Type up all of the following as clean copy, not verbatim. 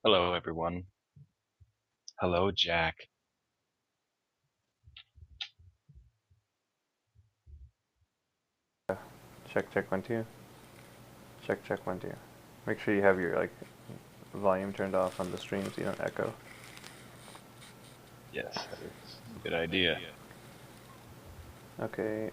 Hello, everyone. Hello, Jack. Check, check, 1, 2. Check, check, 1, 2. Make sure you have your volume turned off on the stream so you don't echo. Yes, that is a good idea. Okay,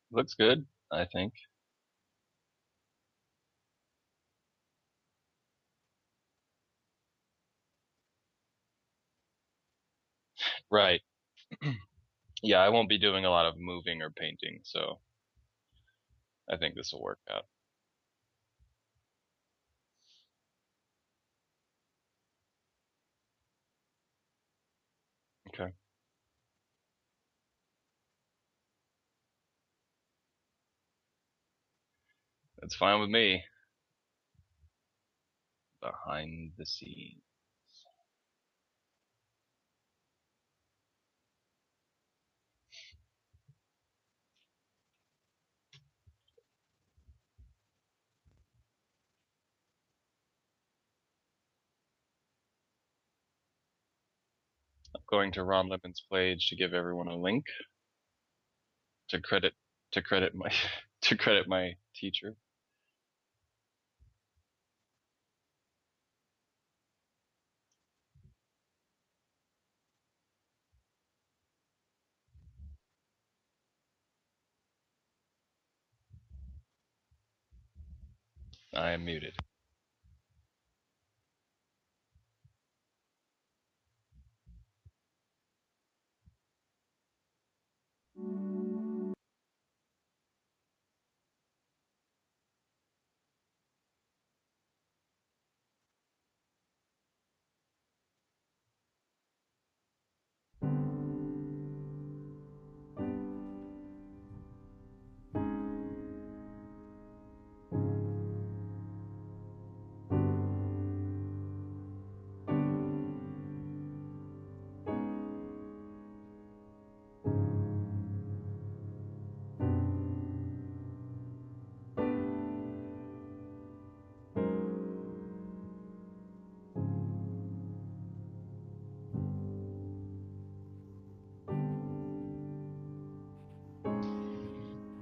Looks good, I think. Right. Yeah, I won't be doing a lot of moving or painting, so I think this will work out. Okay. That's fine with me. Behind the scenes. I'm going to Ron Lemon's page to give everyone a link to credit to credit my to credit my teacher. I am muted.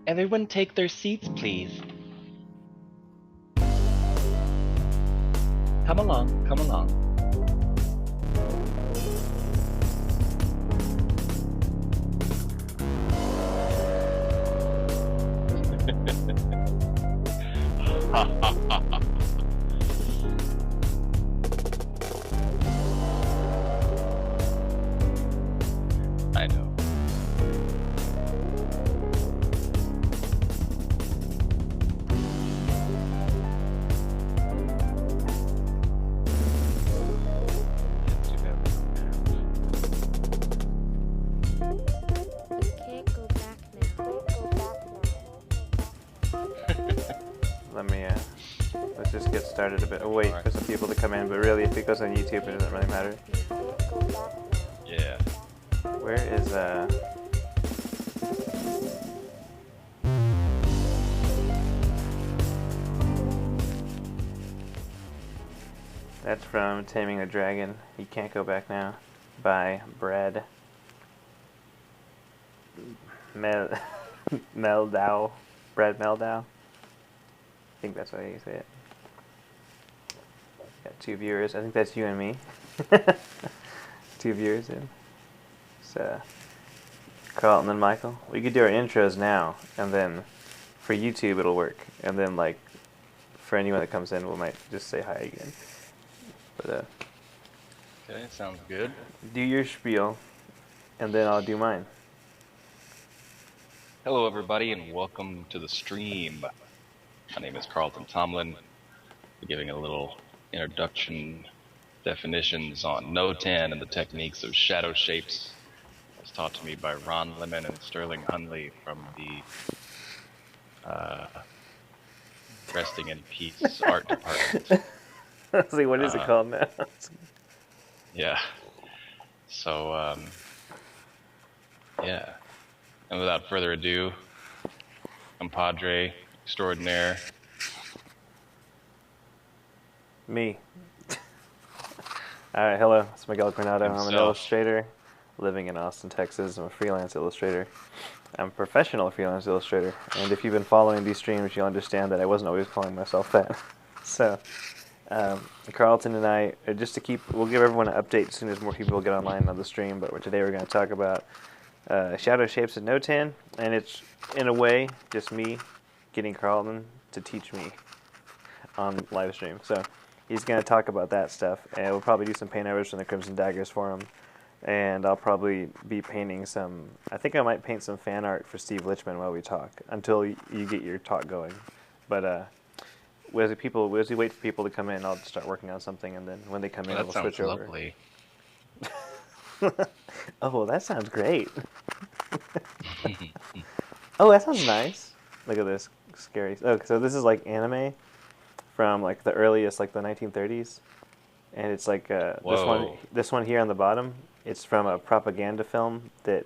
Everyone take their seats, please. Come along, come along. I know. It's too bad. You can't go back now. let's just get started a bit. Oh, wait for some people to come in, but really, if it goes on YouTube, it doesn't really matter. Yeah. Where is, That's from Taming the Dragon. You Can't Go Back Now, by Brad Mel Meldow. Brad Meldow. I think that's how you say it. Got 2 viewers. I think that's you and me. 2 viewers in. So, Carlton and Michael. We could do our intros now, and then for YouTube it'll work. And then, for anyone that comes in, we might just say hi again. But, Okay, sounds good. do your spiel, and then I'll do mine. Hello, everybody, and welcome to the stream. My name is Carlton Tomlin. We're giving a little introduction, definitions on No-Tan and the techniques of shadow shapes, as taught to me by Ron Lemon and Sterling Hunley from the Resting in Peace art department. I was like, what is it called now? Yeah. So, Yeah. And without further ado, compadre extraordinaire. Me. Alright, hello. It's Miguel Coronado. I'm an Himself. illustrator living in Austin, Texas. I'm a freelance illustrator. I'm a professional freelance illustrator. And if you've been following these streams, you'll understand that I wasn't always calling myself that. So, Carlton and I, we'll give everyone an update as soon as more people get online on the stream. But today we're going to talk about shadow shapes in No10. And it's, in a way, just me getting Carlton to teach me on live stream. So he's going to talk about that stuff, and we'll probably do some paintovers from the Crimson Daggers for him. And I'll probably be painting some. I think I might paint some fan art for Steve Lichman while we talk until you get your talk going. But as we wait for people to come in, I'll start working on something, and then when they come in, That we'll sounds switch over. lovely. Oh, well, that sounds great. Oh, that sounds nice. Look at this scary. Oh, so this is like anime from like the earliest, like the 1930s, and it's like Whoa. this one here on the bottom. It's from a propaganda film that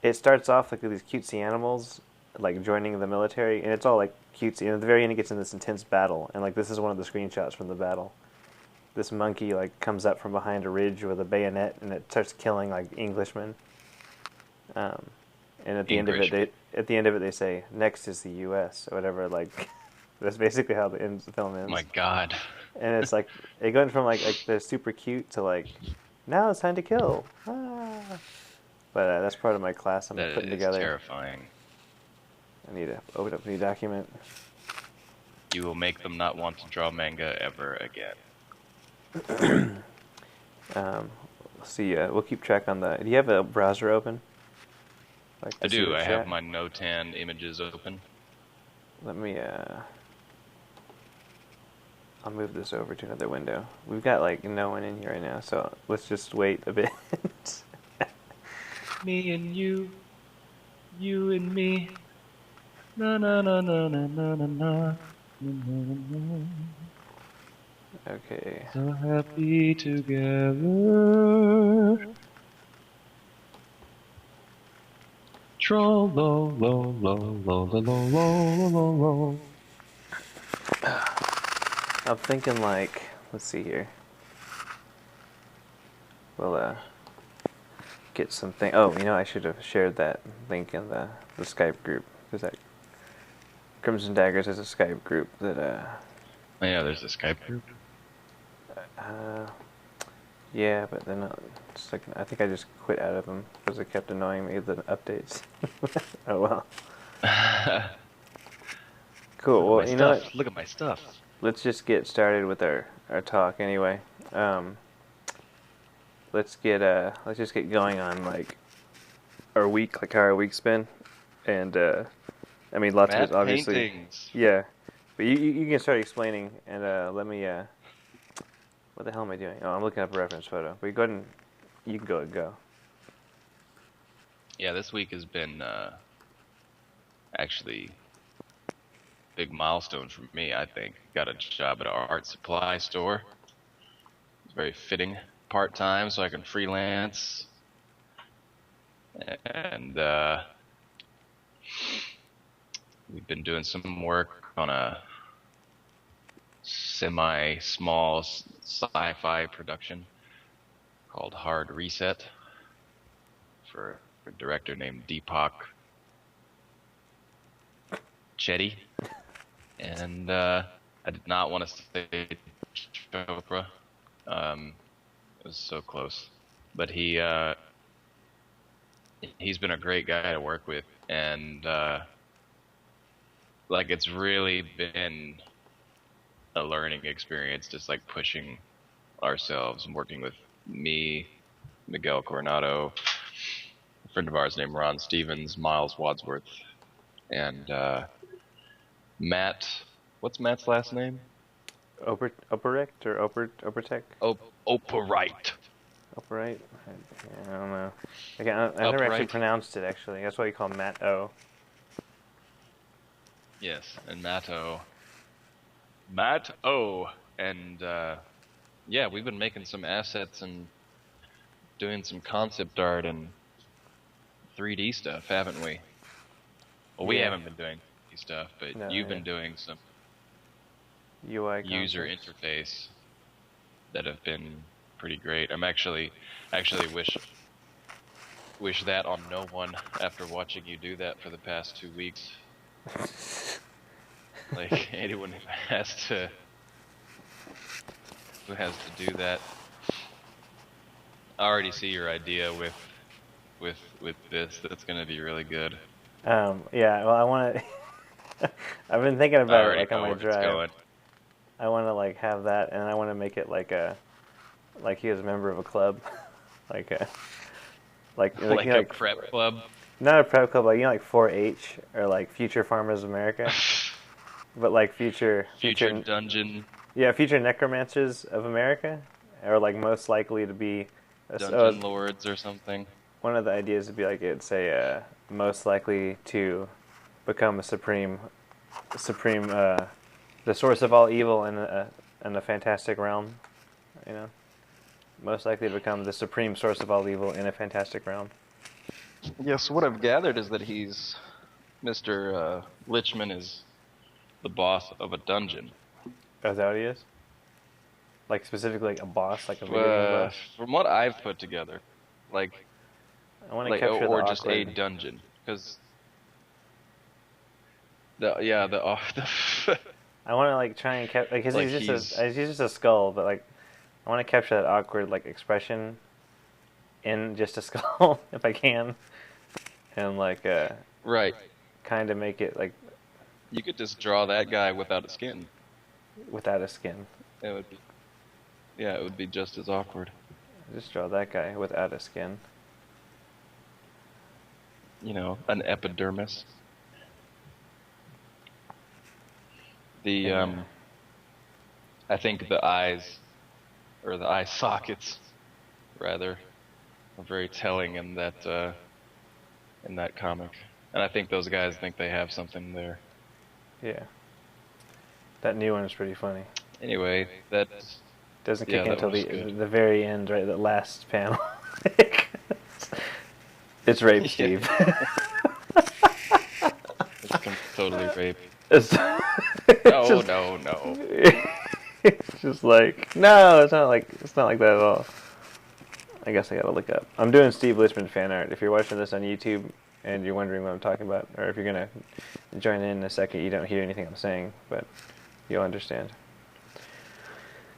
it starts off like with these cutesy animals like joining the military, and it's all like cutesy. And at the very end, it gets in this intense battle, and like this is one of the screenshots from the battle. This monkey like comes up from behind a ridge with a bayonet, and it starts killing like Englishmen. And at the end of it, they say, "Next is the U.S." or whatever. Like, that's basically how the film ends. Oh my God. And it's like it goes from like they're super cute to like, now it's time to kill. But that's part of my class I'm That putting is together. terrifying. I need to open up a new document. You will make them not want to draw manga ever again. Let's see. We'll keep track on the. Do you have a browser open? Like I to see do. the I chat? have my No10 images open. Let me. I'll move this over to another window. We've got like no one in here right now, so let's just wait a bit. Me and you and me. Na na na na na na na na. Okay. So happy together. Troll lo lo lo lo lo lo lo lo lo. I'm thinking like, let's see here. We'll get something. Oh, I should have shared that link in the Skype group, because that Crimson Daggers is a Skype group that Oh, yeah, there's a Skype group. yeah, but then it's like I think I just quit out of them because it kept annoying me with the updates. Oh well. Cool. Well, you know what? Look at my stuff. Let's just get started with our talk anyway. Let's just get going on like our week, like how our week's been, and I mean lots of Matte it obviously. paintings. Yeah, but you can start explaining, and let me. What the hell am I doing? Oh, I'm looking up a reference photo. But go ahead and you can go. Yeah, this week has been actually big milestone for me, I think. Got a job at an art supply store. It's very fitting, part-time, so I can freelance. And we've been doing some work on a semi-small sci-fi production called Hard Reset for a director named Deepak Chetty. And I did not want to say Chopra. It was so close. But he's been a great guy to work with, and like it's really been a learning experience, just like pushing ourselves and working with me, Miguel Coronado, a friend of ours named Ron Stevens, Miles Wadsworth, and Matt. What's Matt's last name? Operect or Opertech? Operite. Operite? I don't know. I never actually pronounced it, actually. That's why you call him Matt O. Yes, and Matt O. And yeah, we've been making some assets and doing some concept art and 3D stuff, haven't we? Well, we Yeah. haven't been doing 3D stuff, but No, you've yeah. been doing some UI user concepts. interface that have been pretty great. actually wish that on no one after watching you do that for the past 2 weeks. Like anyone who has to do that. I already see your idea with this. That's gonna be really good. Yeah, well, I want to. I've been thinking I about it already like on know my where it's drive. going. I want to like have that, and I want to make it like he was a member of a club, like a like Like you know, a prep club. not a prep club, like you know, like 4-H or like Future Farmers of America, but like future dungeon future necromancers of America, or like most likely to be. dungeon lords or something. One of the ideas would be like it'd say most likely to become a supreme, the source of all evil in a fantastic realm, you know. Most likely to become the supreme source of all evil in a fantastic realm. Yes, what I've gathered is that he's Mr. Lichman is the boss of a dungeon. Oh, is that what he is? Like specifically like a boss, like a video game boss? From what I've put together, like I want to capture or the just a awkward. dungeon, because the I want to like try and capture like 'cause Like he's just a skull, but like I want to capture that awkward like expression in just a skull if I can, and like right. kind of make it like You could just draw that guy without a skin. without a skin. It would be, yeah, it would be just as awkward. Just draw that guy without a skin. You know, an epidermis. The I think the eyes, or the eye sockets, rather, are very telling in that comic, and I think those guys think they have something there. Yeah. That new one is pretty funny. Anyway, that's Doesn't Yeah, kick in that until was the good. the very end, right? The last panel. It's rape, Steve. totally rape. It's No, just, no. it's just like no, it's not like that at all. I guess I gotta look up. I'm doing Steve Lichman fan art. If you're watching this on YouTube and you're wondering what I'm talking about, or if you're gonna join in a second, you don't hear anything I'm saying, but you'll understand.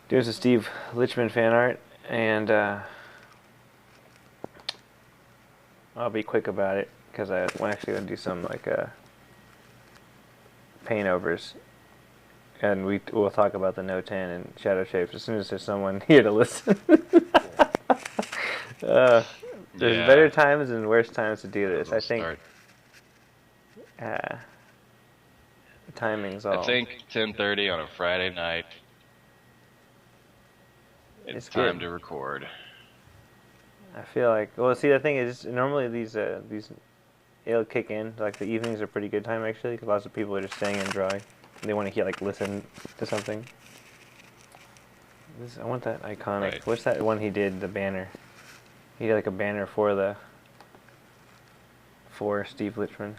Doing some Steve Lichman fan art, and I'll be quick about it because I'm actually gonna do some like paintovers, and we'll talk about the No 10 and shadow shapes as soon as there's someone here to listen. There's Yeah. better times and worse times to do this. We'll I think start. the timing's all. I think 10:30 on a Friday night. It's It's time good. to record. I feel like see the thing is normally these it'll kick in like the evenings are pretty good time actually because lots of people are just staying in dry. They want to listen to something. I want that iconic. Right. What's that one he did? The banner. He did like a banner for Steve Lichman.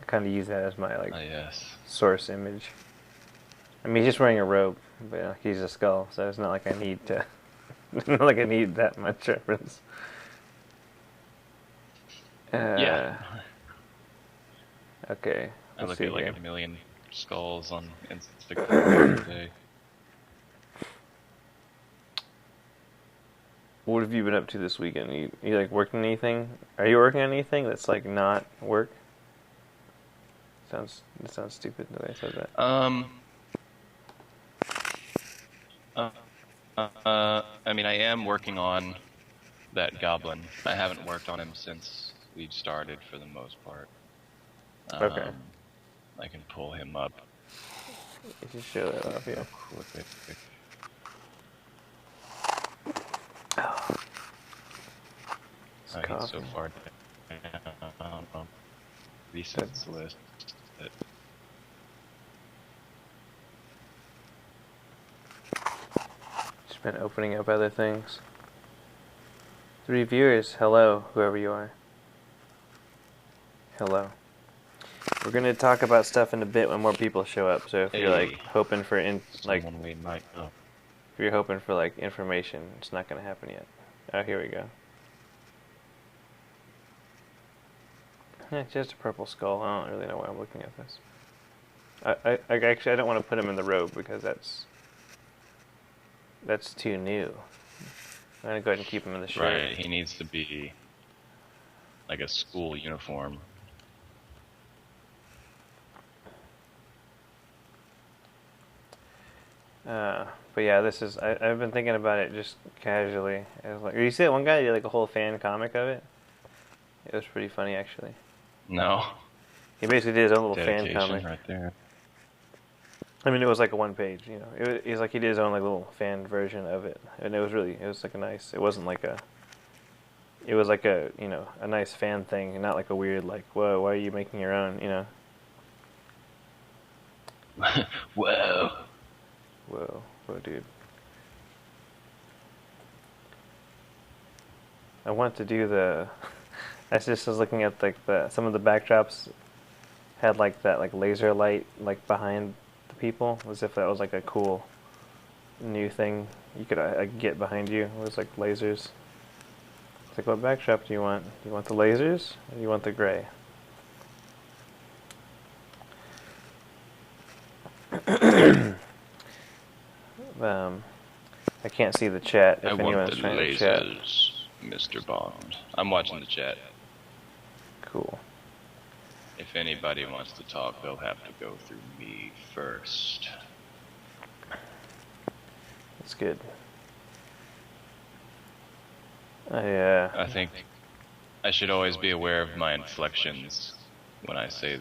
I kind of use that as my Yes. source image. I mean, he's just wearing a robe, but he's a skull, so it's not like I need to. Not like I need that much reference. Yeah. Okay. I Let's look see at like here. a million skulls on Instagram today. What have you been up to this weekend? You like working on anything? Are you working on anything that's like not work? It sounds stupid the way I said that. I mean, I am working on that goblin. I haven't worked on him since we've started for the most part. Okay. I can pull him up. You should show that off, yeah. Quick. It's He's coffee. so far down. Recent list. Just been opening up other things. 3 viewers, hello, whoever you are. Hello. We're gonna talk about stuff in a bit when more people show up. So if you're like Hey, hoping for someone we might know. if you're hoping for like information, it's not gonna happen yet. Oh, here we go. It's just a purple skull. I don't really know why I'm looking at this. I actually I don't want to put him in the robe because that's too new. I'm gonna go ahead and keep him in the shirt. Right, he needs to be like a school uniform. But yeah, this is I've been thinking about it just casually. I was like, you see that one guy did like a whole fan comic of it? It was pretty funny actually. No. He basically did his own little fan Dedication comic. right there. I mean, it was like a one page, you know. He's like he did his own like little fan version of it, and it was like a nice. It wasn't like a. It was like a a nice fan thing, and not like a weird like whoa, why are you making your own, you know? Whoa. Whoa, dude. I want to do the. I just was looking at like some of the backdrops had like that like laser light like behind the people, as if that was like a cool new thing you could get behind you. It was like lasers. It's like, what backdrop do you want? Do you want the lasers or do you want the gray? I can't see the chat if I want anyone's the trying to chat. lasers, Mr. Bond. I'm watching the chat. Cool. If anybody wants to talk, they'll have to go through me first. That's good. I think I should always be aware of my inflections when I say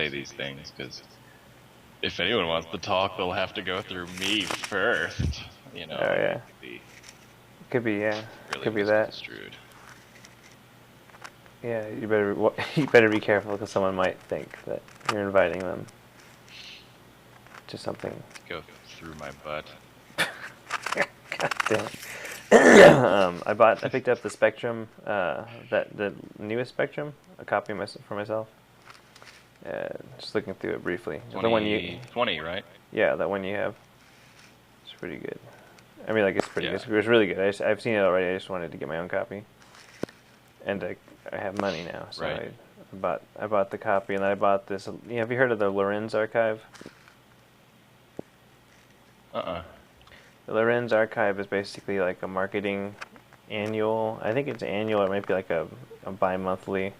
these things, because if anyone wants to talk, they'll have to go through me first. You know. Oh yeah. Could be yeah. Really Could be that. misconstrued. Yeah, you better be careful because someone might think that you're inviting them to something. Go through my butt. God damn it. I picked up the Spectrum, the newest Spectrum, a copy for myself. Just looking through it briefly. 20, right? Yeah, that one you have. It's pretty good. I mean, like it's pretty. Yeah. It's really good. I've seen it already. I just wanted to get my own copy, and I have money now, so Right. I bought the copy, and then I bought this. Have you heard of the Lorenz Archive? The Lorenz Archive is basically like a marketing annual. I think it's annual. It might be like a bi-monthly,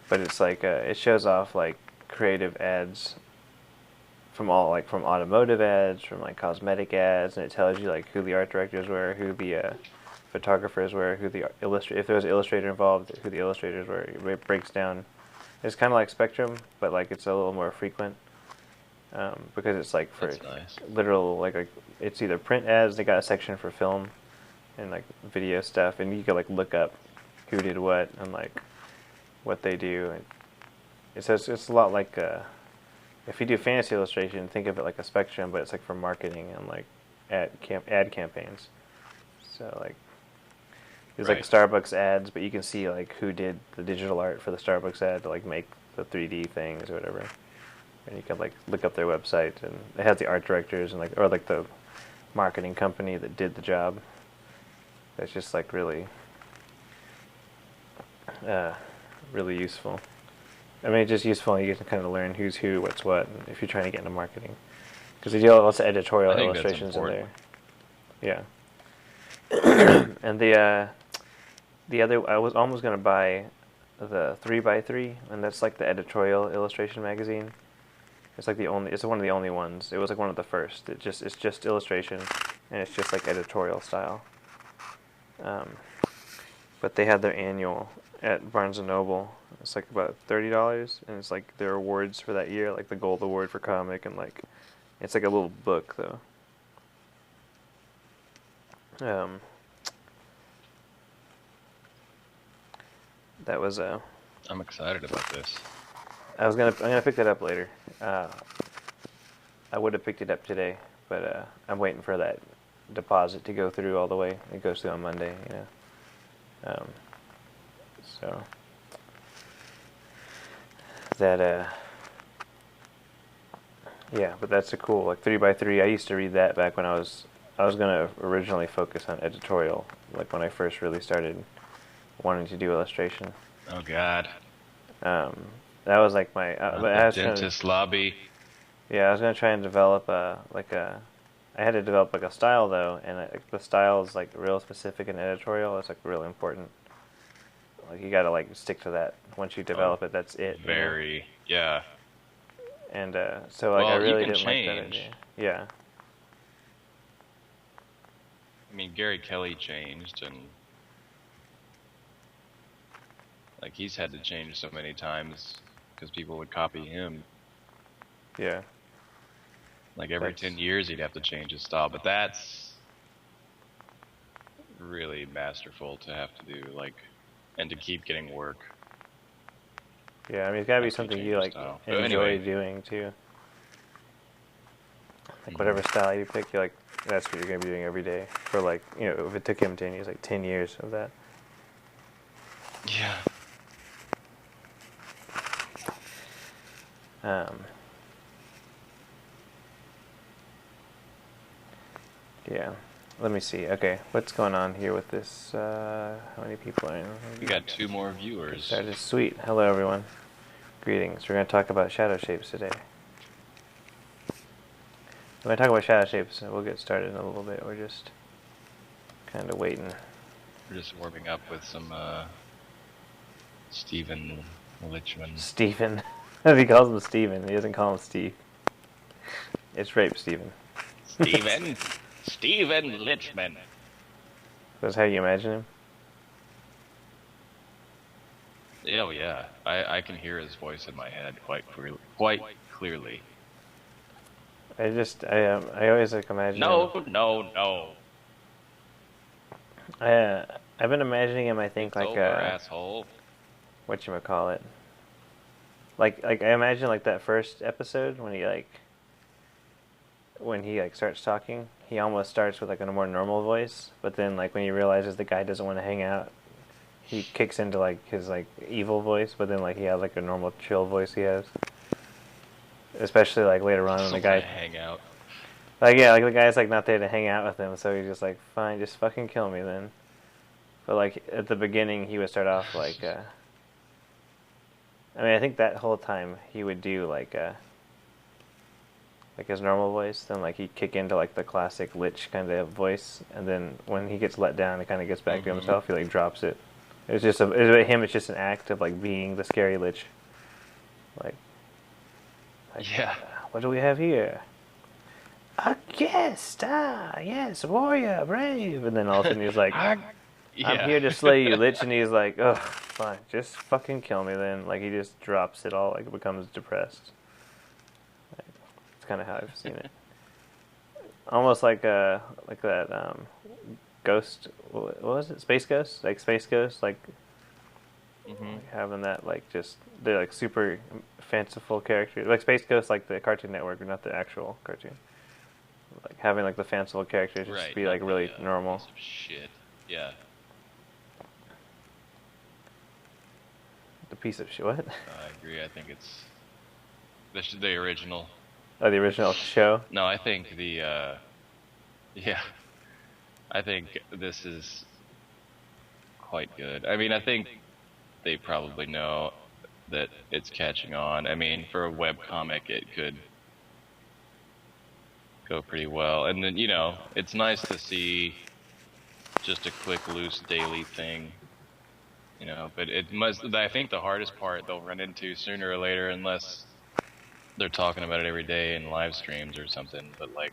but it's like it shows off like creative ads from automotive ads, from like cosmetic ads, and it tells you like who the art directors were, who the photographers were, who the if there was an illustrator involved, who the illustrators were. It breaks down. It's kind of like Spectrum, but like it's a little more frequent. Because it's like for nice. literal like it's either print ads, they got a section for film and like video stuff, and you can like look up who did what and like what they do. And it's a lot like if you do fantasy illustration, think of it like a Spectrum, but it's like for marketing and like ad campaigns. So like there's like Starbucks ads, but you can see like who did the digital art for the Starbucks ad to like make the 3D things or whatever. And you can like look up their website, and it has the art directors and or the marketing company that did the job. It's just like really, really useful. I mean, it's just useful. You get to kind of learn who's who, what's what, and if you're trying to get into marketing, because they do lots of editorial illustrations in there. Yeah. And the other, I was almost gonna buy the 3x3, and that's like the editorial illustration magazine. It's like it's one of the only ones. It was like one of the first. It's just illustration, and it's just like editorial style. But they had their annual at Barnes & Noble. It's like about $30, and it's like their awards for that year, like the Gold Award for comic, and like it's like a little book though. That was I'm excited about this. I'm gonna pick that up later. I would have picked it up today, but I'm waiting for that deposit to go through all the way. It goes through on Monday, you know. So that yeah, but that's a cool like 3x3. I used to read that back when I was gonna originally focus on editorial, like when I first really started wanting to do illustration. Oh God, Um, that was like my not but the I was trying to, dentist lobby. yeah, I was gonna try and develop I had to develop like a style though, and like the style is like real specific in editorial. It's like really important. Like you gotta like stick to that. Once you Oh, develop it, that's it. You know? very, yeah. And so like I Well, you really can didn't like that idea. change. Yeah, I mean, Gary Kelly changed, and like he's had to change so many times because people would copy him. yeah. Like every That's 10 years, he'd have to change his style. But that's really masterful to have to do, like, and to keep getting work yeah. I mean, it's gotta be after you something change you your like style. But enjoy anyway, doing too. Like whatever style you pick, you're like that's what you're gonna be doing every day for like if it took him 10 years, like 10 years of that. yeah. Um, yeah. Let me see. Okay, what's going on here with this? How many people are in? We got 2 more viewers. That is sweet. Hello, everyone. Greetings. We're going to talk about shadow shapes today. When I talk about shadow shapes, we'll get started in a little bit. We're just kind of waiting. We're just warming up with some Stephen Lichman. Stephen. He calls him Stephen. He doesn't call him Steve. It's rape, Stephen. Stephen Lichman. That's how you imagine him? Oh yeah, I can hear his voice in my head quite clearly. I always like imagine No. I've been imagining him, I think, It's like over, asshole. whatchamacallit. Like I imagine like that first episode when he starts talking, he almost starts with like a more normal voice, but then like when he realizes the guy doesn't want to hang out, he kicks into like his like evil voice, but then like he has like a normal chill voice he has. Especially like later on when the guy hang out. like yeah, like the guy's like not there to hang out with him, so he's just like, fine, just fucking kill me then. But like at the beginning he would start off like I mean I think that whole time he would do like his normal voice, then like he'd kick into like the classic Lich kind of voice, and then when he gets let down and kind of gets back to himself, he like drops it. It's just it's just an act of like being the scary Lich. Like Yeah. what do we have here? A guest, yes, warrior, brave, and then all of a sudden he's like, I'm here to slay you, Lich, and he's like, ugh, fine, just fucking kill me then. Like he just drops it all, like becomes depressed. That's kind of how I've seen it. Almost like that Ghost. What was it? Space Ghost? Like Space Ghost? Like having that like just they're like super fanciful characters. Like Space Ghost, like the Cartoon Network, or not the actual cartoon. Like having like the fanciful characters just be like really normal. Piece of shit. Yeah. The piece of shit. What? I agree. I think this is the original. Oh, the original show. No, I think yeah. I think this is quite good. I mean, I think they probably know that it's catching on. I mean, for a webcomic, it could go pretty well. And then, it's nice to see just a quick, loose daily thing. But I think the hardest part they'll run into sooner or later, unless they're talking about it every day in live streams or something. But, like,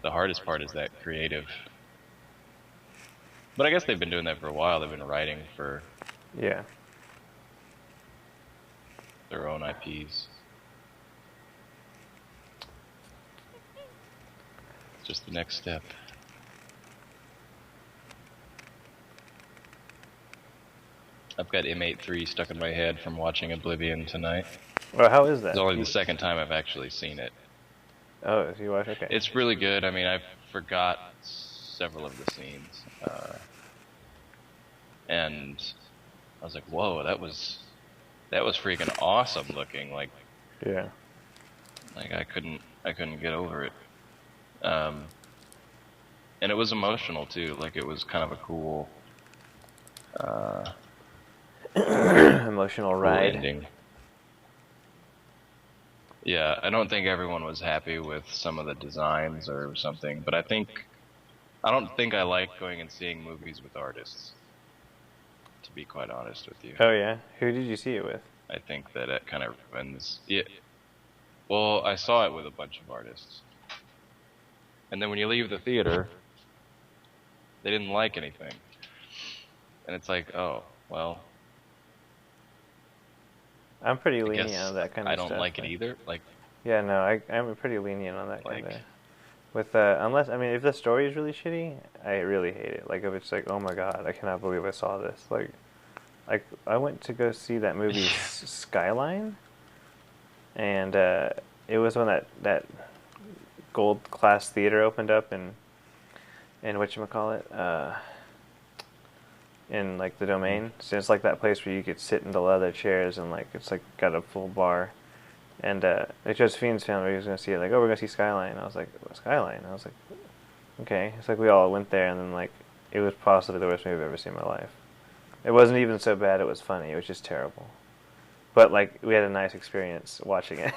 the hardest part is that creative. But I guess they've been doing that for a while. They've been writing for Yeah. their own IPs. It's just the next step. I've got M83 stuck in my head from watching Oblivion tonight. Well, how is that? It's only the second time I've actually seen it. Oh, so you watch? Okay. It's really good. I mean, I forgot several of the scenes. And I was like, whoa, that was That was freaking awesome looking. Yeah. Like I couldn't get over it. Um, and it was emotional too. Like it was kind of a uh, Emotional cool ride. ending. Yeah, I don't think everyone was happy with some of the designs or something, but I don't think I like going and seeing movies with artists, to be quite honest with you. Oh yeah. Who did you see it with? I think that it kind of ruins. Yeah. Well, I saw it with a bunch of artists, and then when you leave the theater, they didn't like anything, and it's like, oh, well, I'm pretty I lenient guess on that kind I of don't stuff. like it either. Yeah, no, I'm pretty lenient on that kind of. Like, With unless I mean, if the story is really shitty, I really hate it. Like if it's like, oh my god, I cannot believe I saw this. Like I went to go see that movie Skyline, and it was when that gold class theater opened up in whatchamacallit, in like the Domain. So it's like that place where you could sit in the leather chairs and like it's like got a full bar. And like Josephine's family was gonna see it. Like, oh, we're gonna see Skyline. I was like, Skyline. I was like, okay. It's like we all went there, and then like it was possibly the worst movie I've ever seen in my life. It wasn't even so bad. It was funny. It was just terrible. But like we had a nice experience watching it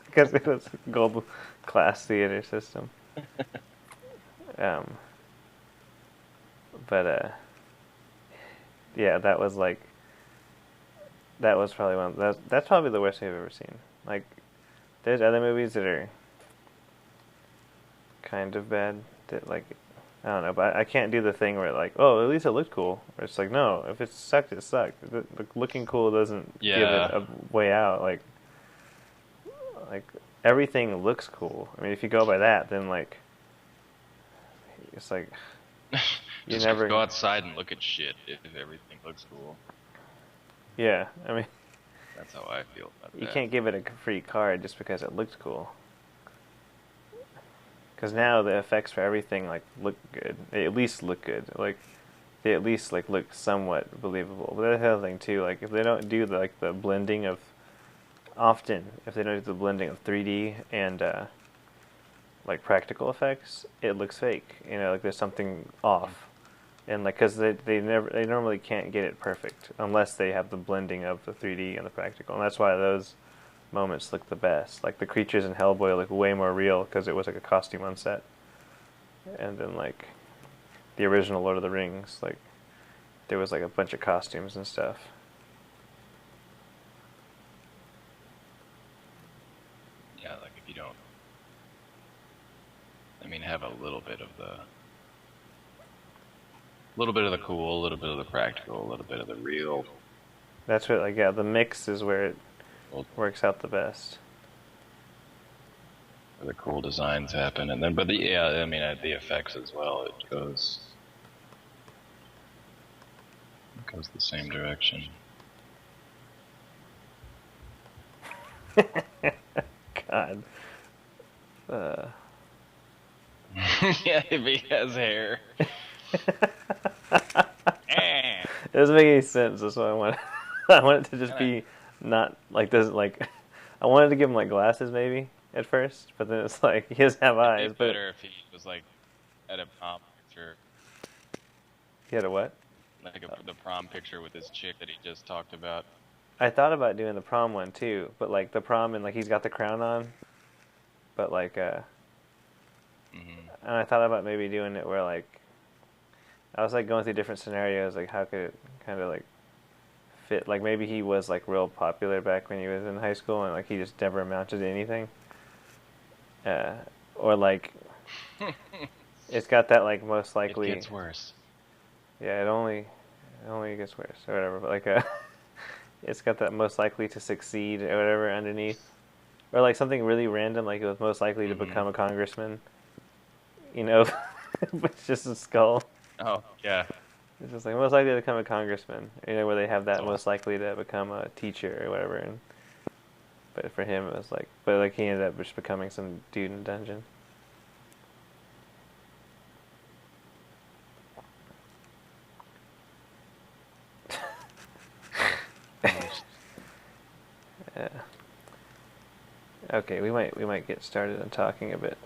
because it was a gold class theater system. Um, but yeah, that was like that was probably that's probably the worst movie I've ever seen. Like, there's other movies that are kind of bad that like I don't know, but I can't do the thing where like, oh, at least it looked cool. Or it's like, no, if it sucked, it sucked. The looking cool doesn't give it yeah, a way out. Like everything looks cool. I mean, if you go by that, then like it's like you just never. go outside and look at shit if everything looks cool. Yeah, I mean, That's how I feel about you that. can't give it a free card just because it looked cool. Because now the effects for everything like look good. They at least look good. Like they at least like look somewhat believable. But that's the other thing too. Like if they don't do the blending of often, if they don't do the blending of 3D and like practical effects, it looks fake. You know, like there's something off. And like because they normally can't get it perfect unless they have the blending of the 3D and the practical. And that's why those moments look the best. Like the creatures in Hellboy look way more real because it was like a costume on set. And then like the original Lord of the Rings, like there was like a bunch of costumes and stuff. Yeah, like if you don't, I mean, have a little bit of the cool, a little bit of the practical, a little bit of the real. That's what like yeah, the mix is where it Well, works out the best. where the cool designs happen, and then, but yeah, I mean, the effects as well. It goes the same direction. God. Yeah, if he has hair. It doesn't make any sense. That's why I want. I want it to just be not like doesn't like. I wanted to give him like glasses maybe at first, but then it's like he doesn't have eyes. It'd be But better if he was like at a prom picture, he had a what? like the prom picture with this chick that he just talked about. I thought about doing the prom one too, but like the prom and like he's got the crown on, but like and I thought about maybe doing it where like I was like going through different scenarios, like how could it kind of like fit? Like maybe he was like real popular back when he was in high school, and like he just never amounted to anything. Or like it's got that like most likely. It gets worse. Yeah, it only gets worse or whatever. But like it's got that most likely to succeed or whatever underneath, or like something really random, like it was most likely to become a congressman. You know, but it's just a skull. Oh yeah. It's just like most likely to become a congressman. You know, where they have that Oh. most likely to become a teacher or whatever. And but for him, it was like, but like he ended up just becoming some dude in a dungeon. Yeah. Okay, we might get started on talking a bit.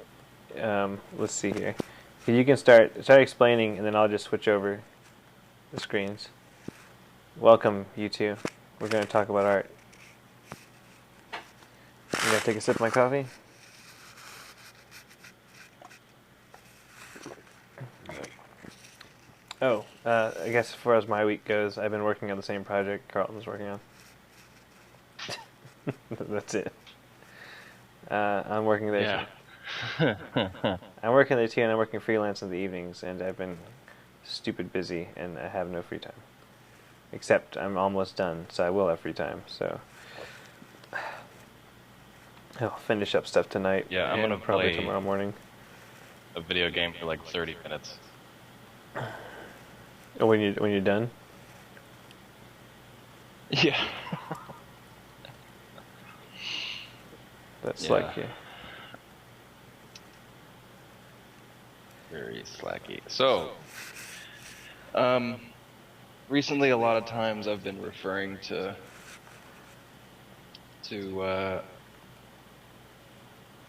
Let's see here. You can start explaining, and then I'll just switch over the screens. Welcome, you two. We're going to talk about art. You gonna take a sip of my coffee? Oh, I guess as far as my week goes, I've been working on the same project Carlton's working on. That's it. I'm working there. Yeah. I'm working there too, and I'm working freelance in the evenings, and I've been stupid busy, and I have no free time. Except I'm almost done, so I will have free time. So I'll finish up stuff tonight. Yeah, I'm and gonna probably play tomorrow morning. a video game for like 30 minutes. Oh, when you're done. Yeah. That's Yeah. like Very slacky. So, recently a lot of times I've been referring to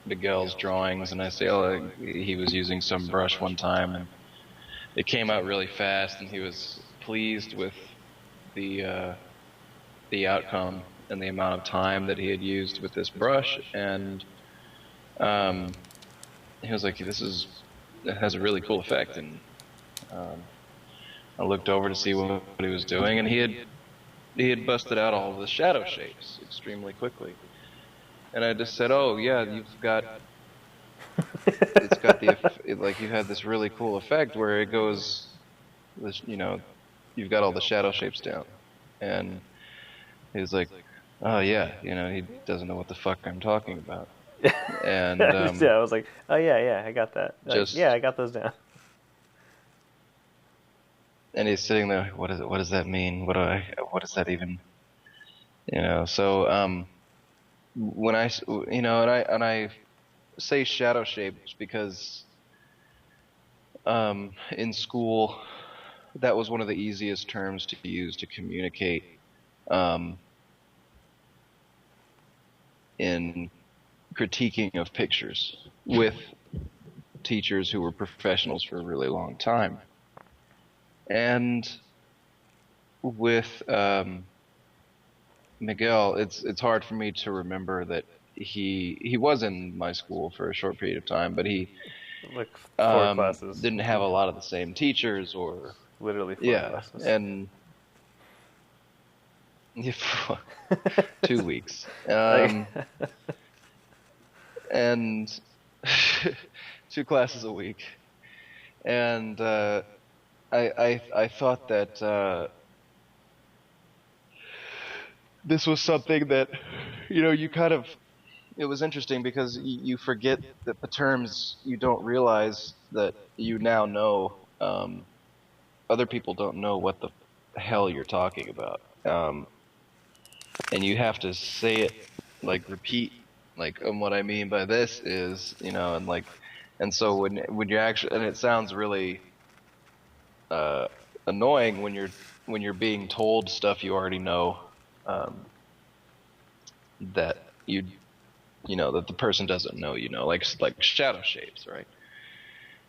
Miguel's drawings, and I say, oh, he was using some brush one time, and it came out really fast, and he was pleased with the outcome and the amount of time that he had used with this brush, and he was like, it has a really cool effect, and I looked over to see what he was doing, and he had busted out all of the shadow shapes extremely quickly. And I just said, oh yeah, it's got like you had this really cool effect where it goes, you've got all the shadow shapes down. And he was like, oh yeah, he doesn't know what the fuck I'm talking about. And yeah, I was like, oh yeah, I got that. Just- yeah, I got those down. and he's sitting there, what does that mean? What does that even, so when and I say shadow shapes because in school that was one of the easiest terms to use to communicate in critiquing of pictures with teachers who were professionals for a really long time. And with Miguel, it's hard for me to remember that he was in my school for a short period of time, but he Like 4 classes. didn't have a lot of the same teachers, or Literally 4 classes. and 2 weeks, and 2 classes a week, and I thought that this was something that you kind of, it was interesting because you forget that the terms you don't realize that you now know, other people don't know what the hell you're talking about, and you have to say it, like repeat, like, and what I mean by this is, and so when you're actually, and it sounds really annoying when you're being told stuff you already know, that that the person doesn't know, like shadow shapes, right?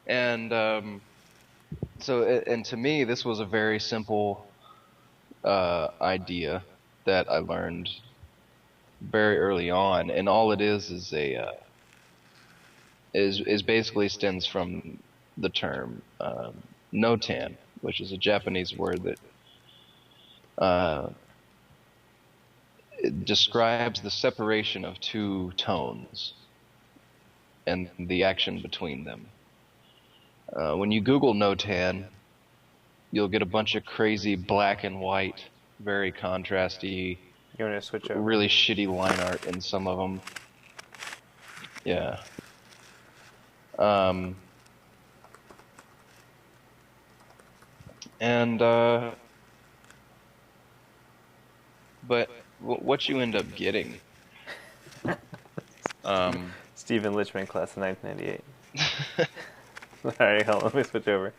And and to me, this was a very simple idea that I learned very early on, and all it is basically stems from the term notan, which is a Japanese word that it describes the separation of 2 tones and the action between them. When you Google notan, you'll get a bunch of crazy black and white, very contrasty, You want to switch over? really shitty line art in some of them. Yeah. But what you end up getting, Stephen Lichman, class of 1998. Alright, hold on, let me switch over.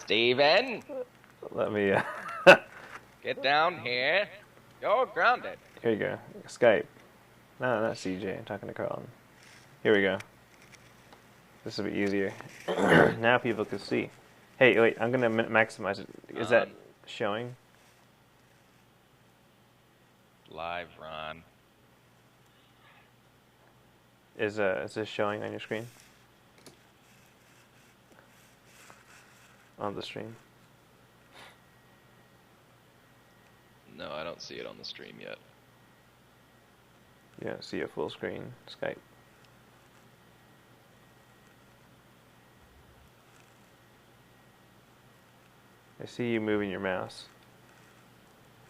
Steven. Let me Get down here. You're grounded. Here you go. Skype. No, not CJ. I'm talking to Carlton. Here we go. This will be easier. Now people can see. Hey, wait. I'm gonna maximize it. Is that showing? Live, Ron. Is this showing on your screen? On the stream? No, I don't see it on the stream yet. You don't see a full screen Skype. I see you moving your mouse.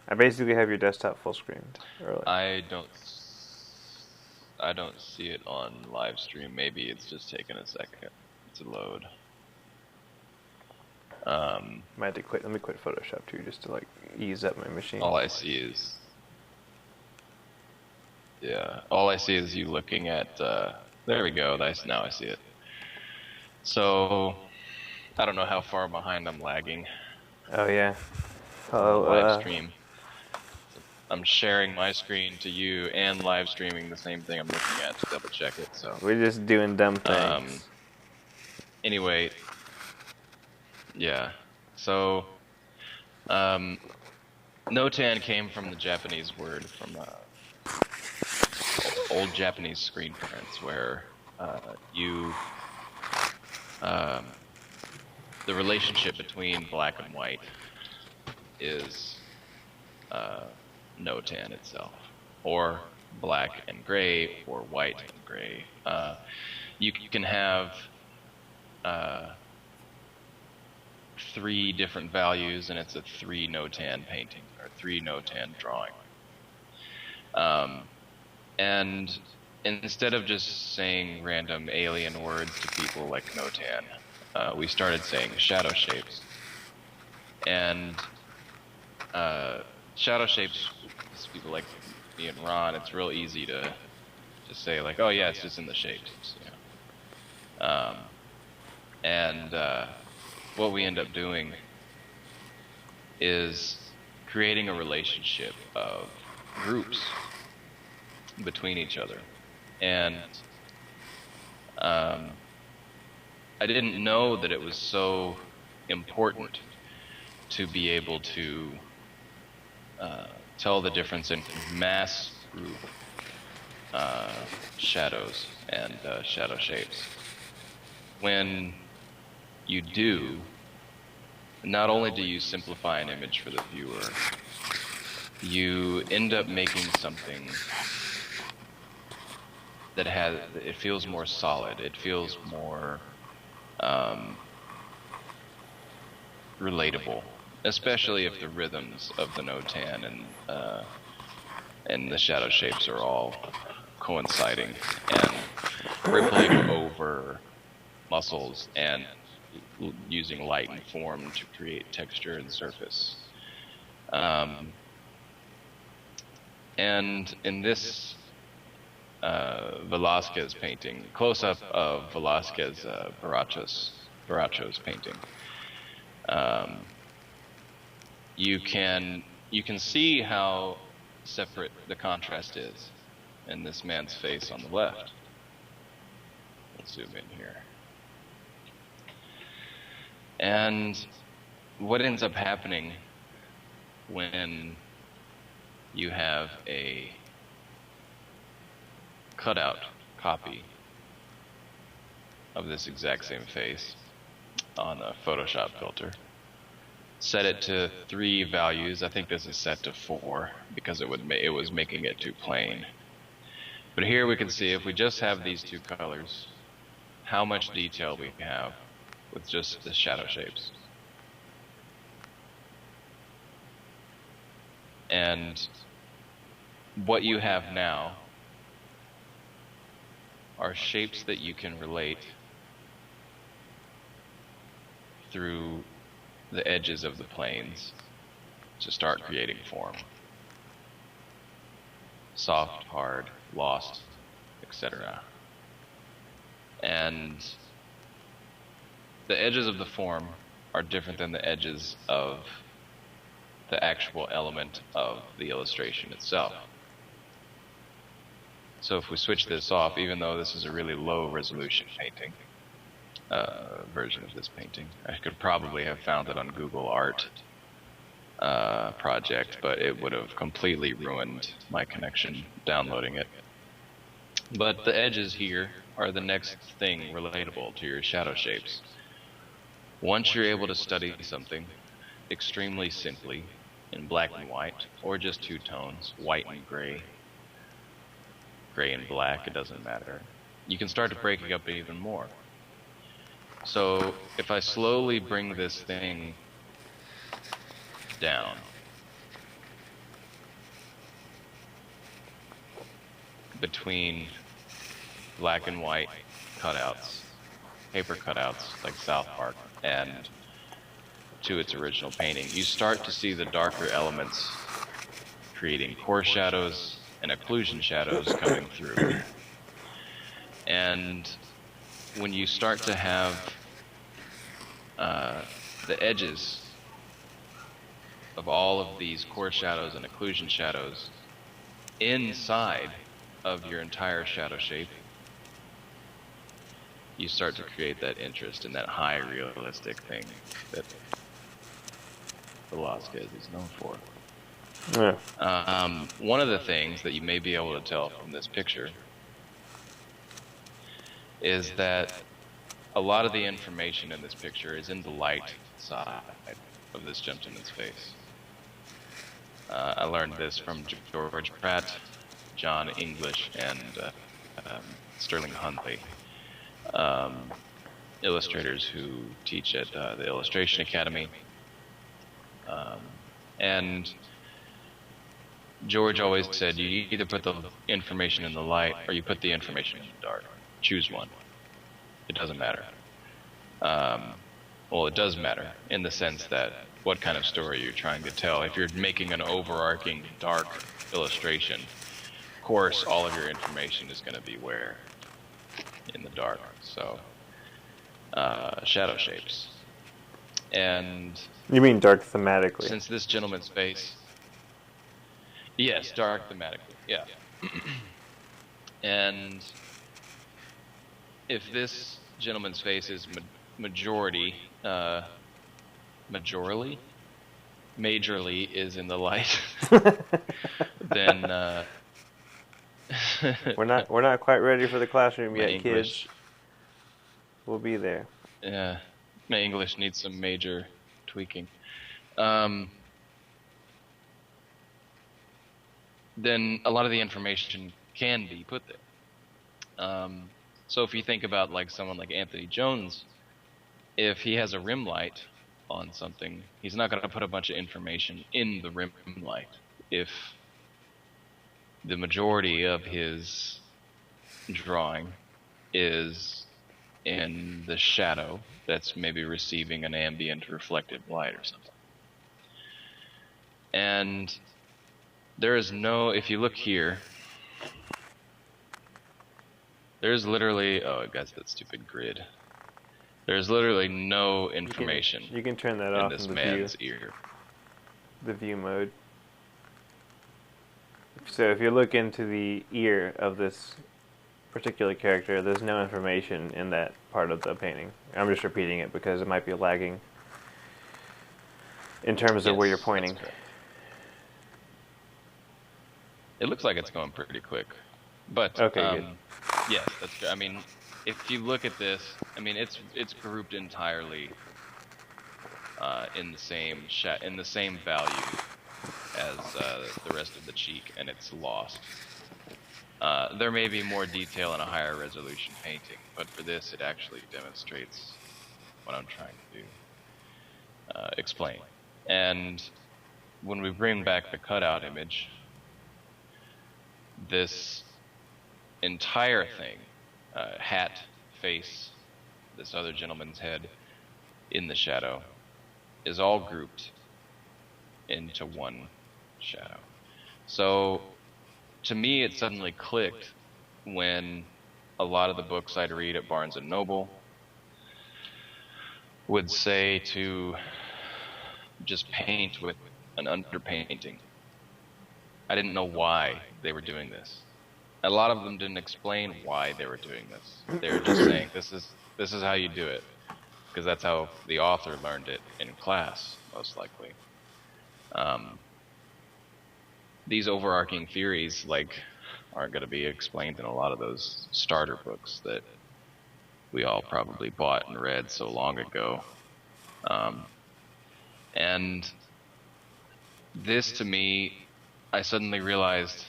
I basically have your desktop full screened early. I don't see it on live stream. Maybe it's just taking a second to load. Might have to quit. Let me quit Photoshop too, just to like ease up my machine. All I see is, all I see is you looking at. There we go. Nice. Now I see it. So, I don't know how far behind I'm lagging. Oh yeah. Live stream. I'm sharing my screen to you and live streaming the same thing I'm looking at to double check it. So we're just doing dumb things. Anyway, yeah. So, Notan came from the Japanese word from old Japanese screen prints where the relationship between black and white is Notan itself, or black and gray, or white and gray. You can have 3 different values, and it's a 3 Notan painting, or 3 Notan drawing. And instead of just saying random alien words to people like Notan, we started saying shadow shapes. And shadow shapes, people like me and Ron, it's real easy to just say like, oh yeah, it's just in the shapes. You know? What we end up doing is creating a relationship of groups between each other. And I didn't know that it was so important to be able to tell the difference in mass group shadows and shadow shapes. When you do, not only do you simplify an image for the viewer, you end up making something that it feels more solid, it feels more relatable, especially if the rhythms of the Notan and the shadow shapes are all coinciding and rippling over muscles and using light and form to create texture and surface. And in this Velázquez painting, close-up of Velázquez Baracho's painting, you can see how separate the contrast is in this man's face on the left. Let's zoom in here. And what ends up happening when you have a cutout copy of this exact same face on a Photoshop filter, set it to 3 values. I think this is set to 4 because it was making it too plain. But here we can see if we just have these 2 colors, how much detail we have with just the shadow shapes. And what you have now are shapes that you can relate through the edges of the planes to start creating form. Soft, hard, lost, etc. And the edges of the form are different than the edges of the actual element of the illustration itself. So if we switch this off, even though this is a really low resolution painting, version of this painting, I could probably have found it on Google Art project, but it would have completely ruined my connection downloading it. But the edges here are the next thing relatable to your shadow shapes. Once you're able to study something extremely simply in black and white, or just two tones, white and gray and black, it doesn't matter, you can start to break it up even more. So if I slowly bring this thing down, between black and white cutouts, paper cutouts like South Park, and to its original painting, you start to see the darker elements creating core shadows and occlusion shadows coming through. And when you start to have the edges of all of these core shadows and occlusion shadows inside of your entire shadow shape, you start to create that interest in that high realistic thing that Velázquez is known for. Yeah. One of the things that you may be able to tell from this picture is that a lot of the information in this picture is in the light side of this gentleman's face. I learned this from George Pratt, John English, and Sterling Hundley, illustrators who teach at the Illustration Academy. And George always said, you either put the information in the light or you put the information in the dark. Choose one. It doesn't matter. Well, it does matter in the sense that what kind of story you're trying to tell. If you're making an overarching dark illustration, of course, all of your information is going to be where? In the dark. So, shadow shapes. And You mean dark thematically? since this gentleman's face, yes, dark thematically, yeah. And if this gentleman's face is majorly is in the light, then we're not quite ready for the classroom my yet, English, kids. We'll be there. my English needs some major tweaking. Then a lot of the information can be put there. So if you think about like someone like Anthony Jones, if he has a rim light on something, he's not going to put a bunch of information in the rim light. If the majority of his drawing is in the shadow that's maybe receiving an ambient reflected light or something. And there is no, if you look here, there's literally, oh, it got that stupid grid. There's literally no information You can turn that in off this in the man's view, ear. the view mode. So if you look into the ear of this particular character, there's no information in that part of the painting. I'm just repeating it because it might be lagging in terms of where you're Yes, pointing. that's correct. It looks like it's going pretty quick, but Okay, good. yes, that's good. I mean, if you look at this, I mean, it's grouped entirely in the same value as the rest of the cheek, and it's lost. There may be more detail in a higher resolution painting, but for this, it actually demonstrates what I'm trying to explain. And when we bring back the cutout image, this entire thing, hat, face, this other gentleman's head in the shadow, is all grouped into one shadow. So to me, it suddenly clicked when a lot of the books I'd read at Barnes & Noble would say to just paint with an underpainting. I didn't know why they were doing this. A lot of them didn't explain why they were doing this. They were just saying, this is how you do it, because that's how the author learned it in class, most likely. These overarching theories, like, aren't going to be explained in a lot of those starter books that we all probably bought and read so long ago. And this, to me, I suddenly realized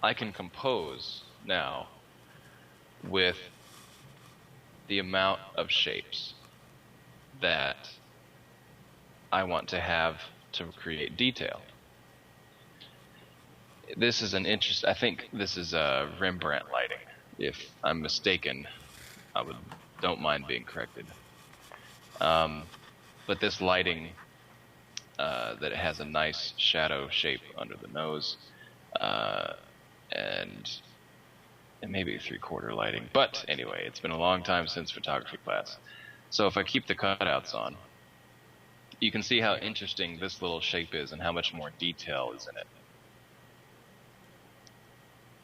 I can compose now with the amount of shapes that I want to have to create detail. This is I think this is a Rembrandt lighting. If I'm mistaken, don't mind being corrected. But this lighting, that it has a nice shadow shape under the nose, and maybe a 3/4 lighting. But anyway, it's been a long time since photography class. So if I keep the cutouts on, you can see how interesting this little shape is and how much more detail is in it.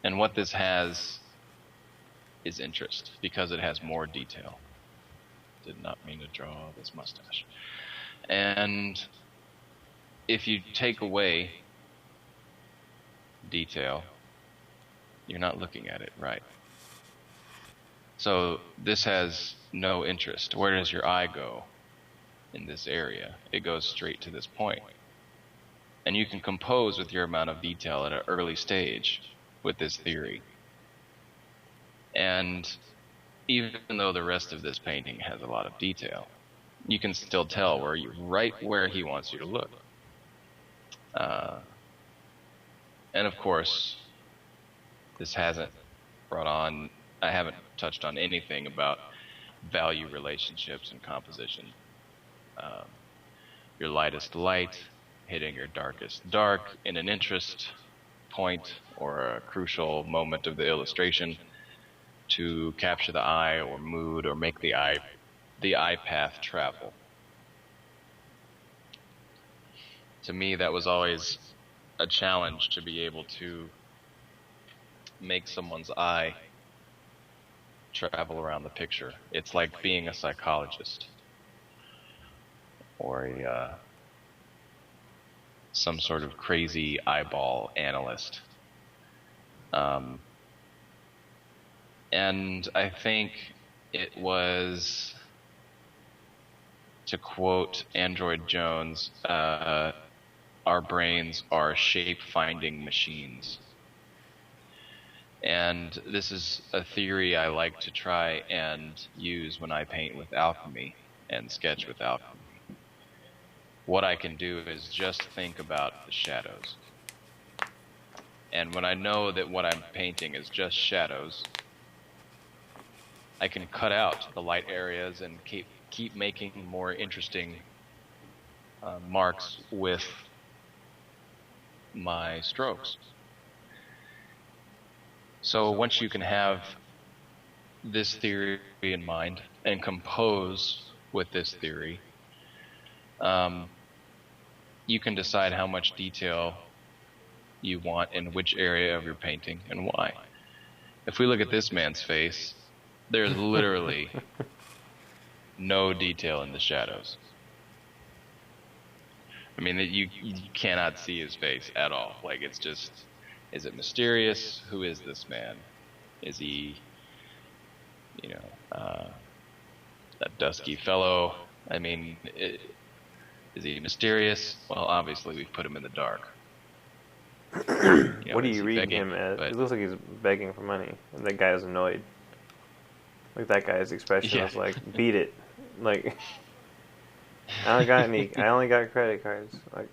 And what this has is interest, because it has more detail. Did not mean to draw this mustache. And if you take away detail, you're not looking at it right. So this has no interest. Where does your eye go in this area? It goes straight to this point. And you can compose with your amount of detail at an early stage with this theory. And even though the rest of this painting has a lot of detail, you can still tell right where he wants you to look. And of course, I haven't touched on anything about value relationships and composition. Your lightest light hitting your darkest dark in an interest point or a crucial moment of the illustration to capture the eye or mood or make the eye path travel. To me, that was always a challenge, to be able to make someone's eye travel around the picture. It's like being a psychologist or some sort of crazy eyeball analyst. And I think it was, to quote Android Jones, our brains are shape-finding machines. And this is a theory I like to try and use when I paint with alchemy and sketch with alchemy. What I can do is just think about the shadows. And when I know that what I'm painting is just shadows, I can cut out the light areas and keep making more interesting marks with my strokes. So once you can have this theory in mind and compose with this theory, you can decide how much detail you want in which area of your painting and why. If we look at this man's face, there's literally no detail in the shadows. I mean, you cannot see his face at all. Like, it's just, is it mysterious? Who is this man? Is he, a dusky fellow? I mean, is he mysterious? Well, obviously we've put him in the dark. What do you read him as? It looks like he's begging for money. And that guy is annoyed. Like, that guy's expression was like, beat it. Like, I only got credit cards. Like,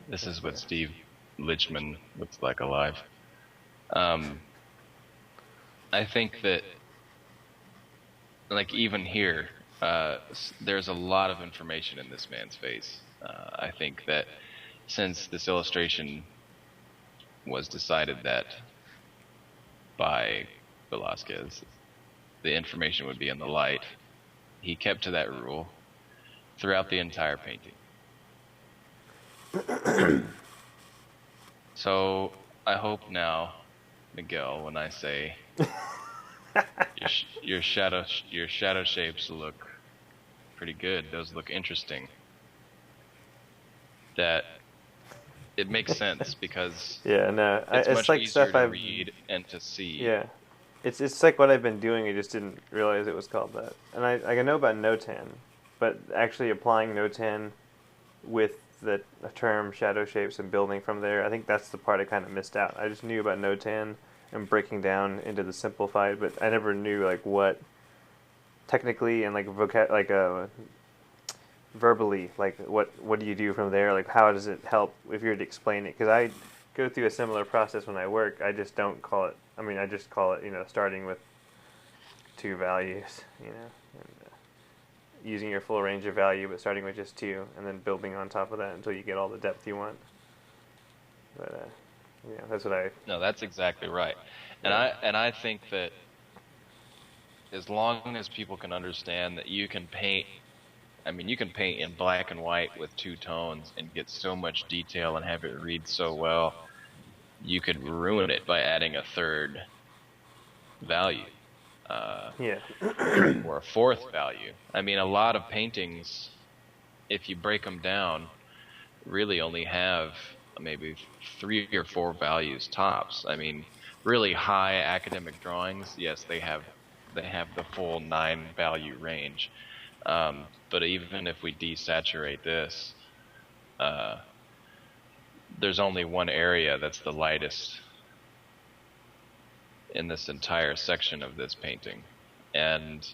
this is what Steve Lichman looks like alive. I think that, like, even here, there's a lot of information in this man's face. I think that since this illustration was decided that by Velázquez, the information would be in the light, he kept to that rule throughout the entire painting. So I hope now, Miguel, when I say your shadow shapes look pretty good, those look interesting, that it makes sense because Yeah, no, it's it's much like easier stuff to I've. read and to see. Yeah, it's like what I've been doing. I just didn't realize it was called that. And I know about Notan, but actually applying Notan with the term shadow shapes and building from there, I think that's the part I kind of missed out. I just knew about Notan and breaking down into the simplified, but I never knew like what technically and like verbally, like what do you do from there? Like how does it help if you were to explain it? Because I go through a similar process when I work. I just don't call it. I mean, I just call it starting with two values, and using your full range of value, but starting with just two, and then building on top of that until you get all the depth you want. But that's what I. No, that's exactly right. And Yeah. I think that as long as people can understand that you can paint, I mean, you can paint in black and white with two tones and get so much detail and have it read so well, you could ruin it by adding a third value, Yeah. or a fourth value. I mean, a lot of paintings, if you break them down, really only have maybe 3 or 4 values tops. I mean, really high academic drawings, yes, they have the full 9 value range. But even if we desaturate this, there's only one area that's the lightest in this entire section of this painting, and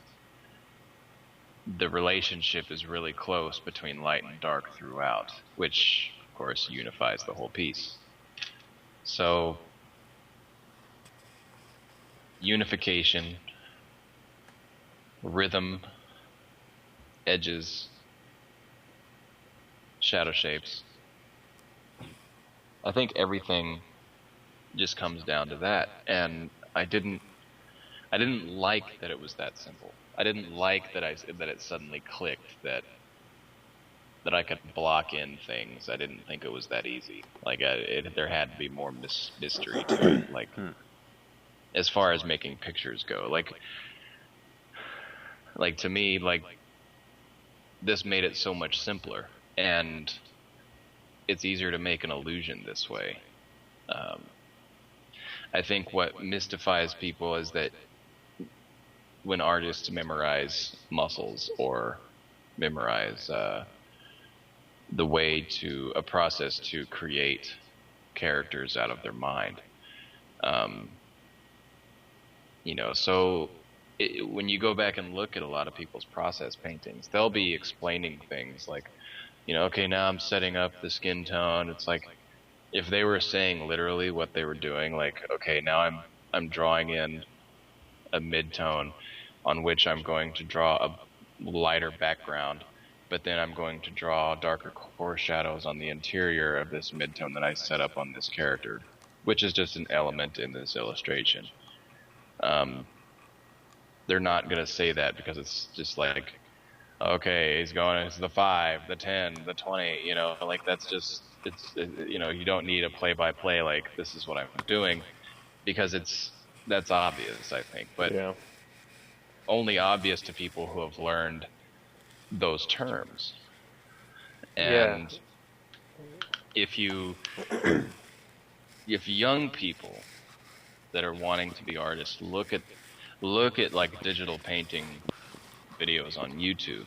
the relationship is really close between light and dark throughout, which of course unifies the whole piece. So unification, rhythm, edges, shadow shapes. I think everything just comes down to that, and I didn't like that it was that simple. I didn't like that it suddenly clicked that I could block in things. I didn't think it was that easy. Like there had to be more mystery to it. Like as far as making pictures go, like to me, like this made it so much simpler, and it's easier to make an illusion this way. I think what mystifies people is that when artists memorize muscles or memorize the way to a process to create characters out of their mind, so when you go back and look at a lot of people's process paintings, they'll be explaining things like, okay, now I'm setting up the skin tone. It's like if they were saying literally what they were doing, like, okay, now I'm drawing in a mid-tone on which I'm going to draw a lighter background, but then I'm going to draw darker core shadows on the interior of this mid-tone that I set up on this character, which is just an element in this illustration. They're not going to say that because it's just like, okay, he's going, it's the 5, the 10, the 20, like that's just, you don't need a play-by-play like this is what I'm doing, because that's obvious, I think, but Yeah. only obvious to people who have learned those terms. Yeah. And if young people that are wanting to be artists look at like digital painting videos on YouTube,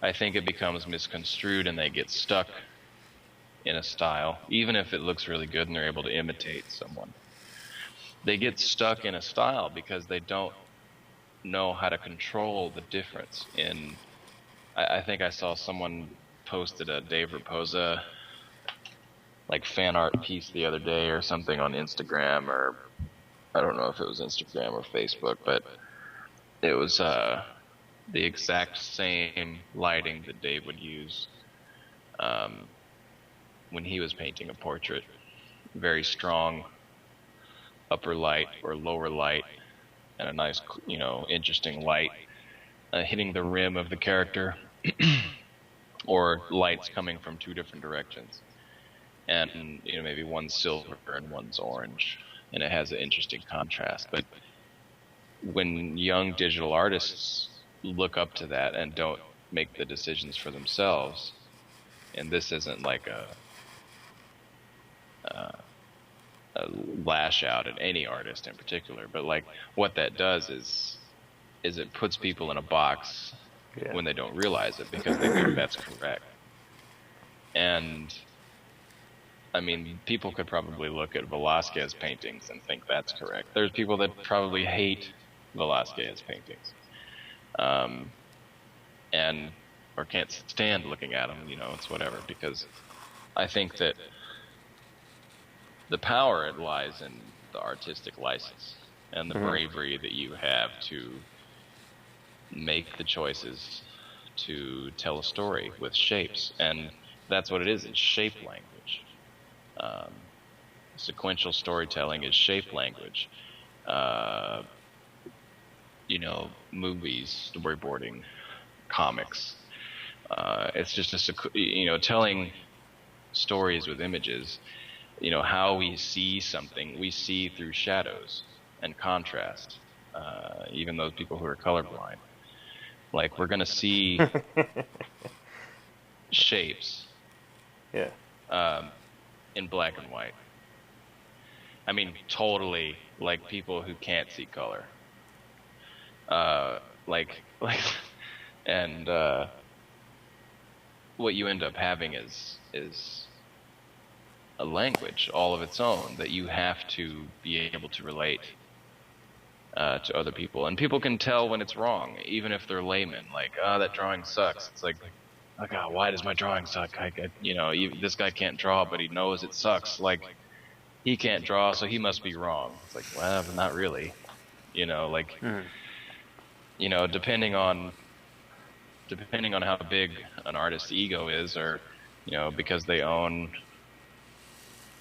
I think it becomes misconstrued and they get stuck in a style, even if it looks really good and they're able to imitate someone. They get stuck in a style because they don't know how to control the difference in. I think I saw someone posted a Dave Raposa like fan art piece the other day or something on Instagram, or I don't know if it was Instagram or Facebook, but it was the exact same lighting that Dave would use when he was painting a portrait. Very strong upper light or lower light, and a nice, interesting light hitting the rim of the character, or lights coming from 2 different directions. and maybe one's silver and one's orange, and it has an interesting contrast. But when young digital artists look up to that and don't make the decisions for themselves, and this isn't like a lash out at any artist in particular, but like what that does is it puts people in a box when they don't realize it because they think that's correct. And I mean, people could probably look at Velázquez paintings and think that's correct. There's people that probably hate Velázquez paintings, and or can't stand looking at them. It's whatever. Because I think that the power lies in the artistic license and the bravery that you have to make the choices to tell a story with shapes, and that's what it is. It's shape language. Sequential storytelling is shape language. Movies, storyboarding, comics. It's just telling stories with images. How we see something, we see through shadows and contrast. Even those people who are colorblind, like we're gonna see shapes. Yeah. In black and white. I mean, totally like people who can't see color. And what you end up having is a language all of its own that you have to be able to relate to other people, and people can tell when it's wrong, even if they're laymen. Like, that drawing sucks. It's like, oh God, why does my drawing suck? This guy can't draw, but he knows it sucks. Like, he can't draw, so he must be wrong. It's like, well, not really. Depending on how big an artist's ego is, or because they own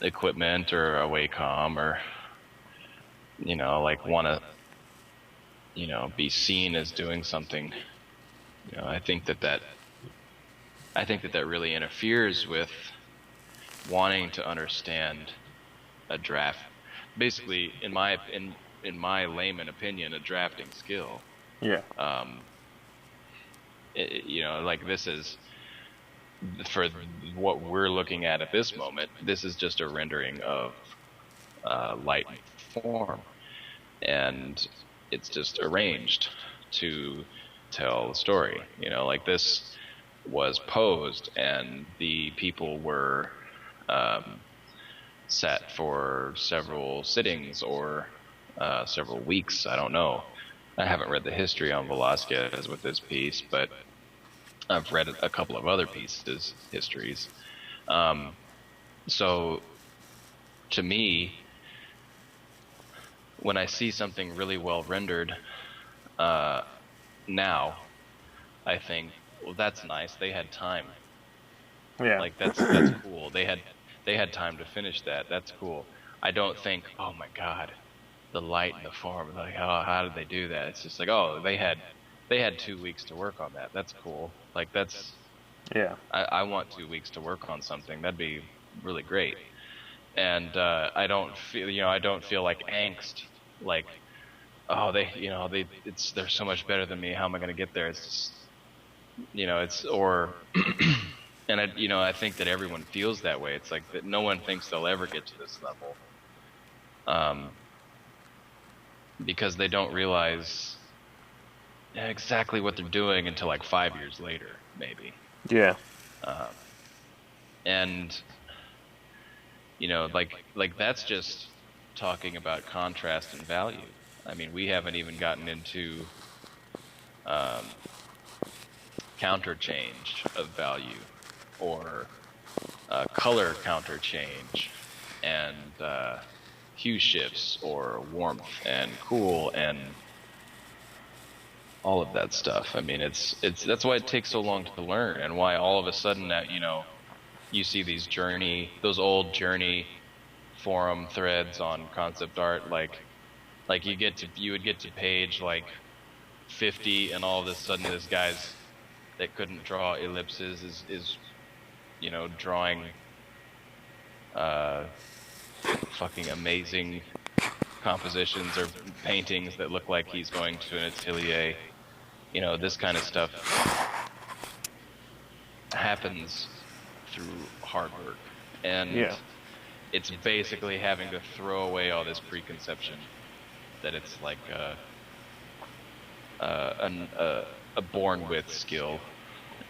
equipment or a Wacom, or want to be seen as doing something. I think that really interferes with wanting to understand a draft. Basically, in my layman opinion, a drafting skill. Yeah. This is, for what we're looking at this moment, this is just a rendering of light and form, and it's just arranged to tell the story. This was posed, and the people were set for several sittings or several weeks. I don't know. I haven't read the history on Velázquez with this piece, but I've read a couple of other histories. So, to me, when I see something really well rendered now, I think, well, that's nice. They had time. Yeah. Like, that's cool. They had time to finish that. That's cool. I don't think, oh my God, the light and the form. Like, oh, how did they do that? It's just like, oh, they had 2 weeks to work on that. That's cool. Like, that's. Yeah. I want 2 weeks to work on something. That'd be really great. And I don't feel like angst. Like, oh, they're so much better than me. How am I going to get there? It's just, and I think that everyone feels that way. It's like that no one thinks they'll ever get to this level, because they don't realize exactly what they're doing until like 5 years later, maybe. Yeah. And like that's just talking about contrast and value. I mean, we haven't even gotten into counter change of value, or color counter change, and hue shifts, or warmth and cool, and all of that stuff. I mean, it's that's why it takes so long to learn, and why all of a sudden that you see those old Journey forum threads on concept art, like you would get to page like 50, and all of a sudden this guy's that couldn't draw ellipses is drawing fucking amazing compositions or paintings that look like he's going to an atelier. You know, this kind of stuff happens through hard work. And Yeah. it's basically having to throw away all this preconception that it's like a born with skill.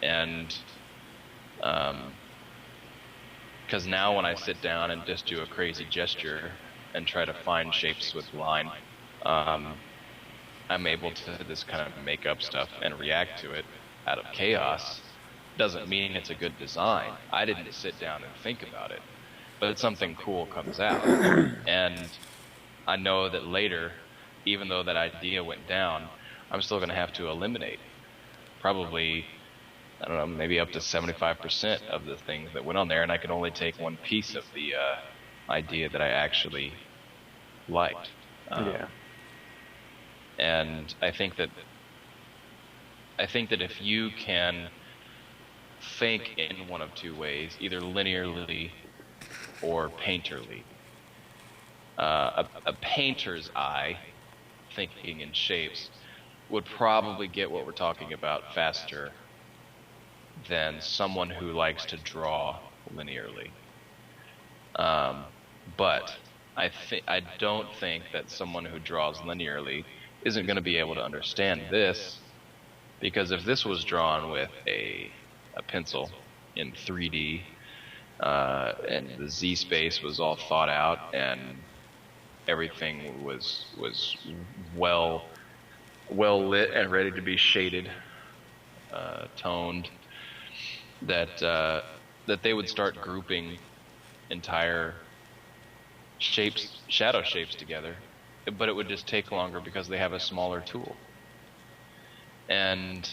And because now when I sit down and just do a crazy gesture and try to find shapes with line, I'm able to just kind of make up stuff and react to it out of chaos. Doesn't mean it's a good design. I didn't sit down and think about it, but something cool comes out. And I know that later, even though that idea went down, I'm still going to have to eliminate probably, I don't know, maybe up to 75% of the things that went on there, and I can only take one piece of the idea that I actually liked. Yeah. And I think that if you can think in one of two ways, either linearly or painterly, a painter's eye, thinking in shapes, would probably get what we're talking about faster than someone who likes to draw linearly. But I don't think that someone who draws linearly isn't going to be able to understand this, because if this was drawn with a pencil in 3D, and the Z space was all thought out and everything was well lit and ready to be shaded, toned, that they would start grouping entire shapes, shadow shapes together, but it would just take longer because they have a smaller tool. And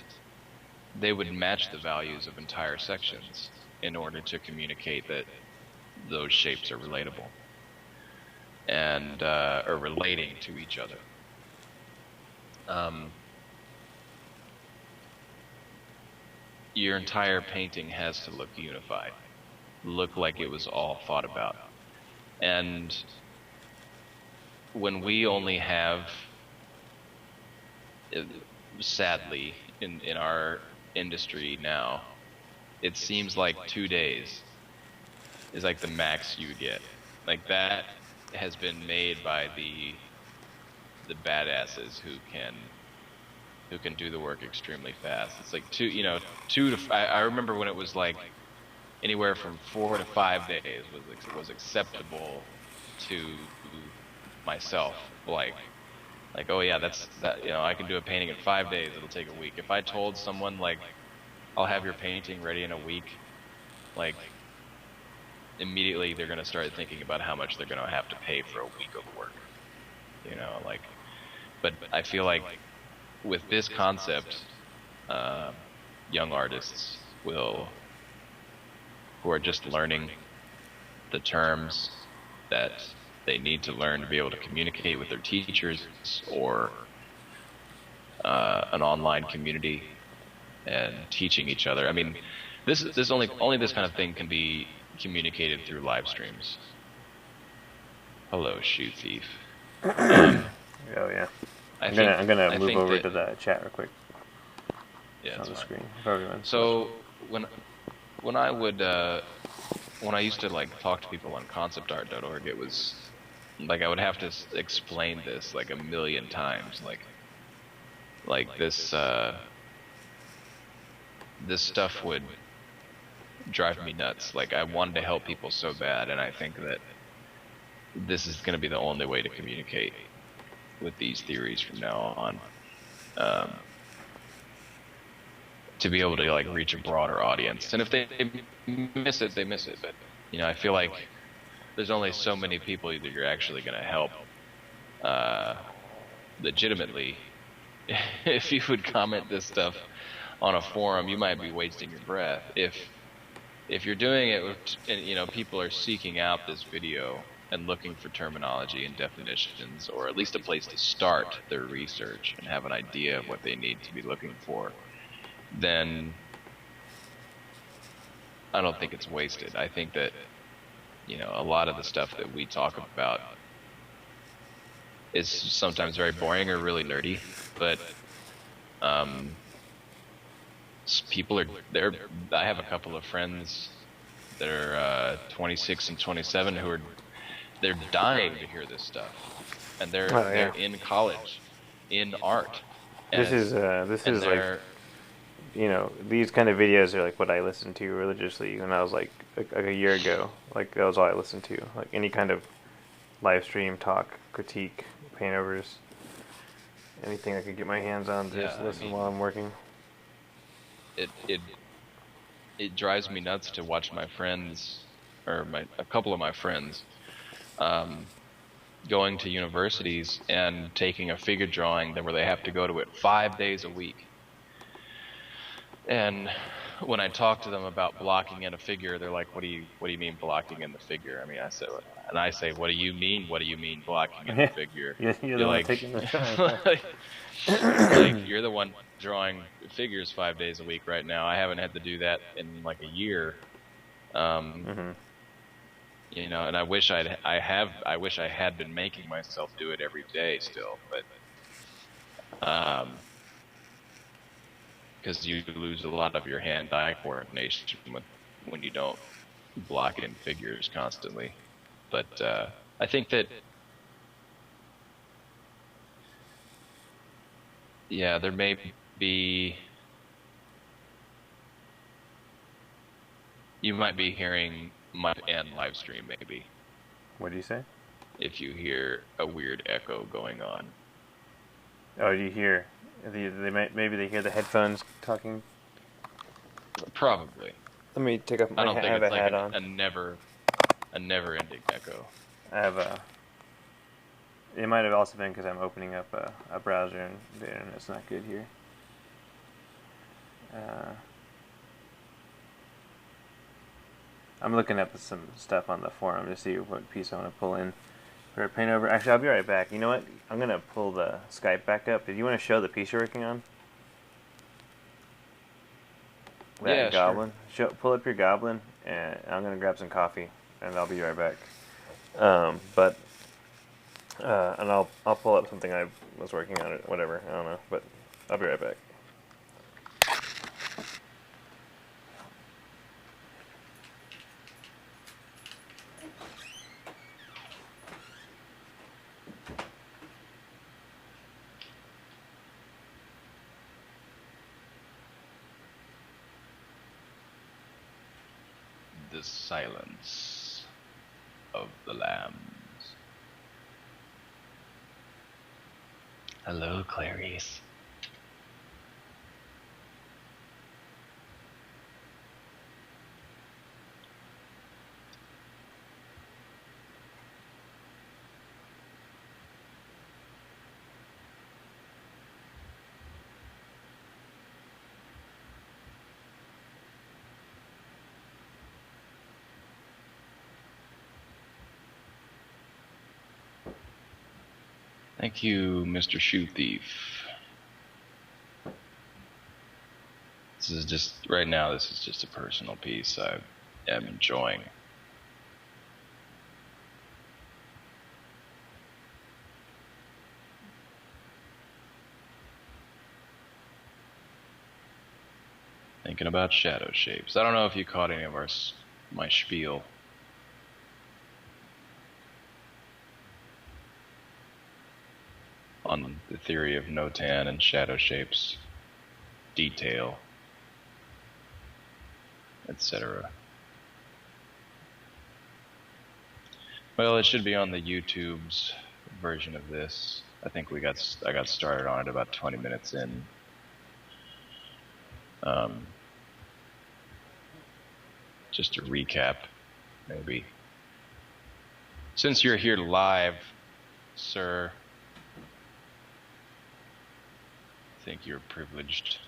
they would match the values of entire sections in order to communicate that those shapes are relatable and are relating to each other. Your entire painting has to look unified, look like it was all thought about. And when we only have, sadly, in our industry now, it seems like 2 days is like the max you get. Like, that has been made by the badasses who can do the work extremely fast. It's like I remember when it was like anywhere from 4 to 5 days was acceptable to myself. Like, oh yeah, that, you know, I can do a painting in 5 days, it'll take a week. If I told someone, like, I'll have your painting ready in a week, like, immediately they're going to start thinking about how much they're going to have to pay for a week of work, you know, like. But I feel like with this concept, young artists who are just learning the terms that they need to learn to be able to communicate with their teachers or an online community and teaching each other. I mean, this only this kind of thing can be communicated through live streams. Hello, shoe thief. Oh yeah. I'm gonna move over to the chat real quick. Yeah, on the fine. screen for everyone. So when I used to, like, talk to people on conceptart.org, it was like I would have to explain this like a million times, like this this stuff would drive me nuts. Like, I wanted to help people so bad, and I think that this is going to be the only way to communicate with these theories from now on, to be able to, like, reach a broader audience. And if they miss it, they miss it. But, you know, I feel like there's only so many people that you're actually going to help legitimately. If you would comment this stuff on a forum, you might be wasting your breath. If you're doing it with, you know, people are seeking out this video and looking for terminology and definitions, or at least a place to start their research and have an idea of what they need to be looking for, then I don't think it's wasted. I think that, a lot of the stuff that we talk about is sometimes very boring or really nerdy, but people are there. I have a couple of friends that are 26 and 27 they're dying to hear this stuff, and they're in college in art, This and is like, they're these kind of videos are like what I listened to religiously when I was like a year ago. Like that was all I listened to. Like any kind of live stream talk, critique, paintovers, anything I could get my hands on, just listen while I'm working. It drives me nuts to watch my friends, or a couple of my friends, going to universities and taking a figure drawing where they have to go to it 5 days a week. And when I talk to them about blocking in a figure, they're like, "What do you mean blocking in the figure?" I mean, I say, "What do you mean? What do you mean blocking in the figure?" You're the one taking the time. like you're the one drawing figures 5 days a week right now. I haven't had to do that in like a year. And I wish I wish I had been making myself do it every day still, but because you lose a lot of your hand-eye coordination when you don't block in figures constantly. But I think that, yeah, there may be, you might be hearing my end live stream maybe. What do you say? If you hear a weird echo going on. Oh, do you hear? Maybe they hear the headphones talking. Probably. Let me take off my I don't hat. think I have it's a hat like on. a never-ending echo. I have a. It might have also been because I'm opening up a browser and the internet's not good here. I'm looking up some stuff on the forum to see what piece I want to pull in for a Paintover. Actually, I'll be right back. You know what? I'm going to pull the Skype back up. Did you want to show the piece you're working on? That goblin? Sure. Pull up your goblin, and I'm going to grab some coffee, and I'll be right back. And I'll pull up something I was working on, or whatever. I don't know, but I'll be right back. The silence of the lambs. Hello, Clarice. Thank you, Mr. Shoe Thief. This is just, right now, this is just a personal piece I am enjoying. Thinking about shadow shapes. I don't know if you caught any of my spiel. On the theory of notan and shadow shapes, detail, etc. Well, it should be on the YouTube's version of this. I think I got started on it about 20 minutes in. Just to recap, maybe. Since you're here live, sir, I think you're privileged.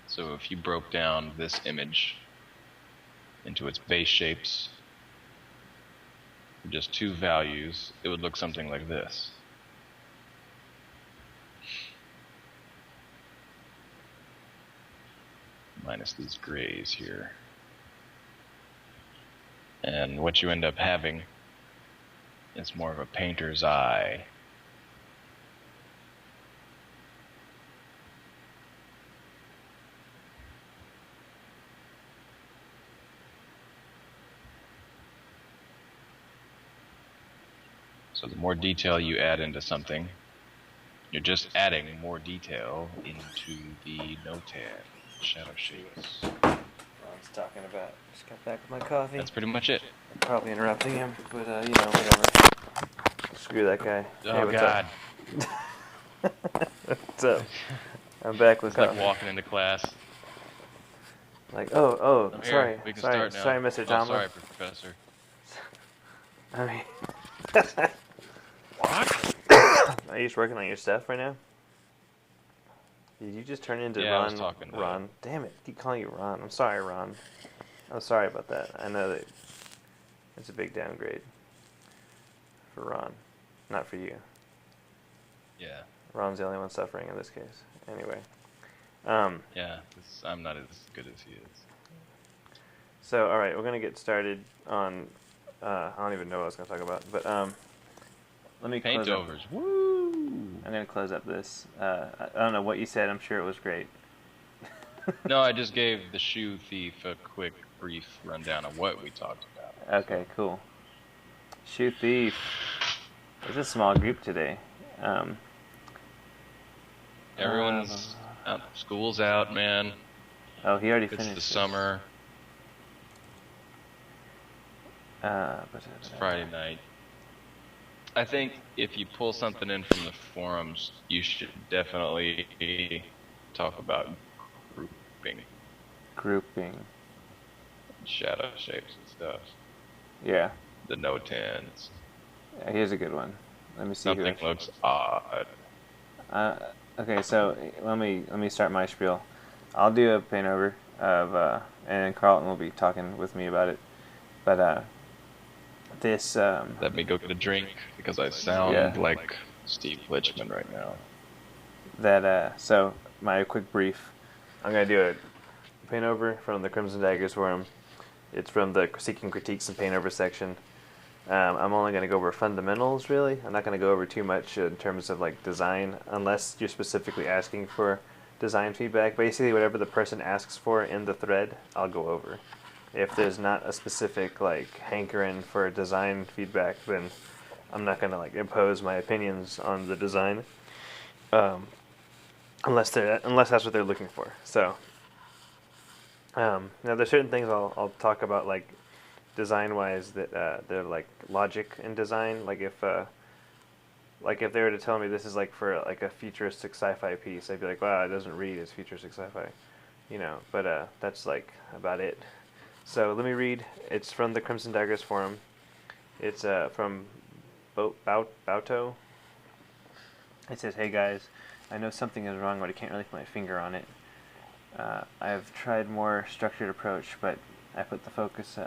So if you broke down this image into its base shapes, just two values, it would look something like this. minus these grays here. And what you end up having is more of a painter's eye. So the more detail you add into something, you're just adding more detail into the no-tan shadow shapes. Ron's talking about. Just got back with my coffee. That's pretty much it. I'm probably interrupting him, but you know, whatever. Screw that guy. Oh, hey, what's God. up? What's up? I'm back with It's like coffee. walking into class. Like, I'm sorry, here. We can sorry, start now. sorry, Mr. Oh, Tomlin. sorry, Professor. I mean, What? are you just working on your stuff right now? Did you just turn into Yeah, I Ron? was talking to Ron, damn it! I keep calling you Ron. I'm sorry, Ron. I'm sorry about that. I know that it's a big downgrade for Ron, not for you. Yeah. Ron's the only one suffering in this case. Anyway, Yeah, I'm not as good as he is. so all right, we're gonna get started on. I don't even know what I was gonna talk about, but let me close up. Paintovers. Woo! I'm gonna close up this. I don't know what you said. I'm sure it was great. No, I just gave the shoe thief a quick, brief rundown of what we talked about. Okay, cool. Shoe thief. It's a small group today. Everyone's out. School's out, man. Oh, he already It's finished. the summer. It's Friday night. I think if you pull something in from the forums, you should definitely talk about Grouping. shadow shapes and stuff. Yeah. The no-tens. Yeah, here's a good one. Let me see. Something looks odd. Okay, so let me start my spiel. I'll do a Paintover of, and Carlton will be talking with me about it. But this. Let me go get a drink because I sound like Steve Litchman right now. So my quick brief. I'm gonna do a Paintover from the Crimson Daggers forum. It's from the Seeking Critiques and Paintover section. I'm only going to go over fundamentals, really. I'm not going to go over too much in terms of like design, unless you're specifically asking for design feedback. Basically, whatever the person asks for in the thread, I'll go over. If there's not a specific like hankering for design feedback, then I'm not going to like impose my opinions on the design, unless that's what they're looking for. So now there's certain things I'll talk about like design-wise that they're like logic in design. Like if they were to tell me this is like for like a futuristic sci-fi piece, I'd be like, wow, it doesn't read as futuristic sci-fi, you know. But that's like about it. So let me read. It's from the Crimson Daggers forum. It's from Bauto. It says, "Hey guys, I know something is wrong, but I can't really put my finger on it. I've tried more structured approach, but I put the focus."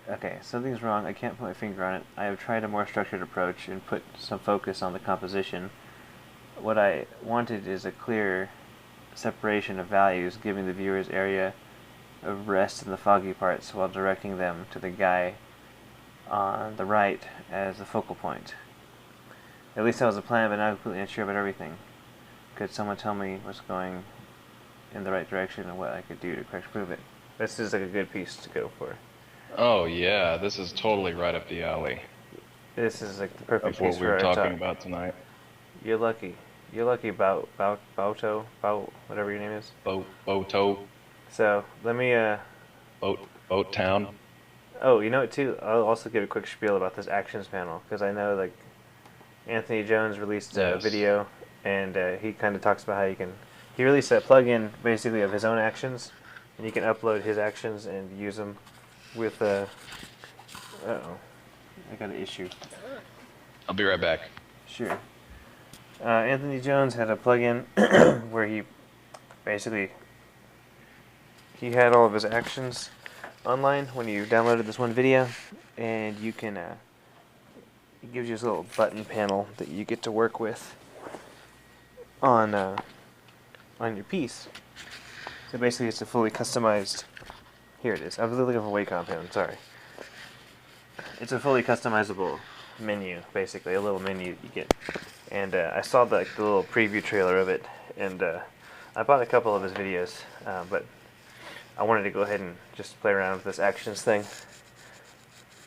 Okay, something's wrong. I can't put my finger on it. I have tried a more structured approach and put some focus on the composition. What I wanted is a clear separation of values, giving the viewers area of rest in the foggy parts while directing them to the guy on the right as the focal point. At least that was the plan, but now I'm completely unsure about everything. Could someone tell me what's going in the right direction and what I could do to correct prove it? This is like a good piece to go for. Oh yeah, this is totally right up the alley This is like the perfect of what piece we for were our talking talk. about tonight. You're lucky. You're lucky, Bauto, whatever your name is. Boat So let me. Boat Town. Oh, you know what too? I'll also give a quick spiel about this actions panel because I know like Anthony Jones released a Yes. video and he kind of talks about how you can. He released a plugin basically of his own actions, and you can upload his actions and use them with. Uh-oh, I got an issue. I'll be right back. Sure. Anthony Jones had a plugin where he basically he had all of his actions online when you downloaded this one video, and you can it gives you this little button panel that you get to work with on your piece. So basically it's a fully customized, here it is, I was looking for Wacom pen, sorry. It's a fully customizable menu, basically, a little menu you get. And I saw the little preview trailer of it, and I bought a couple of his videos, but I wanted to go ahead and just play around with this actions thing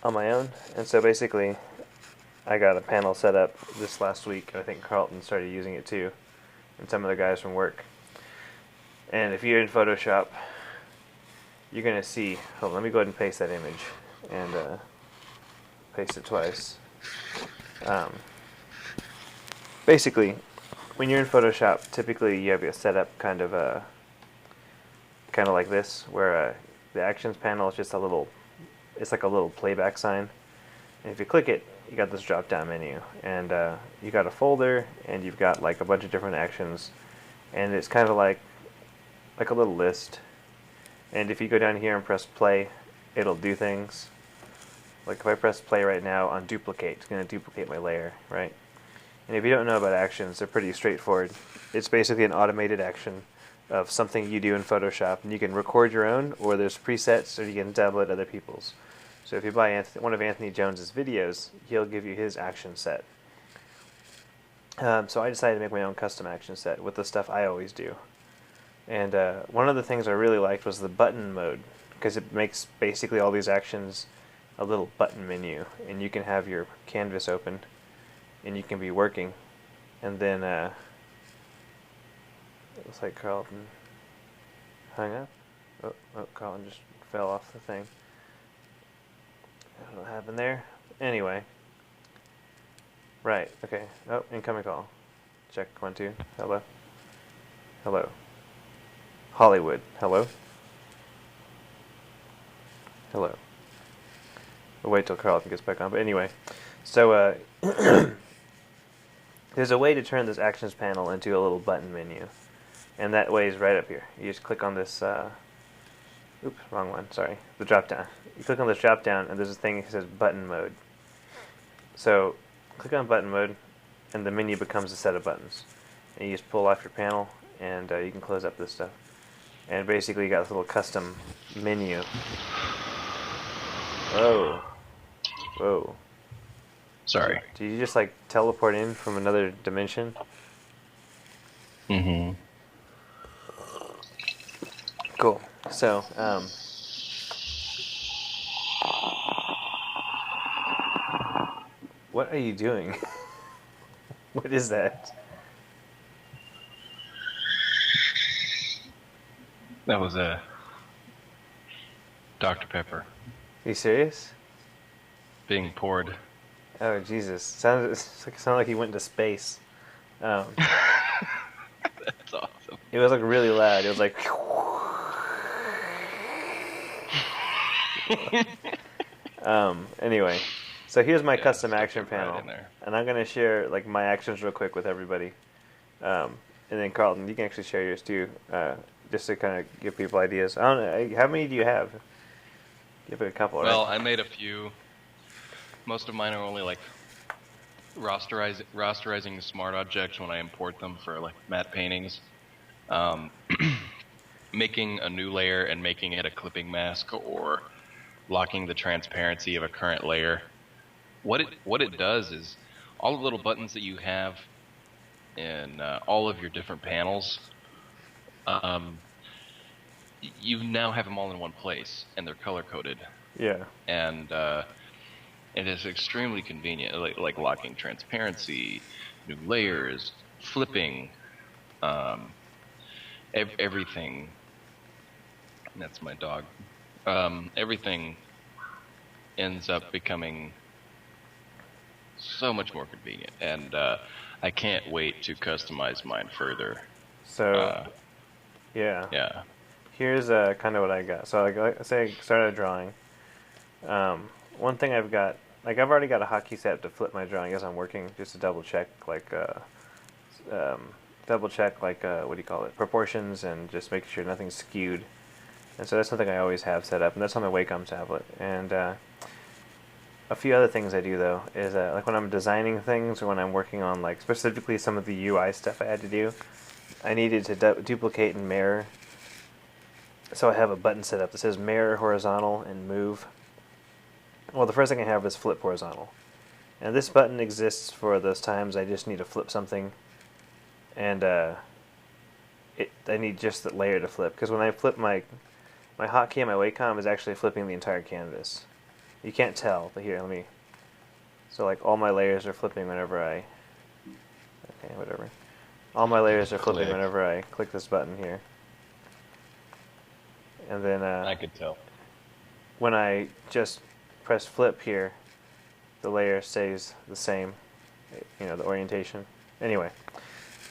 on my own. And so basically, I got a panel set up this last week. I think Carlton started using it too, and some of the guys from work. And if you're in Photoshop, you're going to see, hold on, let me go ahead and paste that image, and paste it twice. Basically, when you're in Photoshop, typically you have it set up kind of like this, where the actions panel is just a little, it's like a little playback sign. And if you click it, you got this drop down menu, and you got a folder, and you've got like a bunch of different actions, and it's kind of like a little list. And if you go down here and press play, it'll do things. Like if I press play right now on duplicate, it's going to duplicate my layer, right? And if you don't know about actions, they're pretty straightforward. It's basically an automated action of something you do in Photoshop, and you can record your own, or there's presets, or you can download other people's. So if you buy one of Anthony Jones's videos, he'll give you his action set. So I decided to make my own custom action set with the stuff I always do. And one of the things I really liked was the button mode, because it makes basically all these actions a little button menu, and you can have your canvas open, and you can be working, and then it looks like Carlton hung up. Oh, Carlton just fell off the thing. I don't know what happened there. Anyway. Right, okay. Oh, incoming call. Check, 1, 2. Hello. Hello. Hollywood. Hello. Hello. We'll wait till Carlton gets back on. But anyway, so there's a way to turn this actions panel into a little button menu. And that way is right up here. You just click on this, oops, wrong one, sorry. The drop down. You click on this drop down, and there's a thing that says button mode. So click on button mode, and the menu becomes a set of buttons. And you just pull off your panel, and you can close up this stuff. And basically you got this little custom menu. Whoa. Whoa. Sorry. Did you just like teleport in from another dimension? Mm-hmm. Cool. So, what are you doing? What is that? That was a Dr. Pepper Are you serious? being poured. Oh Jesus! Sounded like he went into space. That's awesome. It was like really loud. It was like. Anyway, so here's my custom action panel, and I'm gonna share like my actions real quick with everybody. And then Carlton, you can actually share yours too, just to kind of give people ideas. I don't know, how many do you have? Give it a couple. Well, right? I made a few. Most of mine are only like rasterizing the smart objects when I import them for like matte paintings. Making a new layer and making it a clipping mask, or locking the transparency of a current layer. What it does is all the little buttons that you have in all of your different panels, you now have them all in one place, and they're color coded. Yeah. And it is extremely convenient, like locking transparency, new layers, flipping, everything. That's my dog. Everything ends up becoming so much more convenient, and I can't wait to customize mine further. So, yeah. Yeah. Here's kind of what I got. So, like I say, I started drawing. One thing I've got, like I've already got a hotkey set up to flip my drawing as I'm working, just to double check, like, what do you call it, proportions, and just making sure nothing's skewed. And so that's something I always have set up, and that's on my Wacom tablet. And a few other things I do, though, is like when I'm designing things, or when I'm working on like specifically some of the UI stuff I had to do, I needed to duplicate and mirror So I have a button set up that says mirror horizontal and move. Well, the first thing I have is flip horizontal. And this button exists for those times I just need to flip something. And I need just the layer to flip. Because when I flip my hotkey on my Wacom is actually flipping the entire canvas. You can't tell, but here, let me... So like all my layers are flipping whenever I... Okay, whatever. All my layers are flipping Click. whenever I click this button here. And then I could tell. when I just press flip here, the layer stays the same, you know, the orientation. Anyway,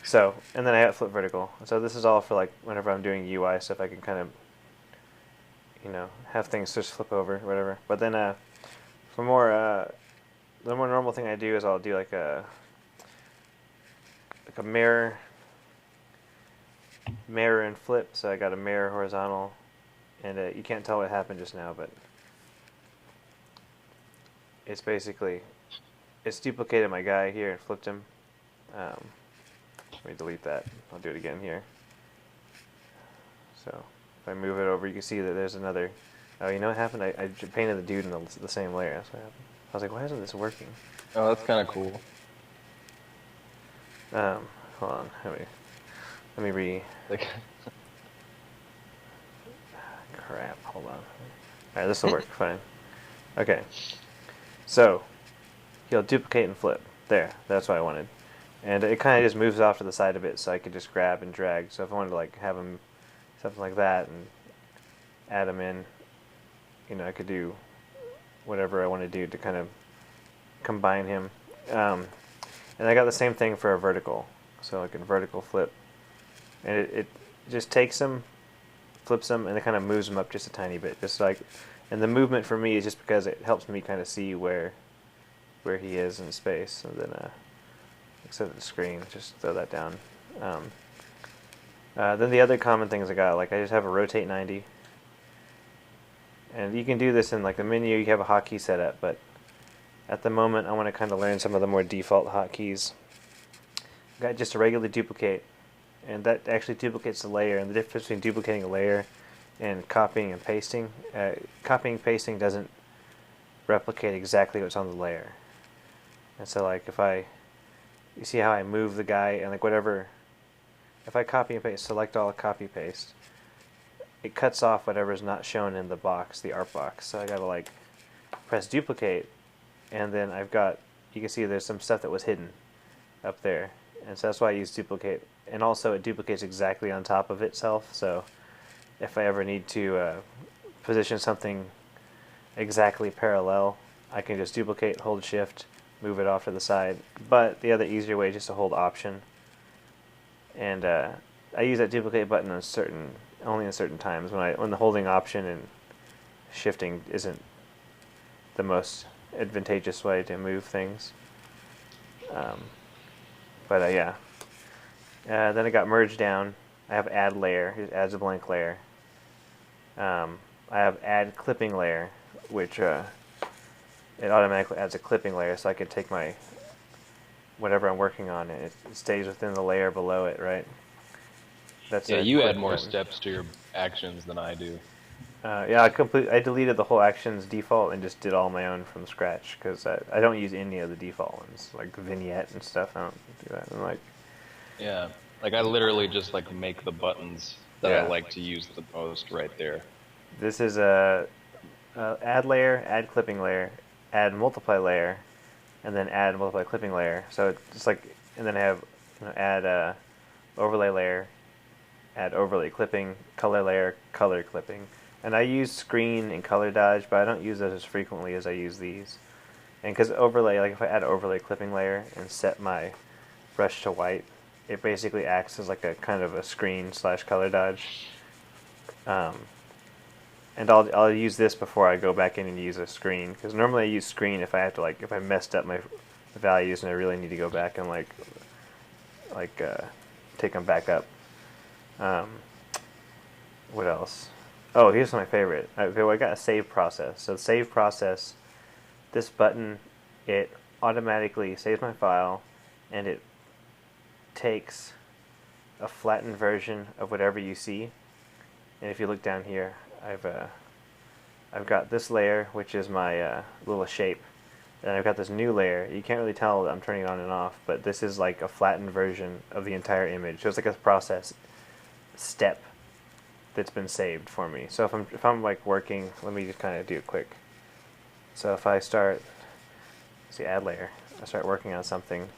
so, and then I have flip vertical. So this is all for like whenever I'm doing UI stuff, I can kind of, you know, have things just flip over, or whatever. But then for more, the more normal thing I do is I'll do like a mirror and flip. So I got a mirror horizontal, and you can't tell what happened just now, but it's basically, it's duplicated my guy here and flipped him. Let me delete that. I'll do it again here. So if I move it over, you can see that there's another. Oh, you know what happened? I painted the dude in the same layer. That's what happened. I was like, why isn't this working? Oh, that's kind of cool. Hold on. Let me re. Like, Crap. Hold on. All right, this will work. Fine. Okay. So he'll duplicate and flip. There. That's what I wanted. And it kind of just moves off to the side a bit, so I could just grab and drag. So if I wanted to like have him something like that and add him in, you know, I could do whatever I want to do to kind of combine him. And I got the same thing for a vertical. So like a vertical flip. And it just takes him, flips him, and it kind of moves him up just a tiny bit. Just like, and the movement for me is just because it helps me kind of see where he is in space. And then except for the screen, just throw that down. Then the other common things I got, like I just have a rotate 90. And you can do this in like the menu, you have a hotkey set up, but at the moment I want to kind of learn some of the more default hotkeys. Got just a regular duplicate, and that actually duplicates the layer, and the difference between duplicating a layer and copying and pasting, copying and pasting doesn't replicate exactly what's on the layer. And so like if you see how I move the guy, and like whatever, if I copy and paste, select all, copy paste, it cuts off whatever is not shown in the box, the art box. So I gotta like press duplicate, and then I've got, you can see there's some stuff that was hidden up there, and so that's why I use duplicate. And also it duplicates exactly on top of itself, so if I ever need to position something exactly parallel, I can just duplicate, hold shift, move it off to the side. But the other easier way is just to hold option, and I use that duplicate button on only in certain times when the holding option and shifting isn't the most advantageous way to move things. But yeah. Then I got merge down. I have add layer. It adds a blank layer. I have add clipping layer, which it automatically adds a clipping layer, so I could take my whatever I'm working on, and it stays within the layer below it, right? That's yeah, you add more button. steps to your actions than I do. Yeah, I deleted the whole actions default and just did all my own from scratch, because I don't use any of the default ones, like vignette and stuff. I don't do that. I'm like, Yeah, like I literally just like make the buttons that Yeah. I like to use the most right there. this is a add layer, add clipping layer, add multiply layer, and then add multiply clipping layer. So it's just like, and then I have add overlay layer, add overlay clipping, color layer, color clipping. And I use screen and color dodge, but I don't use those as frequently as I use these. And because overlay, like if I add overlay clipping layer and set my brush to white, it basically acts as like a kind of a screen / color dodge. And I'll use this before I go back in and use a screen, because normally I use screen if I have to, like, if I messed up my values and I really need to go back and like take them back up. What else? Oh, here's my favorite. Okay, well, I got a save process. So save process, this button, it automatically saves my file, and it takes a flattened version of whatever you see, And if you look down here, I've got this layer, which is my little shape. And I've got this new layer. You can't really tell that I'm turning it on and off, but this is like a flattened version of the entire image. So it's like a process step that's been saved for me. So if I'm like working, let me just kind of do it quick. So if I start, see, add layer, I start working on something.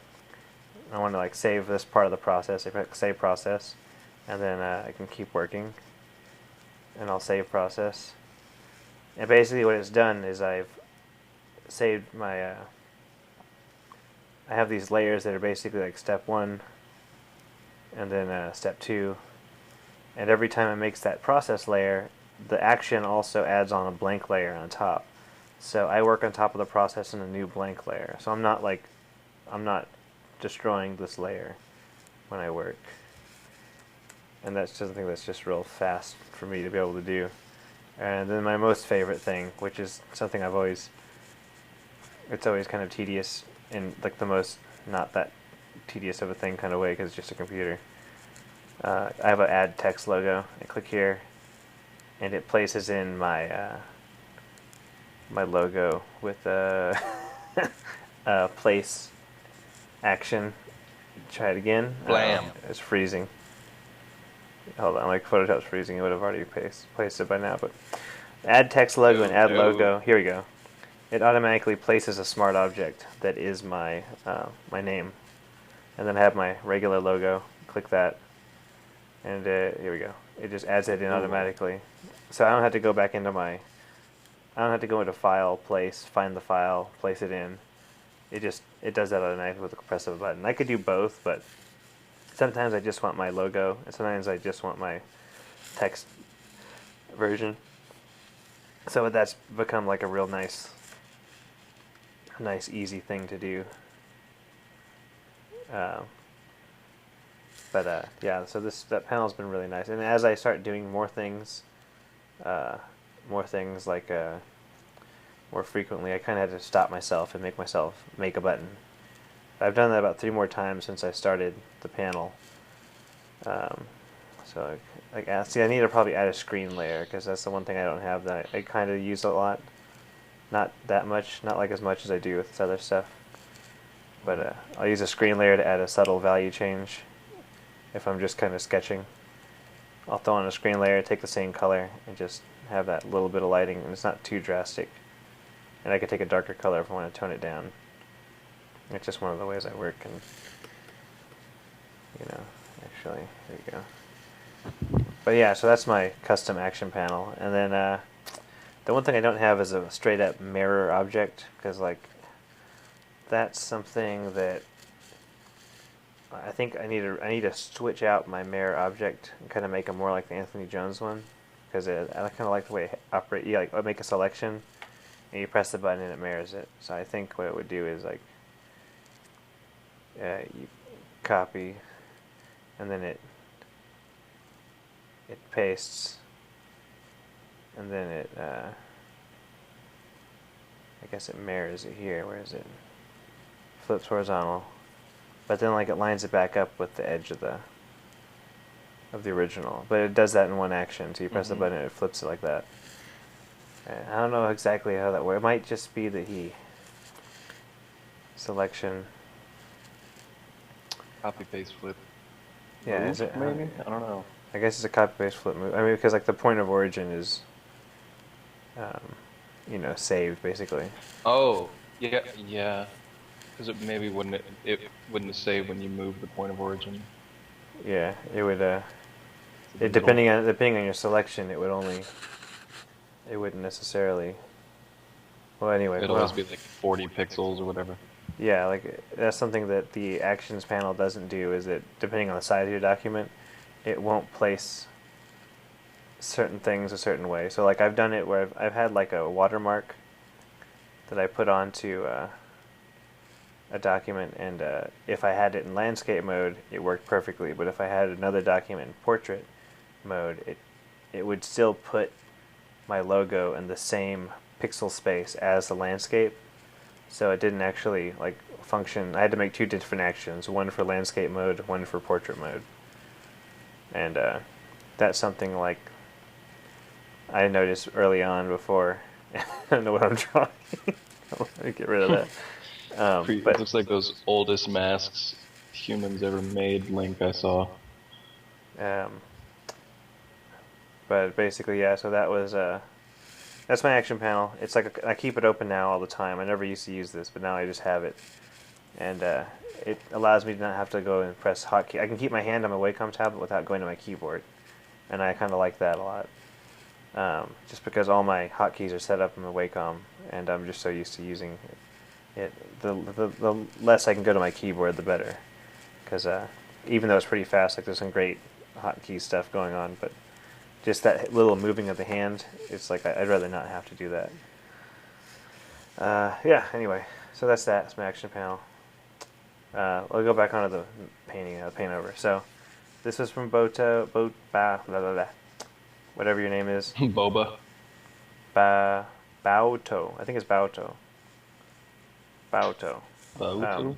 I want to like save this part of the process. I click save process, and then I can keep working, and I'll save process. And basically what it's done is I've saved my, I have these layers that are basically like step 1, and then step 2, and every time it makes that process layer, the action also adds on a blank layer on top. So I work on top of the process in a new blank layer. So I'm not destroying this layer when I work. And that's just something that's just real fast for me to be able to do. And then my most favorite thing, which is something it's always kind of tedious in like the most not that tedious of a thing kind of way because it's just a computer. I have an add text logo. I click here, and it places in my my logo with a place action. Try it again. Blam. It's freezing. Hold on, like Photoshop's freezing. It would have already placed it by now. But add text logo and add logo. Here we go. It automatically places a smart object that is my my name, and then I have my regular logo. Click that, and here we go. It just adds it in automatically, so I don't have to go back into my. I don't have to go into File, Place, find the file, place it in. It does that automatically with the press of a button. I could do both, but sometimes I just want my logo, and sometimes I just want my text version. So that's become like a real nice, easy thing to do. Yeah, so that panel's been really nice. And as I start doing more things like more frequently, I kind of had to stop myself and make myself make a button. I've done that about 3 more times since I started the panel. So see, I need to probably add a screen layer because that's the one thing I don't have that I kind of use a lot. Not that much, not like as much as I do with this other stuff. But I'll use a screen layer to add a subtle value change if I'm just kind of sketching. I'll throw on a screen layer, take the same color, and just have that little bit of lighting, and it's not too drastic. And I could take a darker color if I want to tone it down. It's just one of the ways I work, and actually, there you go. But yeah, so that's my custom action panel, and then the one thing I don't have is a straight up mirror object, because like that's something that I think I need to switch out my mirror object and kind of make it more like the Anthony Jones one, because I kind of like the way it operates. You like make a selection, and you press the button and it mirrors it. So I think what it would do is like you copy, and then it pastes, and then it I guess it mirrors it here. Where is it? Flips horizontal, but then like it lines it back up with the edge of the original. But it does that in one action. So you press the button and it flips it like that. And I don't know exactly how that works. It might just be the selection. Copy paste flip. Yeah, Move, is it? maybe? I don't know. I guess it's a copy paste flip move. I mean, because like the point of origin is, saved basically. Oh, yeah. Because it maybe wouldn't save when you move the point of origin. Yeah, it would. Depending on your selection, it wouldn't necessarily. Well, anyway. It'll always be like 40 pixels or whatever. Yeah, like that's something that the actions panel doesn't do. Is that depending on the size of your document, it won't place certain things a certain way. So like I've done it where I've had like a watermark that I put onto a document, and if I had it in landscape mode, it worked perfectly. But if I had another document in portrait mode, it would still put my logo in the same pixel space as the landscape. So it didn't actually like function. I had to make 2 different actions, one for landscape mode, one for portrait mode. And that's something like I noticed early on before. I don't know what I'm drawing. Let me get rid of that. It But looks like those oldest masks humans ever made link I saw. um, but basically, yeah. So that's my action panel. It's like I keep it open now all the time. I never used to use this, but now I just have it, and it allows me to not have to go and press hotkey. I can keep my hand on my Wacom tablet without going to my keyboard, and I kind of like that a lot. Just because all my hotkeys are set up in the Wacom, and I'm just so used to using it. The less I can go to my keyboard, the better. Because even though it's pretty fast, like there's some great hotkey stuff going on, but just that little moving of the hand, it's like I'd rather not have to do that. Yeah. Anyway, so that's that. That's my action panel. I'll go back onto the painting, Paintover. So this was from Blah, blah, blah, blah. Whatever your name is. Boba. Bauto. I think it's Bauto. Bauto. Boba.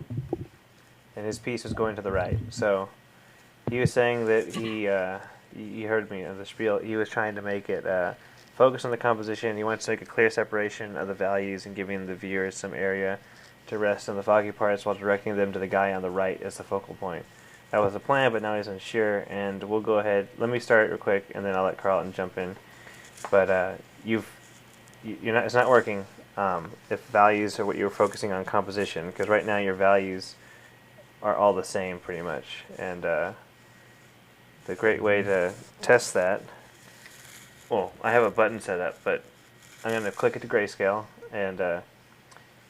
And his piece was going to the right. So he was saying that he heard me on the spiel. He was trying to make it focus on the composition. He wants to make a clear separation of the values and giving the viewers some area to rest on the foggy parts while directing them to the guy on the right as the focal point. That was the plan, but now he's unsure, and we'll go ahead. Let me start real quick, and then I'll let Carlton jump in. But it's not working if values are what you're focusing on composition, because right now your values are all the same pretty much. And the great way to test that, well, I have a button set up, but I'm going to click it to grayscale, and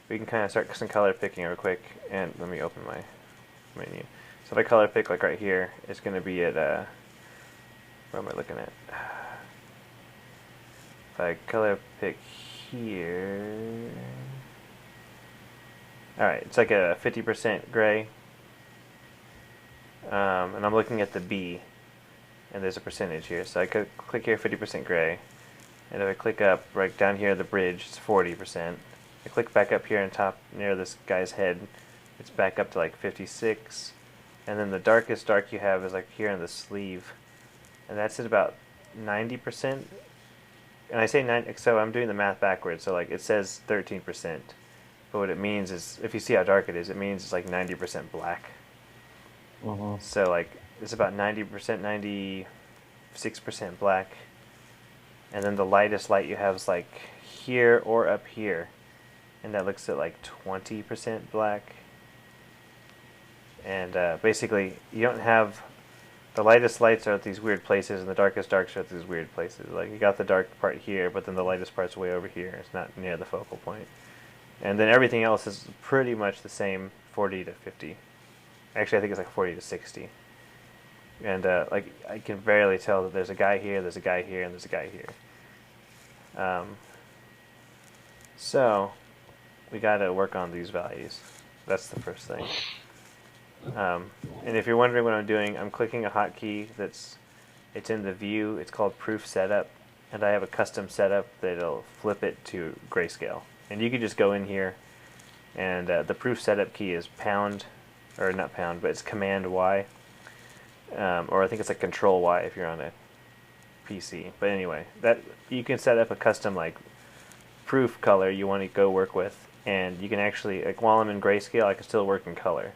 we can kind of start some color picking real quick. And let me open my menu. So if I color pick, like right here, it's going to be at, what am I looking at? If I color pick here, alright, it's like a 50% gray, and I'm looking at the B, and there's a percentage here, so I could click here, 50% gray, and if I click up, right down here, the bridge, it's 40%, I click back up here on top, near this guy's head, it's back up to like 56, and then the darkest dark you have is like here in the sleeve, and that's at about 90%. And I say 9, so I'm doing the math backwards. So like it says 13%, but what it means is, if you see how dark it is, it means it's like 90% black. So like it's about 90%, 96% black, and then the lightest light you have is like here or up here, and that looks at like 20% black. And basically, you don't have, the lightest lights are at these weird places, and the darkest darks are at these weird places. Like, you got the dark part here, but then the lightest part's way over here. It's not near the focal point. And then everything else is pretty much the same, 40 to 50. Actually, I think it's like 40 to 60. And, like, I can barely tell that there's a guy here, there's a guy here, and there's a guy here. So, we gotta work on these values. That's the first thing. And if you're wondering what I'm doing, I'm clicking a hotkey it's in the view. It's called Proof Setup, and I have a custom setup that'll flip it to grayscale. And you can just go in here, and the Proof Setup key is pound, or not pound, but it's Command Y, or I think it's like Control Y if you're on a PC. But anyway, that you can set up a custom like proof color you want to go work with, and you can actually, like, while I'm in grayscale, I can still work in color.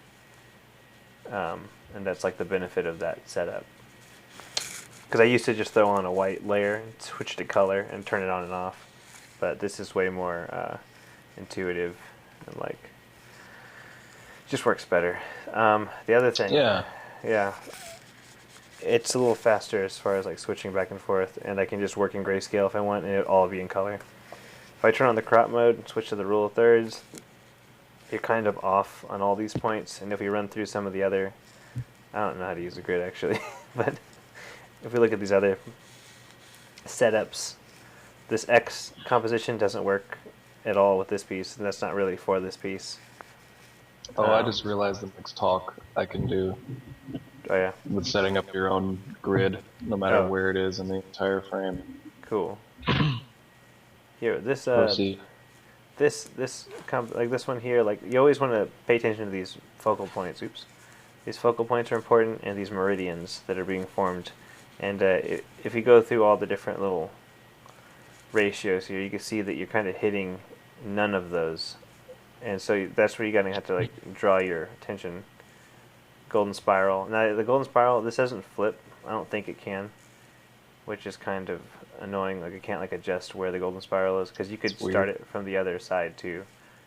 And that's like the benefit of that setup. Because I used to just throw on a white layer and switch to color and turn it on and off. But this is way more intuitive and like just works better. The other thing, yeah, it's a little faster as far as like switching back and forth, and I can just work in grayscale if I want, and it'll all be in color. If I turn on the crop mode and switch to the rule of thirds, you're kind of off on all these points. And if we run through some of the other, I don't know how to use a grid actually, but if we look at these other setups, this X composition doesn't work at all with this piece, and that's not really for this piece. Oh, I just realized the mixed talk I can do Oh yeah, with setting up your own grid, no matter where it is in the entire frame. cool. Here, this Proceed. like this one here, like you always want to pay attention to these focal points. Oops, these focal points are important, and these meridians that are being formed. And if you go through all the different little ratios here, you can see that you're kind of hitting none of those, and so that's where you're gonna have to like draw your attention. Golden spiral. Now the golden spiral, this doesn't flip. I don't think it can, which is kind of annoying. Like it can't like adjust where the golden spiral is, because you could start it from the other side too.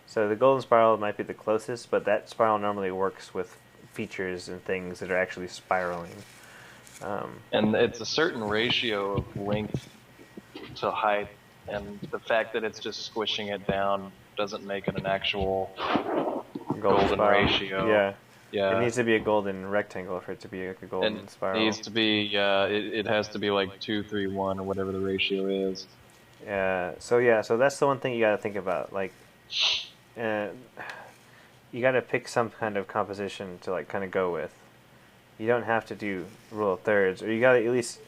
So the golden spiral might be the closest, but that spiral normally works with features and things that are actually spiraling. And it's a certain ratio of length to height, and the fact that it's just squishing it down doesn't make it an actual golden spiral. ratio. Yeah. Yeah. It needs to be a golden rectangle for it to be like a golden And spiral. it needs to be, it has to be like 2, 3, 1, or whatever the ratio is. So that's the one thing you got to think about. Like, you got to pick some kind of composition to like kind of go with. You don't have to do rule of thirds, or you got to at least.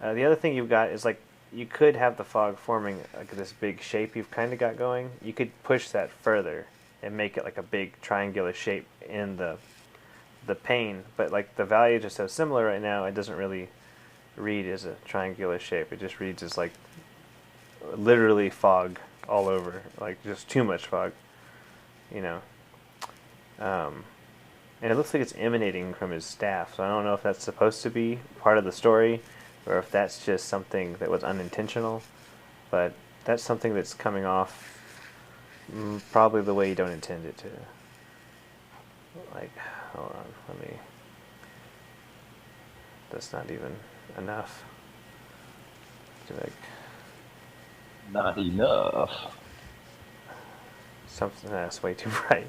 The other thing you've got is like you could have the fog forming like this big shape you've kind of got going. You could push that further and make it like a big triangular shape in the pane, but like the values are so similar right now, it doesn't really read as a triangular shape. It just reads as like literally fog all over, like just too much fog, you know. And it looks like it's emanating from his staff, so I don't know if that's supposed to be part of the story or if that's just something that was unintentional, but that's something that's coming off probably the way you don't intend it to. Like, hold on, let me. That's not even enough. Like, Not enough. something that's way too bright.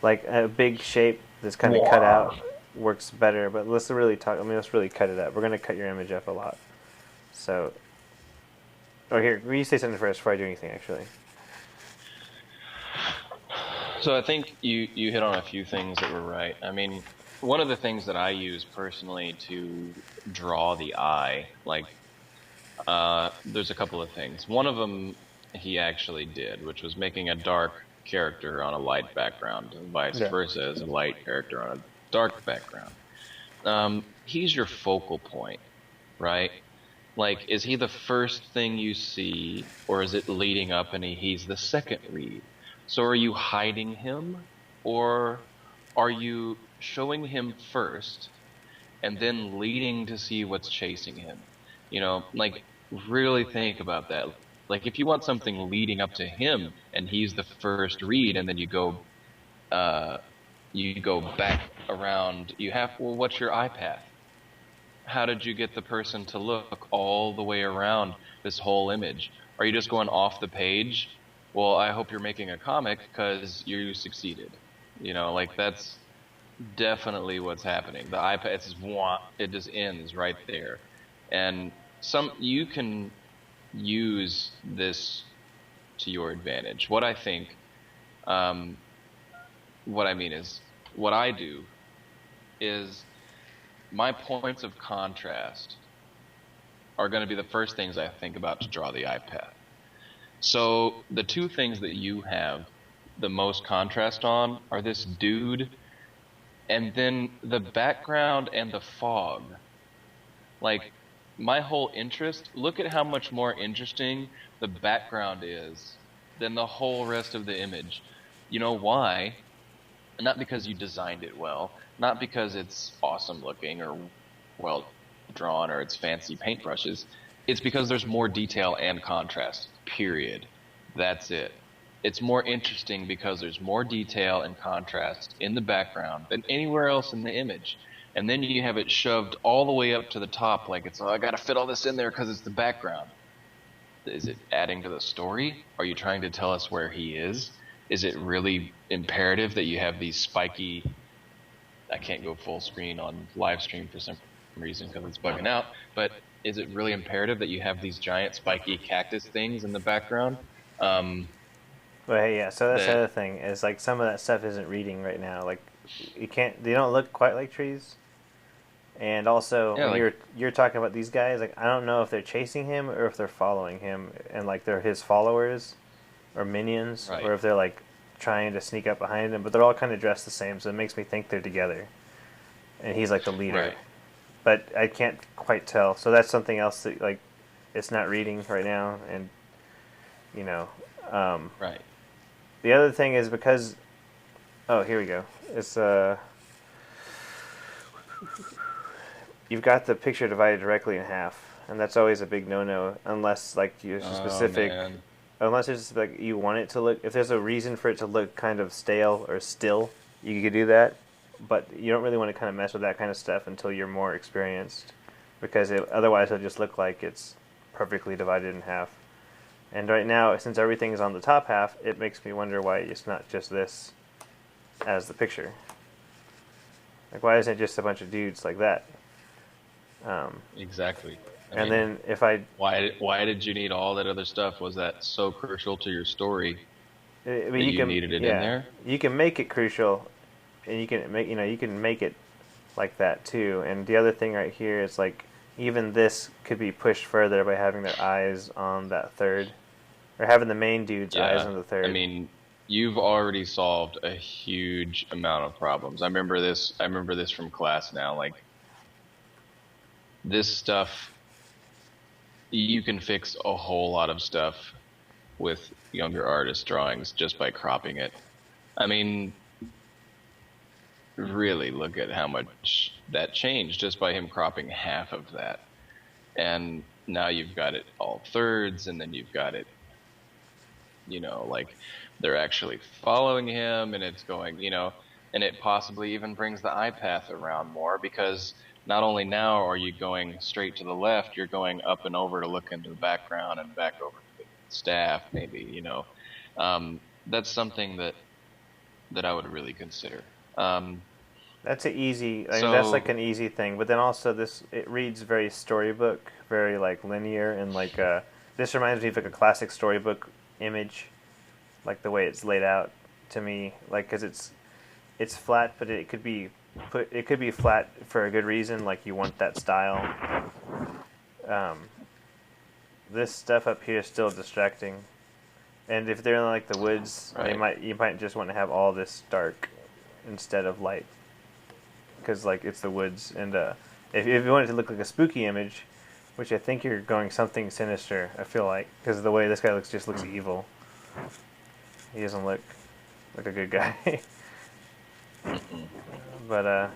Like a big shape that's kind of cut out works better, but let's really talk. I mean, let's really cut it up. We're gonna cut your image up a lot. So, here, will you say something first before I do anything? Actually. So I think you hit on a few things that were right. I mean, one of the things that I use personally to draw the eye, like, there's a couple of things. One of them he actually did, which was making a dark character on a light background, and vice versa as a light character on a dark background. He's your focal point, right? Like, is he the first thing you see, or is it leading up and he's the second read? So are you hiding him, or are you showing him first and then leading to see what's chasing him? You know, like, really think about that. Like, if you want something leading up to him and he's the first read, and then you go back around, well, what's your eye path? How did you get the person to look all the way around this whole image? Are you just going off the page? Well, I hope you're making a comic because you succeeded. You know, like, that's definitely what's happening. The eye path is it just ends right there. And you can use this to your advantage. What I think, what I mean is, what I do is my points of contrast are going to be the first things I think about to draw the eye path. So the two things that you have the most contrast on are this dude and then the background and the fog. Like, my whole interest, look at how much more interesting the background is than the whole rest of the image. You know why? Not because you designed it well, not because it's awesome looking or well drawn or it's fancy paintbrushes. It's because there's more detail and contrast, period. That's it. It's more interesting because there's more detail and contrast in the background than anywhere else in the image. And then you have it shoved all the way up to the top, like it's, oh, I gotta fit all this in there because it's the background. Is it adding to the story? Are you trying to tell us where he is? Is it really imperative that you have these spiky... I can't go full screen on live stream for some reason because it's bugging out, but is it really imperative that you have these giant spiky cactus things in the background? Well, hey, yeah, so that's the other thing, is like some of that stuff isn't reading right now. Like, they don't look quite like trees. And also, Yeah, when like, you're talking about these guys, like, I don't know if they're chasing him or if they're following him, and like they're his followers or minions, right. or if they're like trying to sneak up behind him, but they're all kind of dressed the same, so it makes me think they're together. And he's like the leader. Right. But I can't quite tell. So that's something else that, like, it's not reading right now, and you know, Right. the other thing is because, oh, here we go. It's you've got the picture divided directly in half, and that's always a big no-no unless like you're Oh specific. man. Unless it's like you want it to look, if there's a reason for it to look kind of stale or still, you could do that. But you don't really want to kind of mess with that kind of stuff until you're more experienced, because otherwise it'll just look like it's perfectly divided in half. And right now, since everything's on the top half, it makes me wonder why it's not just this as the picture. Like, why isn't it just a bunch of dudes like that? Exactly. I And mean, then if I, why did you need all that other stuff? Was that so crucial to your story I that mean, you you can, needed it in yeah, there? you can make it crucial, and you can make, you can make it like that too. And the other thing right here is like, even this could be pushed further by having their eyes on that third, or having the main dude's eyes Yeah. on the third. I mean, you've already solved a huge amount of problems. I remember this. I remember this from class now. Like this stuff, you can fix a whole lot of stuff with younger artist drawings just by cropping it. I mean, really look at how much that changed just by him cropping half of that. And now you've got it all thirds, and then you've got it, like they're actually following him, and it's going, and it possibly even brings the eye path around more because not only now are you going straight to the left, you're going up and over to look into the background and back over to the staff, maybe. That's something that I would really consider. That's an easy. I mean, that's So like an easy thing. But then also it reads very storybook, very like linear, and like this reminds me of like a classic storybook image, like the way it's laid out to me. Like because it's flat, but it could be flat for a good reason. Like you want that style. This stuff up here is still distracting, and if they're in like the woods, right. you might just want to have all this dark instead of light. Because like it's the woods, and if you want it to look like a spooky image, which I think you're going something sinister, I feel like, because the way this guy looks looks evil. He doesn't look like a good guy. But Yeah,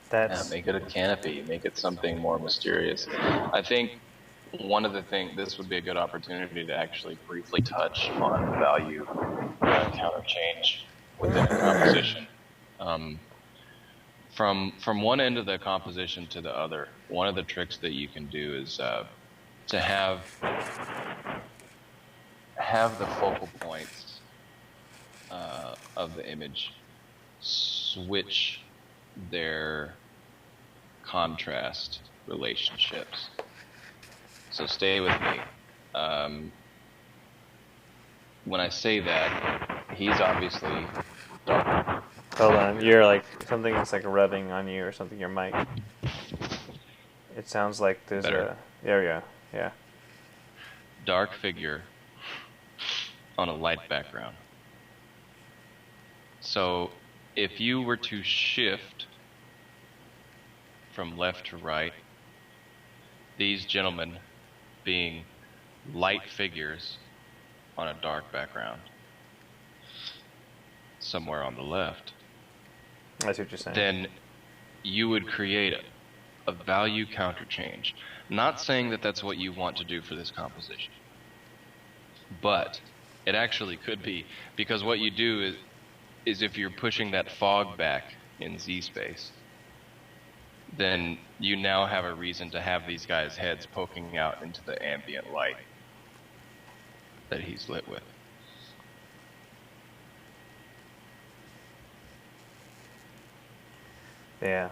that's make it a canopy, make it something more mysterious. I think one of the things, this would be a good opportunity to actually briefly touch on value counter change within a composition. From one end of the composition to the other, one of the tricks that you can do is to have the focal points of the image switch their contrast relationships. So stay with me. When I say that, he's obviously dark. hold on. You're like something that's like rubbing on you or something. Your mic. It sounds like there's Better. There we go. Yeah. Dark figure on a light background. So if you were to shift from left to right, these gentlemen being light figures on a dark background somewhere on the left, I see what you're saying. then you would create a value counter change. Not saying that that's what you want to do for this composition, but it actually could be, because what you do is if you're pushing that fog back in Z space, then you now have a reason to have these guys' heads poking out into the ambient light that he's lit with. Yeah.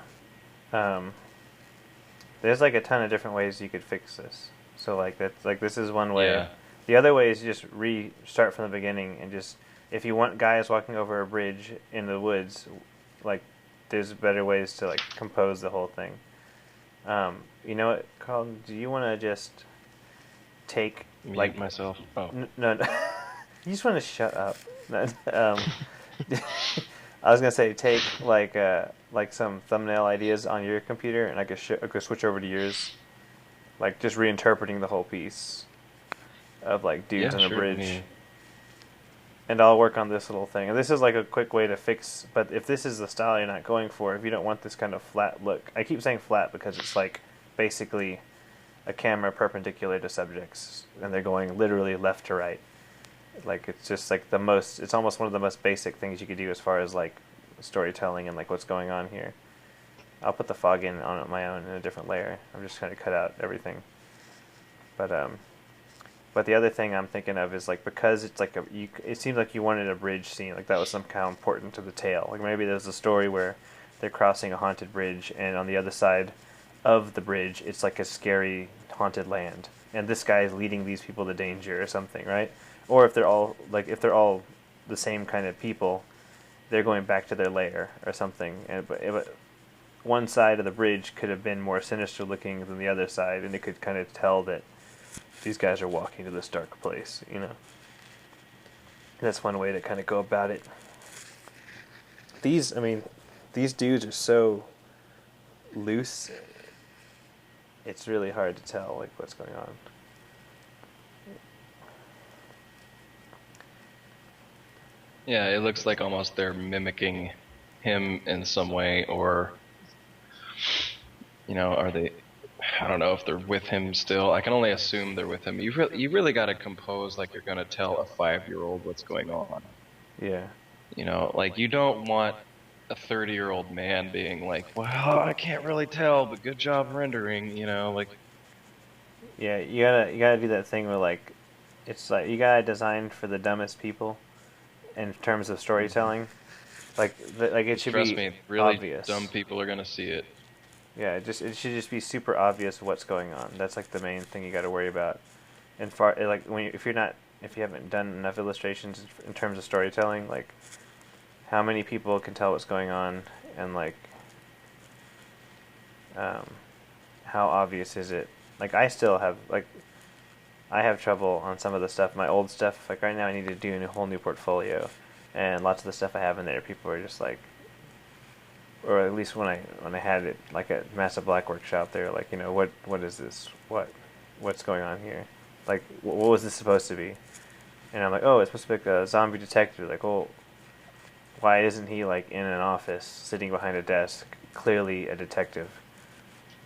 There's like a ton of different ways you could fix this. So like that's like this is one way. Yeah. The other way is just restart from the beginning and just if you want guys walking over a bridge in the woods, like there's better ways to like compose the whole thing. You know what, Carl? Do you want to just take Like myself. Oh. no, you just want to shut up. No, I was gonna say take like some thumbnail ideas on your computer, and I could switch over to yours, like just reinterpreting the whole piece of like dudes Yeah, on a sure. I bridge. mean, And I'll work on this little thing. And this is like a quick way to fix, but if this is the style you're not going for, if you don't want this kind of flat look, I keep saying flat because it's like basically a camera perpendicular to subjects, and they're going literally left to right. Like it's just like it's almost one of the most basic things you could do as far as like storytelling and like what's going on here. I'll put the fog in on my own in a different layer. I'm just going to cut out everything. But the other thing I'm thinking of is like because it's like it seems like you wanted a bridge scene, like that was somehow important to the tale. Like maybe there's a story where they're crossing a haunted bridge, and on the other side of the bridge, it's like a scary haunted land, and this guy is leading these people to danger or something, right? Or if they're all the same kind of people, they're going back to their lair or something. But one side of the bridge could have been more sinister looking than the other side, and it could kind of tell that these guys are walking to this dark place, you know. That's one way to kind of go about it. These dudes are so loose. It's really hard to tell like what's going on. yeah, it looks like almost they're mimicking him in some way, or are they? I don't know if they're with him still. I can only assume they're with him. You really got to compose like you're gonna tell a 5-year-old what's going on. Yeah. Like you don't want a 30-year-old man being like, "Well, I can't really tell, but good job rendering." Like. Yeah, you gotta do that thing where like, it's like you gotta design for the dumbest people, in terms of storytelling. Like it should Trust be me, really obvious. dumb people are gonna see it. Yeah, it should just be super obvious what's going on. That's like the main thing you got to worry about. And like if you haven't done enough illustrations in terms of storytelling, like how many people can tell what's going on, and like how obvious is it? Like I still have I have trouble on some of the stuff. My old stuff, like right now, I need to do a whole new portfolio, and lots of the stuff I have in there, people are just like, or at least when I had it like at Massive Black Workshop, they're like, what is this? What's going on here? Like, what was this supposed to be? And I'm like, oh, it's supposed to be like a zombie detective. Like, well, why isn't he like in an office sitting behind a desk, clearly a detective?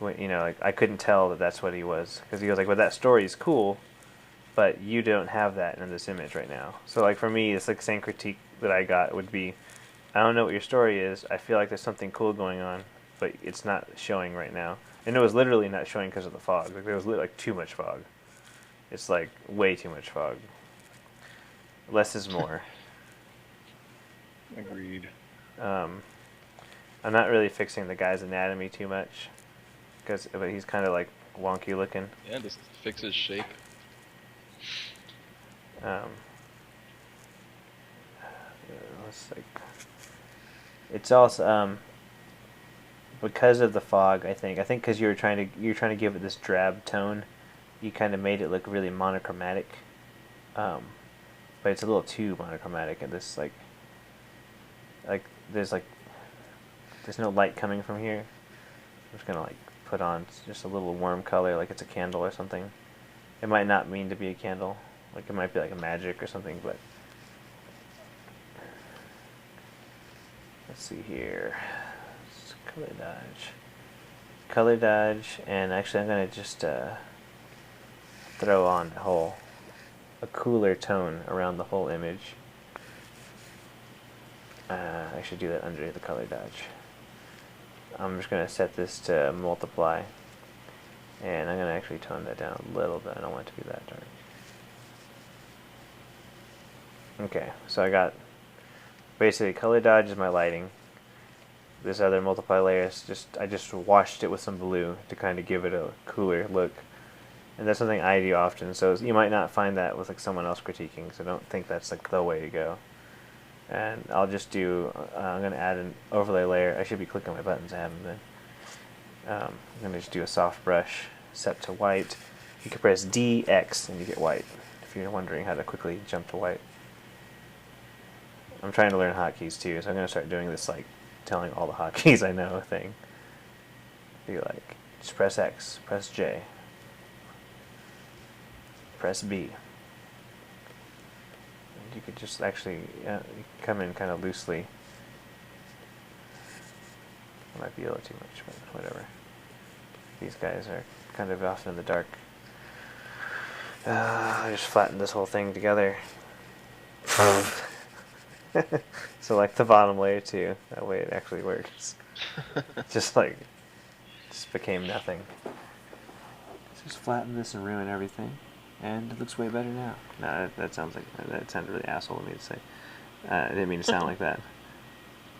Like I couldn't tell that that's what he was, because he was like, well, that story's cool, but you don't have that in this image right now. So like for me, it's like the same critique that I got would be, I don't know what your story is. I feel like there's something cool going on, but it's not showing right now. And it was literally not showing because of the fog. Like there was like too much fog. It's like way too much fog. Less is more. Agreed. I'm not really fixing the guy's anatomy too much, but he's kind of like wonky looking. Yeah, just fix his shape. It's also because of the fog. I think because you're trying to give it this drab tone, you kind of made it look really monochromatic. But it's a little too monochromatic, and this like there's no light coming from here. I'm just gonna like put on just a little warm color, like it's a candle or something. It might not mean to be a candle, like it might be like a magic or something, but let's see here. It's color dodge, and actually I'm gonna just throw on a cooler tone around the whole image. I should do that under the color dodge. I'm just going to set this to multiply, and I'm going to actually tone that down a little bit. I don't want it to be that dark. Okay, so I got basically color dodge is my lighting. This other multiply layer is I just washed it with some blue to kind of give it a cooler look, and that's something I do often. So you might not find that with like someone else critiquing. So don't think that's like the way to go. And I'll just do, I'm going to add an overlay layer. I should be clicking my buttons, I haven't been. I'm going to just do a soft brush, set to white. You can press DX and you get white, if you're wondering how to quickly jump to white. I'm trying to learn hotkeys too, so I'm going to start doing this like telling all the hotkeys I know thing. Be like, just press X, press J, press B. And you could just actually come in kind of loosely. It might be a little too much, but whatever. These guys are kind of off in the dark. I just flattened this whole thing together. Select the bottom layer too. That way it actually works. just became nothing. Just flatten this and ruin everything, and it looks way better now. No, that sounded really asshole of me to say. I didn't mean to sound like that.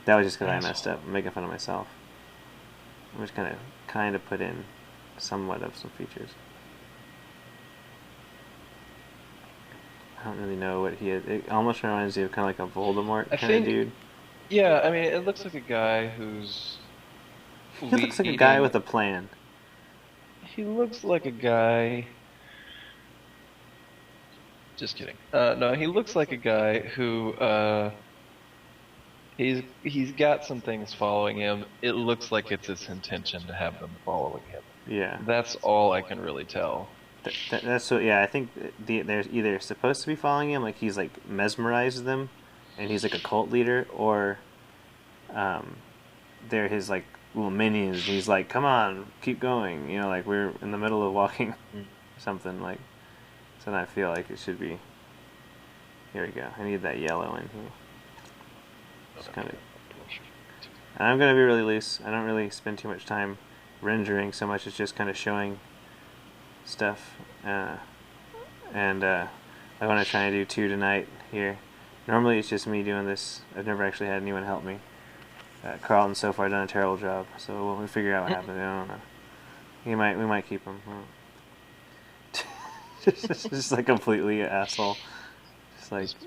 That was just because I messed up. I'm making fun of myself. I'm just kind of put in somewhat of some features. I don't really know what he is. It almost reminds me of kind of like a Voldemort kind of dude. Yeah, I mean, it looks like a guy who's He looks like a guy with a plan. He looks like a guy. Just kidding. No, he looks like a guy who he's got some things following him. It looks like it's his intention to have them following him. Yeah. That's all I can really tell. That's what. Yeah, I think they're either supposed to be following him, like he's like mesmerized them, and he's like a cult leader, or they're his like little minions. And he's like, "Come on, keep going." You know, like we're in the middle of walking, something like. So then I feel like it should be. Here we go. I need that yellow in here. Just kind of. And I'm gonna be really loose. I don't really spend too much time rendering so much as just kind of showing stuff. I want to try and do 2 tonight here. Normally it's just me doing this. I've never actually had anyone help me. Carlton so far done a terrible job, so we'll figure out what happens. I don't know. We might keep him. just like completely an asshole. Just like just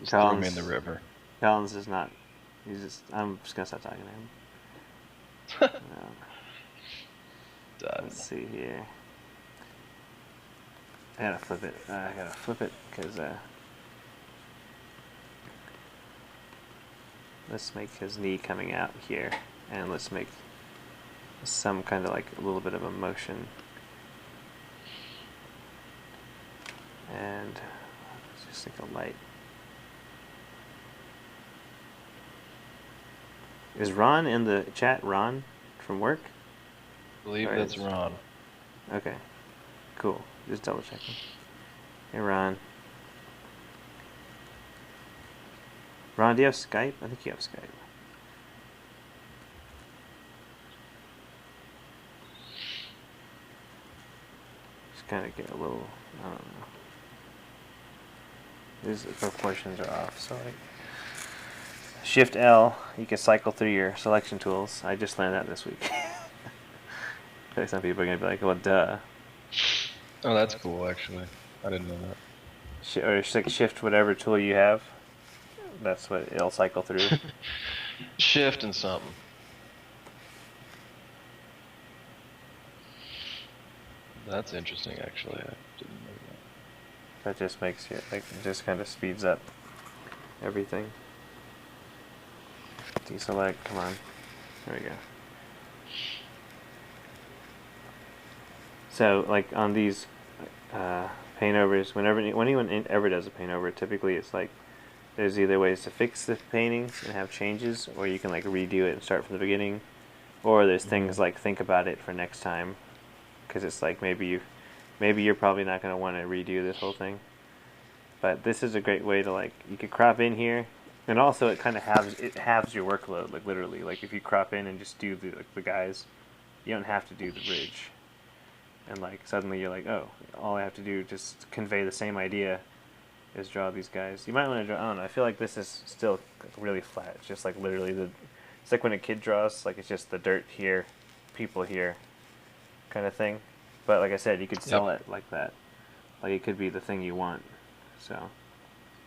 throw him in the river. Carlton's is not. I'm just gonna stop talking to him. Done. Let's see here. I gotta flip it because let's make his knee coming out here, and let's make some kind of like a little bit of a motion, and just like a light. Is Ron in the chat? Ron from work? I believe that's Ron. Okay, cool. Just double checking. Hey, Ron. Ron, do you have Skype? I think you have Skype. Just kind of get a little, I don't know. These proportions are off, so like Shift L, you can cycle through your selection tools. I just learned that this week. I think some people are gonna be like, "Well, duh." Oh, that's cool, actually. I didn't know that. Or shift whatever tool you have. That's what it'll cycle through. Shift and something. That's interesting, actually. I didn't know that. That just makes you, like, it just kind of speeds up everything. Deselect, come on. There we go. So, like, on these paintovers, when anyone ever does a paintover, typically it's like, there's either ways to fix the paintings and have changes, or you can, like, redo it and start from the beginning, or there's things like, think about it for next time, because it's like, maybe you're probably not going to want to redo this whole thing. But this is a great way to, like, you could crop in here, and also it kind of halves your workload, like, literally. Like, if you crop in and just do the guys, you don't have to do the bridge. And, like, suddenly you're like, oh, all I have to do just convey the same idea is draw these guys. You might want to draw, I don't know, I feel like this is still really flat. It's just, like, literally it's like when a kid draws, like, it's just the dirt here, people here, kind of thing. But, like I said, you could sell it like that. Like, it could be the thing you want. So,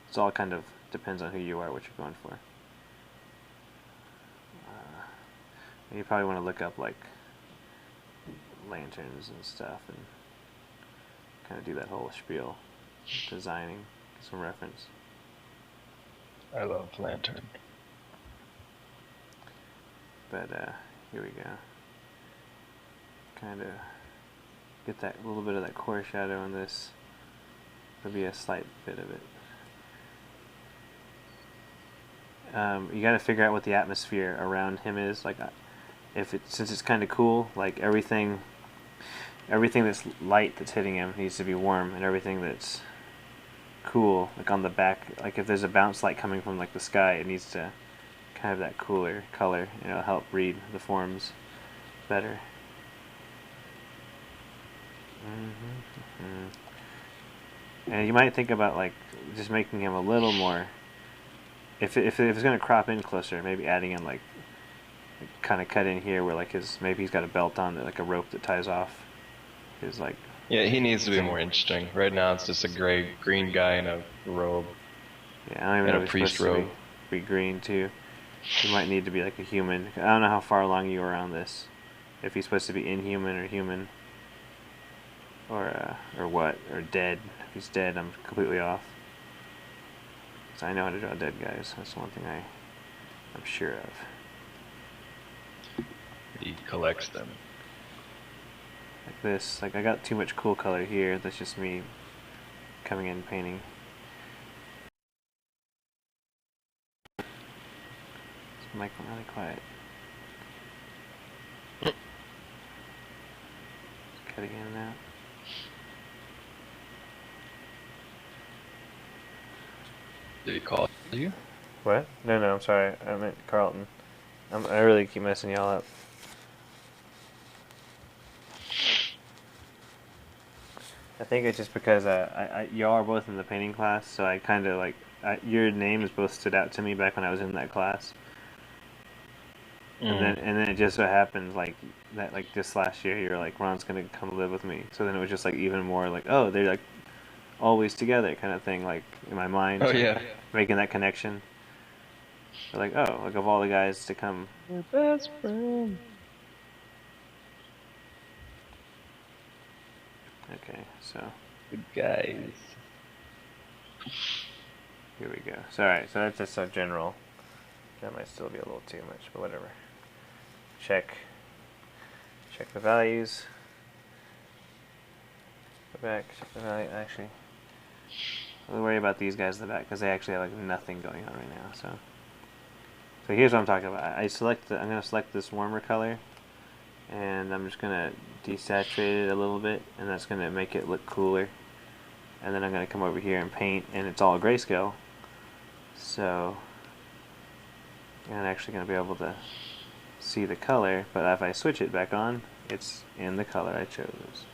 it's all kind of depends on who you are, what you're going for. You probably want to look up, like, lanterns and stuff and kind of do that whole spiel, designing, some reference. I love lantern. But here we go. Kind of get that little bit of that core shadow in this. There'll be a slight bit of it. You got to figure out what the atmosphere around him is. Like, since it's kind of cool, like everything that's light that's hitting him needs to be warm, and everything that's cool, like on the back, like if there's a bounce light coming from like the sky, it needs to kind of that cooler color, and it'll help read the forms better. And you might think about like just making him a little more. If it's going to crop in closer, maybe adding in like kind of cut in here where like maybe he's got a belt on, like a rope that ties off his like. Yeah, he needs to be more interesting. Right now, it's just a green guy in a robe. Yeah, I don't even know if he's supposed to be green too. He might need to be like a human. I don't know how far along you are on this. If he's supposed to be inhuman or human, or what, or dead. If he's dead, I'm completely off. So I know how to draw dead guys. That's one thing I'm sure of. He collects them. Like this. Like I got too much cool color here. That's just me coming in and painting. This mic went really quiet. Cutting in and out. Did he call you? What? No, I'm sorry. I meant Carlton. I really keep messing y'all up. I think it's just because y'all are both in the painting class, so I kind of like your names both stood out to me back when I was in that class. And then it just so happens like that, like this last year you're like, Ron's gonna come live with me. So then it was just like even more like, oh, they're like always together kind of thing, like in my mind. Oh yeah. Making that connection. They're like, oh, like of all the guys to come. We're best friends. Okay, so Good guys. here we go. So alright, so that's just so general. That might still be a little too much, but whatever. Check the values. Go back, check the value. Actually, don't worry about these guys in the back because they actually have like nothing going on right now. So here's what I'm talking about. I'm gonna select this warmer color, and I'm just gonna desaturate it a little bit, and that's gonna make it look cooler. And then I'm gonna come over here and paint, and it's all grayscale. So I'm actually gonna be able to see the color, but if I switch it back on, it's in the color I chose.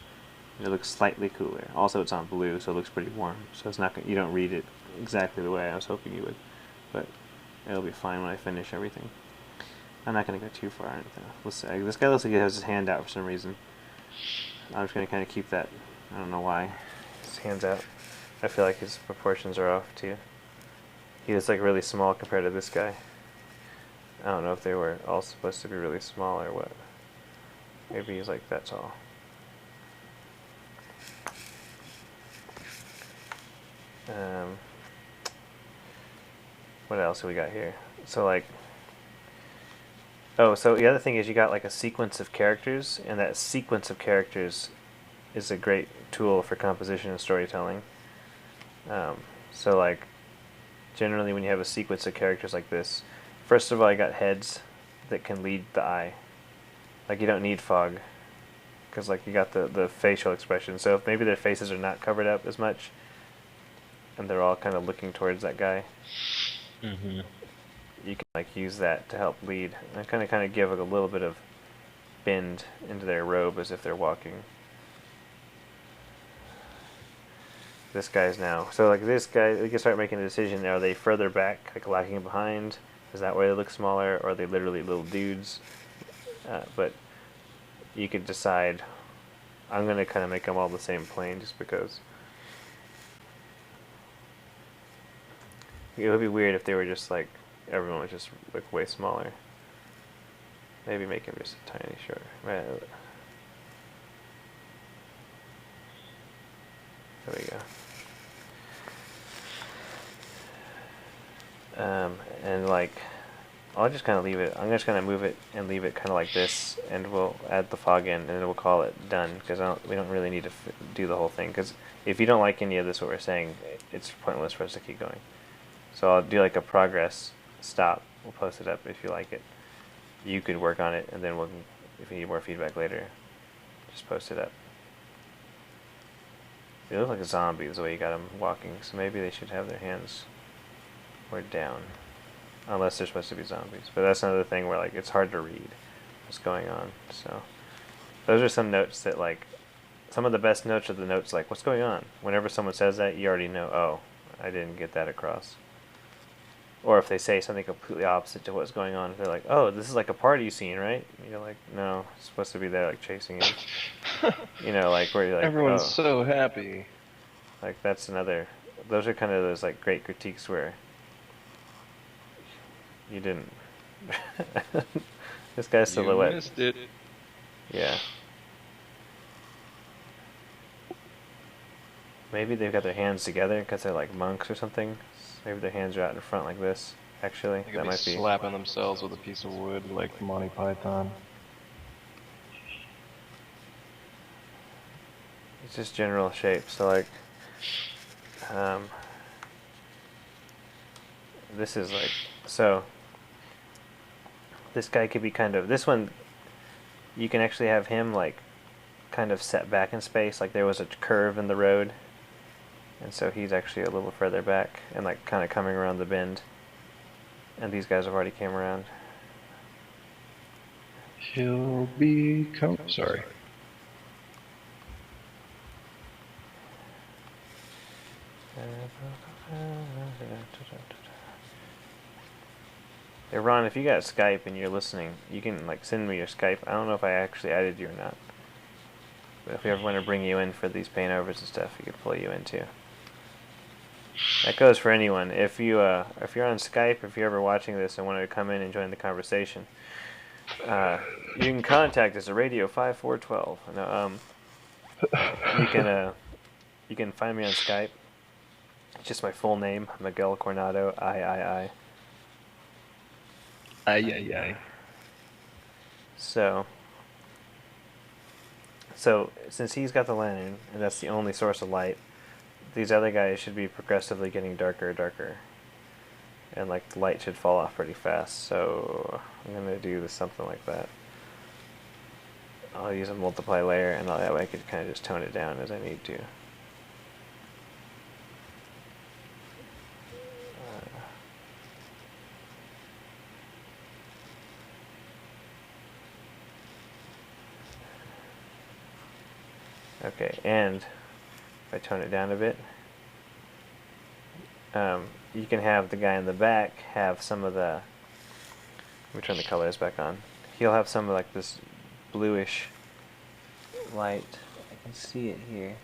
It looks slightly cooler. Also, it's on blue, so it looks pretty warm. So it's not you don't read it exactly the way I was hoping you would, but it'll be fine when I finish everything. I'm not gonna go too far into that. Let's see. This guy looks like he has his hand out for some reason. I'm just gonna kind of keep that. I don't know why. His hand's out. I feel like his proportions are off too. He looks like really small compared to this guy. I don't know if they were all supposed to be really small or what. Maybe he's like that tall. What else do we got here? So like, oh, so the other thing is you got like a sequence of characters, and that sequence of characters is a great tool for composition and storytelling. So like, generally when you have a sequence of characters like this, first of all, you got heads that can lead the eye. Like you don't need fog, because like you got the facial expression. So if maybe their faces are not covered up as much, and they're all kind of looking towards that guy, you can like use that to help lead and kind of give like a little bit of bend into their robe as if they're walking. This guy's now, so like this guy, we can start making a decision. Are they further back, like lagging behind? Is that why they look smaller, or are they literally little dudes? But you could decide. I'm gonna kind of make them all the same plane, just because it would be weird if they were just like everyone was just like way smaller. Maybe make him just a tiny shorter. Right. There we go. And like, I'll just kind of leave it. I'm just gonna move it and leave it kind of like this, and we'll add the fog in, and then we'll call it done because we don't really need to do the whole thing. Because if you don't like any of this, what we're saying, it's pointless for us to keep going. So I'll do like a progress stop. We'll post it up if you like it. You could work on it, and then we'll, if you need more feedback later, just post it up. They look like a zombie the way you got them walking, so maybe they should have their hands more down. Unless they're supposed to be zombies. But that's another thing where like it's hard to read what's going on. So those are some notes that like some of the best notes are the notes like what's going on. Whenever someone says that, you already know, oh, I didn't get that across. Or if they say something completely opposite to what's going on, they're like, oh, this is like a party scene, right? And you're like, no, it's supposed to be there like chasing you. You know, like where you're like, Everyone's oh. so happy. Like that's another. Those are kind of those like great critiques where you didn't. This guy's silhouette. You missed it. Yeah. Maybe they've got their hands together because they're like monks or something. Maybe their hands are out in front like this. Actually, They could that be might be. slapping themselves with a piece of wood like Monty Python. It's just general shape. So like, this is like so. This guy could be kind of this one. You can actually have him like, kind of set back in space. Like there was a curve in the road, and so he's actually a little further back and like kind of coming around the bend. And these guys have already came around. He'll be sorry. Hey Ron, if you got Skype and you're listening, you can like send me your Skype. I don't know if I actually added you or not. But if we ever want to bring you in for these paintovers and stuff, we could pull you in too. That goes for anyone. If you're on Skype, if you're ever watching this and want to come in and join the conversation, you can contact us at Radio 5412. No, you can find me on Skype. It's just my full name, Miguel Coronado, I. Ay. So since he's got the lantern, and that's the only source of light, these other guys should be progressively getting darker and darker. And like the light should fall off pretty fast, so I'm going to do something like that. I'll use a multiply layer, and that way I could kind of just tone it down as I need to. Okay, and if I tone it down a bit, you can have the guy in the back have some of the, let me turn the colors back on. He'll have some of like this bluish light. I can see it here.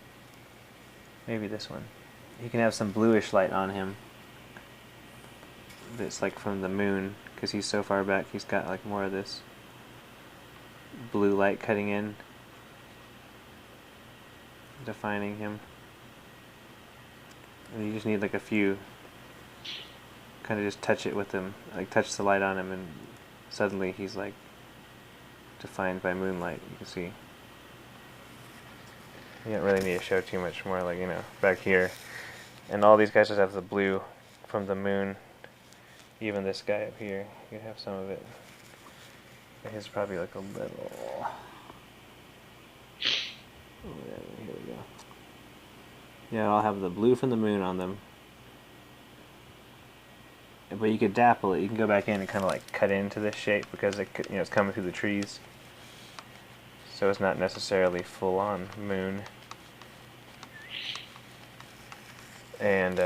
Maybe this one. He can have some bluish light on him that's like from the moon, because he's so far back he's got like more of this blue light cutting in, defining him. And you just need like a few, kind of just touch it with him, like touch the light on him, and suddenly he's like defined by moonlight. You can see. You don't really need to show too much more, like, you know, back here. And all these guys just have the blue from the moon. Even this guy up here, you have some of it. His probably like a little. Here we go. Yeah, I'll have the blue from the moon on them. But you could dapple it. You can go back in and kind of like cut into this shape because it, you know, it's coming through the trees. So it's not necessarily full on moon. And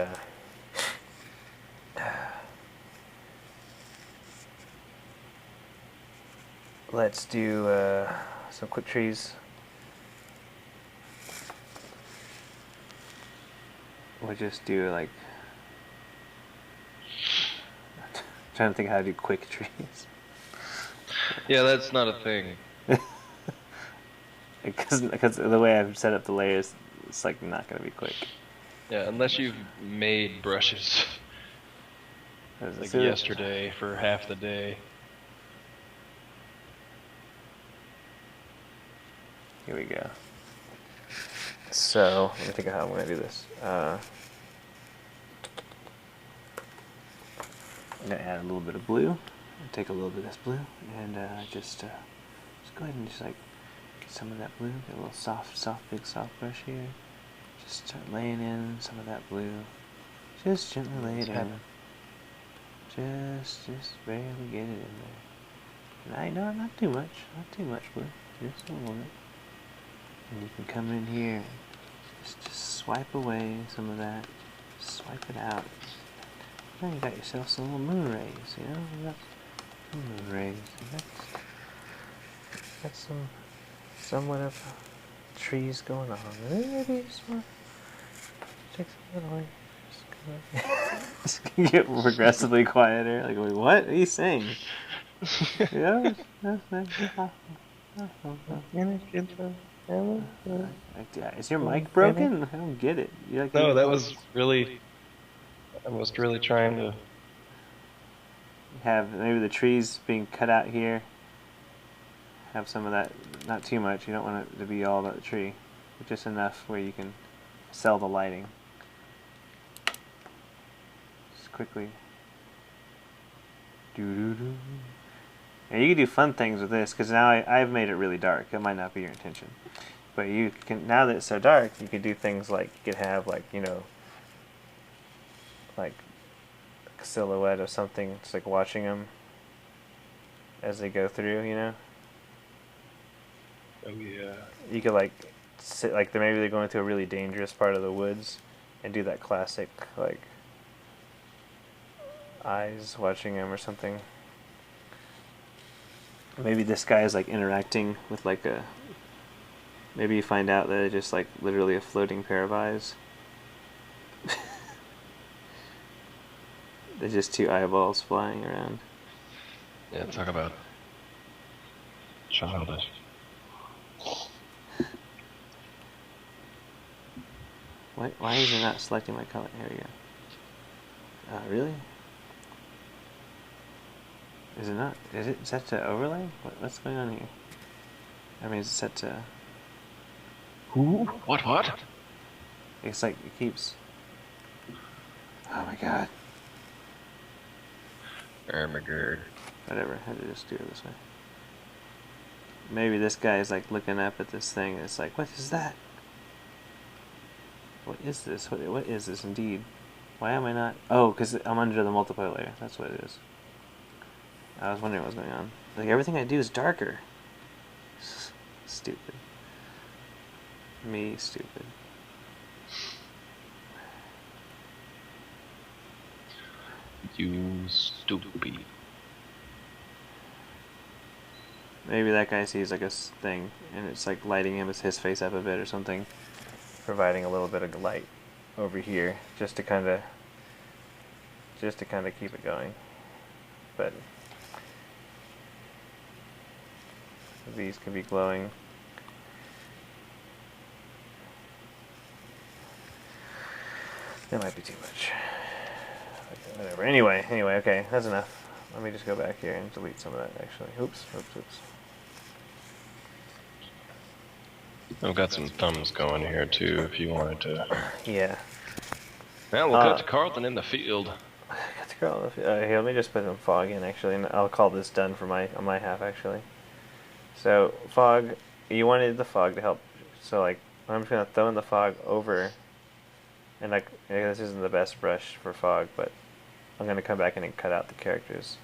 let's do some quick trees. We'll just do like, trying to think how to do quick trees. Yeah, that's not a thing. Because the way I've set up the layers, it's like not going to be quick. Yeah, unless you've made brushes. Like yesterday for half the day. Here we go. So, let me think of how I'm going to do this. I'm going to add a little bit of blue. Take a little bit of this blue and just go ahead and just like get some of that blue. Get a little big soft brush here. Just start laying in some of that blue. Just gently lay it in. Just barely get it in there. No, not too much. Not too much blue. Just a little bit. And you can come in here. Just swipe away some of that. Swipe it out. Now you got yourself some little moon rays, you know? You got some moon rays. You got some somewhat of trees going on. Maybe just want to take some of away. Just get progressively quieter. Like, wait, what are you saying? Yeah, is your mic broken? I don't get it. No, that was really. I was really trying to. Have maybe the trees being cut out here. Have some of that, not too much. You don't want it to be all about the tree, but just enough where you can sell the lighting. Just quickly. Doo-doo-doo. And you can do fun things with this because now I've made it really dark. That might not be your intention, but you can, now that it's so dark, you could do things like you could have like, you know, like a silhouette of something. It's like watching them as they go through, you know. Oh yeah. You could like sit like maybe they're going through a really dangerous part of the woods, and do that classic like eyes watching them or something. Maybe this guy is like interacting with like a. Maybe you find out that it's just like literally a floating pair of eyes. There's just two eyeballs flying around. Yeah, talk about childish. Why is it not selecting my color? Here we go. Really? Is it not? Is it set to overlay? What's going on here? I mean, is it set to... Who? What? It's like, it keeps... Oh my god. Ermagerd. Whatever, I had to just do it this way. Maybe this guy is like looking up at this thing and it's like, what is that? What is this? What is this indeed? Why am I not... Oh, because I'm under the multiply layer. That's what it is. I was wondering what was going on. Like, everything I do is darker. Stupid. Me, stupid. You stupid. Maybe that guy sees like a thing, and it's like lighting his face up a bit or something, providing a little bit of light over here, just to kind of keep it going. But these can be glowing. That might be too much. Okay, whatever. Anyway, okay, that's enough. Let me just go back here and delete some of that, actually. Oops. I've got some thumbs going here, too, if you wanted to. Yeah. Now we'll cut to Carlton in the field. Got to Carlton. Here, let me just put some fog in, actually, and I'll call this done for on my half, actually. So, fog, you wanted the fog to help. So, like, I'm just going to throw in the fog over, and like, this isn't the best brush for fog, but I'm going to come back in and cut out the characters.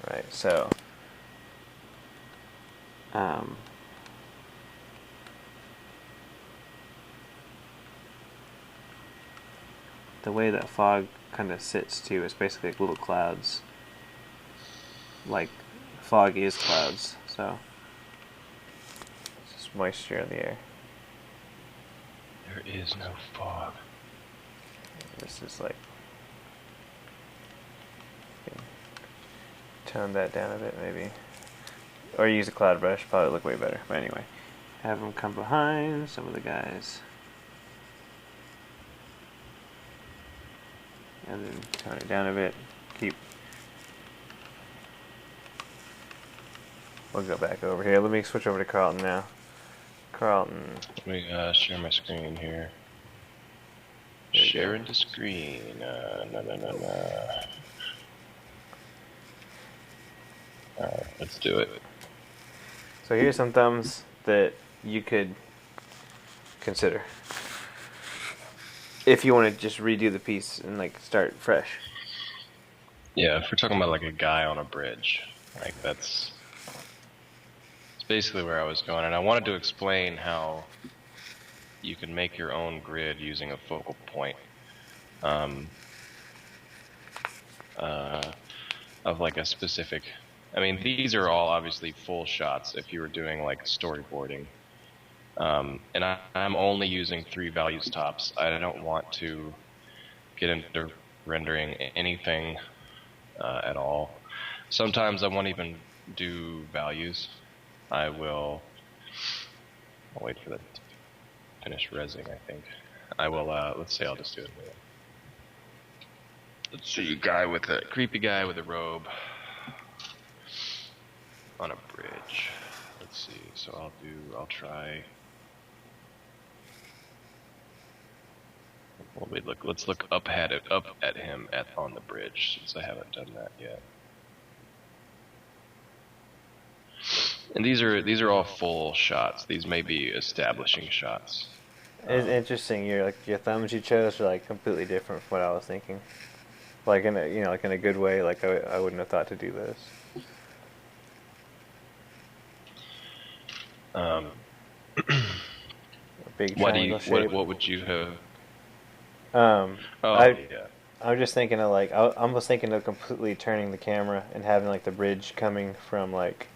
Right, so the way that fog kind of sits too is basically like little clouds. Like fog is clouds, so it's just moisture in the air. There is no fog. This is like, tone that down a bit maybe, or use a cloud brush, probably look way better. But anyway, have them come behind some of the guys. and then tone it down a bit. We'll go back over here. Let me switch over to Carlton now. Carlton. Let me share my screen here. There you go. Sharing the screen. No. Alright, let's do it. So here's some thumbs that you could consider if you want to just redo the piece and like start fresh. Yeah, if we're talking about like a guy on a bridge, like that's basically where I was going, and I wanted to explain how you can make your own grid using a focal point of like a specific. I mean, these are all obviously full shots if you were doing like storyboarding. And I'm only using 3 values tops. I don't want to get into rendering anything at all. Sometimes I won't even do values. I'll wait for that to finish rezzing, I think. I will, let's say I'll just do it. Let's see, creepy guy with a robe on a bridge. Let's see, so I'll try. Well, let's look up at him on the bridge, since I haven't done that yet. And these are all full shots. These may be establishing shots. It's interesting. Your thumbs you chose are like completely different from what I was thinking. Like in a like in a good way. Like I wouldn't have thought to do this. A big triangle shape. What would you have? Oh Yeah. I was just thinking of like I was thinking of completely turning the camera and having like the bridge coming from like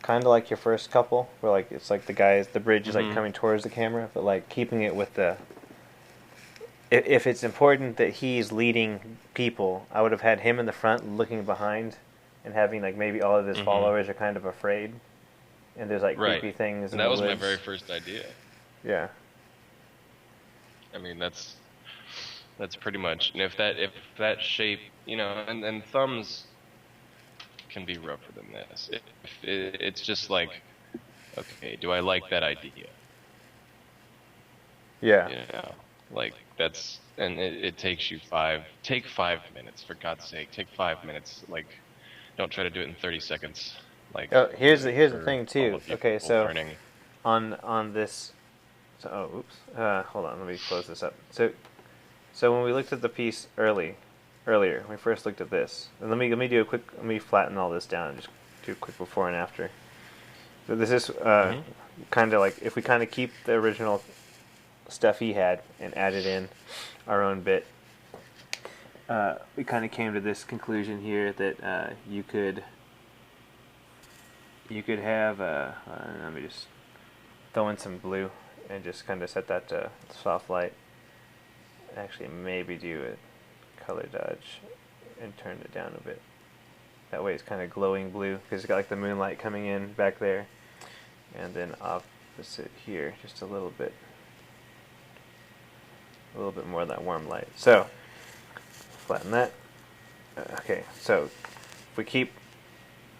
kind of like your first couple, where like it's like the bridge is like coming towards the camera, but like keeping it with the. If it's important that he's leading people, I would have had him in the front looking behind, and having like maybe all of his followers are kind of afraid, and there's like creepy things. And that was my very first idea. Yeah. I mean that's pretty much, and if that shape, and thumbs can be rougher than this. It's just like, okay, do I like that idea? Yeah. Like that's, and it takes you 5 minutes, for God's sake, take 5 minutes. Like, don't try to do it in 30 seconds. Like, here's the thing too. Okay, so learning. on this, hold on, let me close this up. So when we looked at the piece earlier, when we first looked at this, and let me flatten all this down and just do a quick before and after. So this is kind of like, if we kind of keep the original stuff he had and added in our own bit, we kind of came to this conclusion here that you could have let me just throw in some blue and just kind of set that to soft light. Actually, maybe do a color dodge and turn it down a bit. That way it's kind of glowing blue, because it's got like the moonlight coming in back there, and then opposite here just a little bit more of that warm light. So flatten that. Okay, so if we keep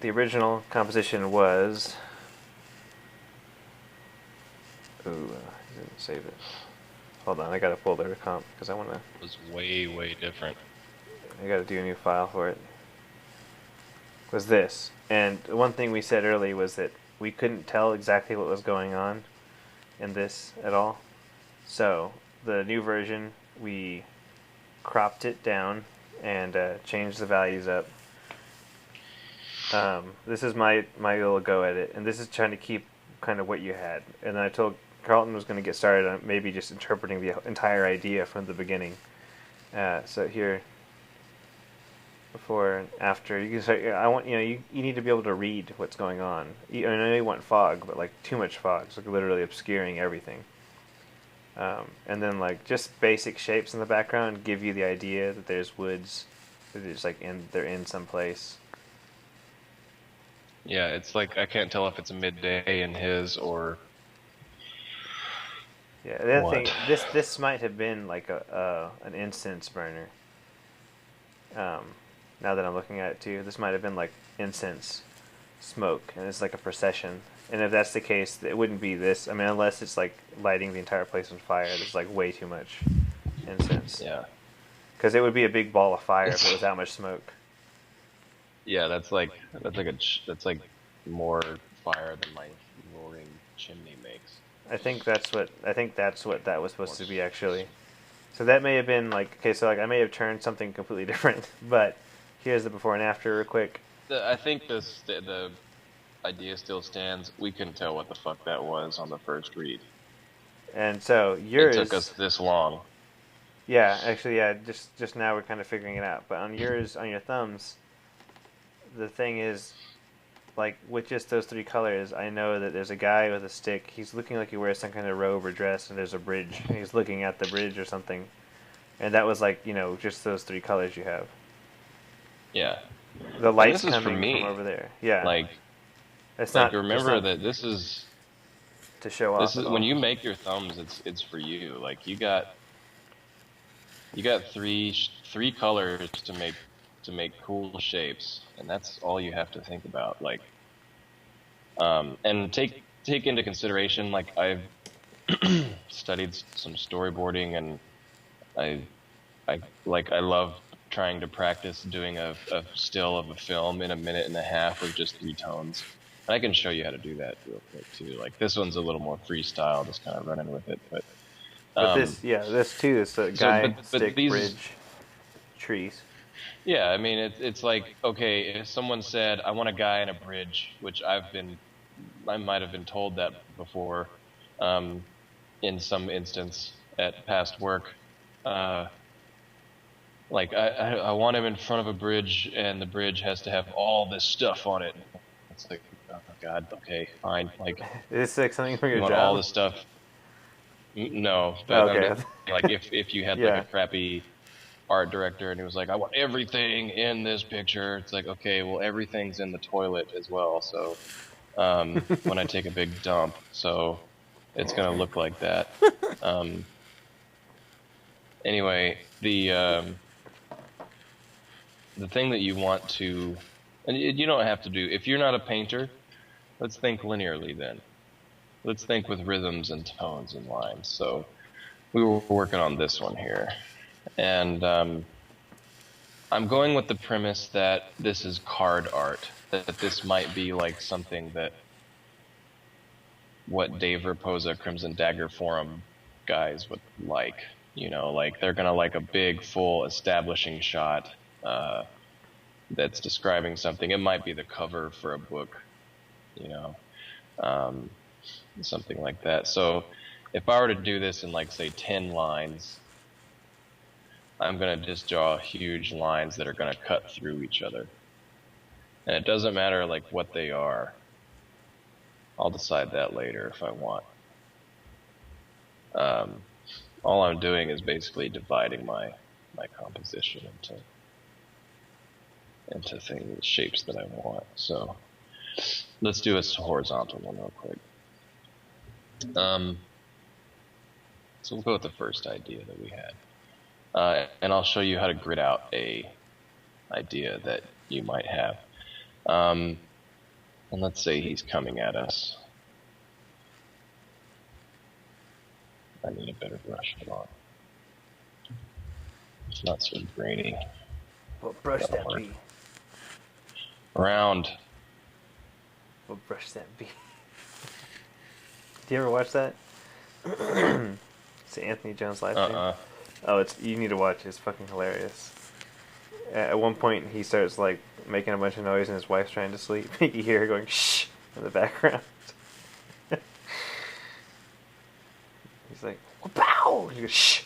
the composition was, didn't save it. Hold on, I gotta pull the comp because I wanna. It was way different. I gotta do a new file for it. Was this, and one thing we said earlier was that we couldn't tell exactly what was going on in this at all. So the new version, we cropped it down and changed the values up. This is my little go at it, and this is trying to keep kind of what you had. And then I told Carlton was going to get started on maybe just interpreting the entire idea from the beginning. So here, before and after, you can start. I want you need to be able to read what's going on. I know you want fog, but like too much fog, it's like literally obscuring everything. And then like just basic shapes in the background give you the idea that there's woods, that it's like they're in some place. Yeah, it's like I can't tell if it's midday in his or. Yeah, the other thing, this might have been like an instance burner, Now that I'm looking at it too, this might have been like incense smoke, and it's like a procession. And if that's the case, it wouldn't be this. I mean, unless it's like lighting the entire place on fire. There's like way too much incense. Yeah. Because it would be a big ball of fire if it was that much smoke. Yeah, that's like more fire than my roaring chimney makes. I think that's what that was supposed to be actually. So that may have been like, okay, so like I may have turned something completely different, but here's the before and after real quick. I think the idea still stands. We couldn't tell what the fuck that was on the first read. And so yours It took us this long. Yeah, actually, yeah. Just now we're kind of figuring it out. But on yours, on your thumbs, the thing is, like with just those three colors, I know that there's a guy with a stick. He's looking like he wears some kind of robe or dress, and there's a bridge. And he's looking at the bridge or something. And that was like, just those three colors you have. Yeah. The light's this is for coming me. from over there. Yeah. Like, it's like not. remember it's not that this is to show off. this is at when all. you make your thumbs. It's for you. Like you got three colors to make cool shapes, and that's all you have to think about. Like, and take into consideration. Like I've studied some storyboarding, and I love trying to practice doing a still of a film in a minute and a half with just 3 tones. And I can show you how to do that real quick too. Like this one's a little more freestyle, just kind of running with it. But this too is a guy, but stick, these- bridge, trees. yeah, I mean it's like, okay, if someone said I want a guy in a bridge, which I might have been told that before, in some instance at past work. Like I want him in front of a bridge, and the bridge has to have all this stuff on it. It's like, oh god, okay, fine. Like, Is this like something for you your want job? all this stuff? No, but Okay. I'm just, like if you had Yeah. like a crappy art director and he was like, I want everything in this picture. It's like, okay, well everything's in the toilet as well. So when I take a big dump, so it's gonna look like that. Anyway, the thing that you want to, and you don't have to do, if you're not a painter, let's think linearly then. Let's think with rhythms and tones and lines. So we were working on this one here. And I'm going with the premise that this is card art, that this might be like something that what Dave Raposa Crimson Dagger Forum guys would like. Like they're gonna like a big, full establishing shot that's describing something. It might be the cover for a book, something like that. So if I were to do this in like say 10 lines, I'm gonna just draw huge lines that are gonna cut through each other. And it doesn't matter like what they are. I'll decide that later if I want. All I'm doing is basically dividing my composition into things, shapes that I want. So let's do a horizontal one real quick. So we'll go with the first idea that we had, and I'll show you how to grid out a idea that you might have. And let's say he's coming at us. I need a better brush. Hold on. It's not so grainy. What brush that be? Round. What brush that be? Do you ever watch that? It's Anthony Jones live stream. Oh, you need to watch it. It's fucking hilarious. At one point, he starts like making a bunch of noise, and his wife's trying to sleep. You can hear her going shh in the background. He's like, "Pow!" He goes shh,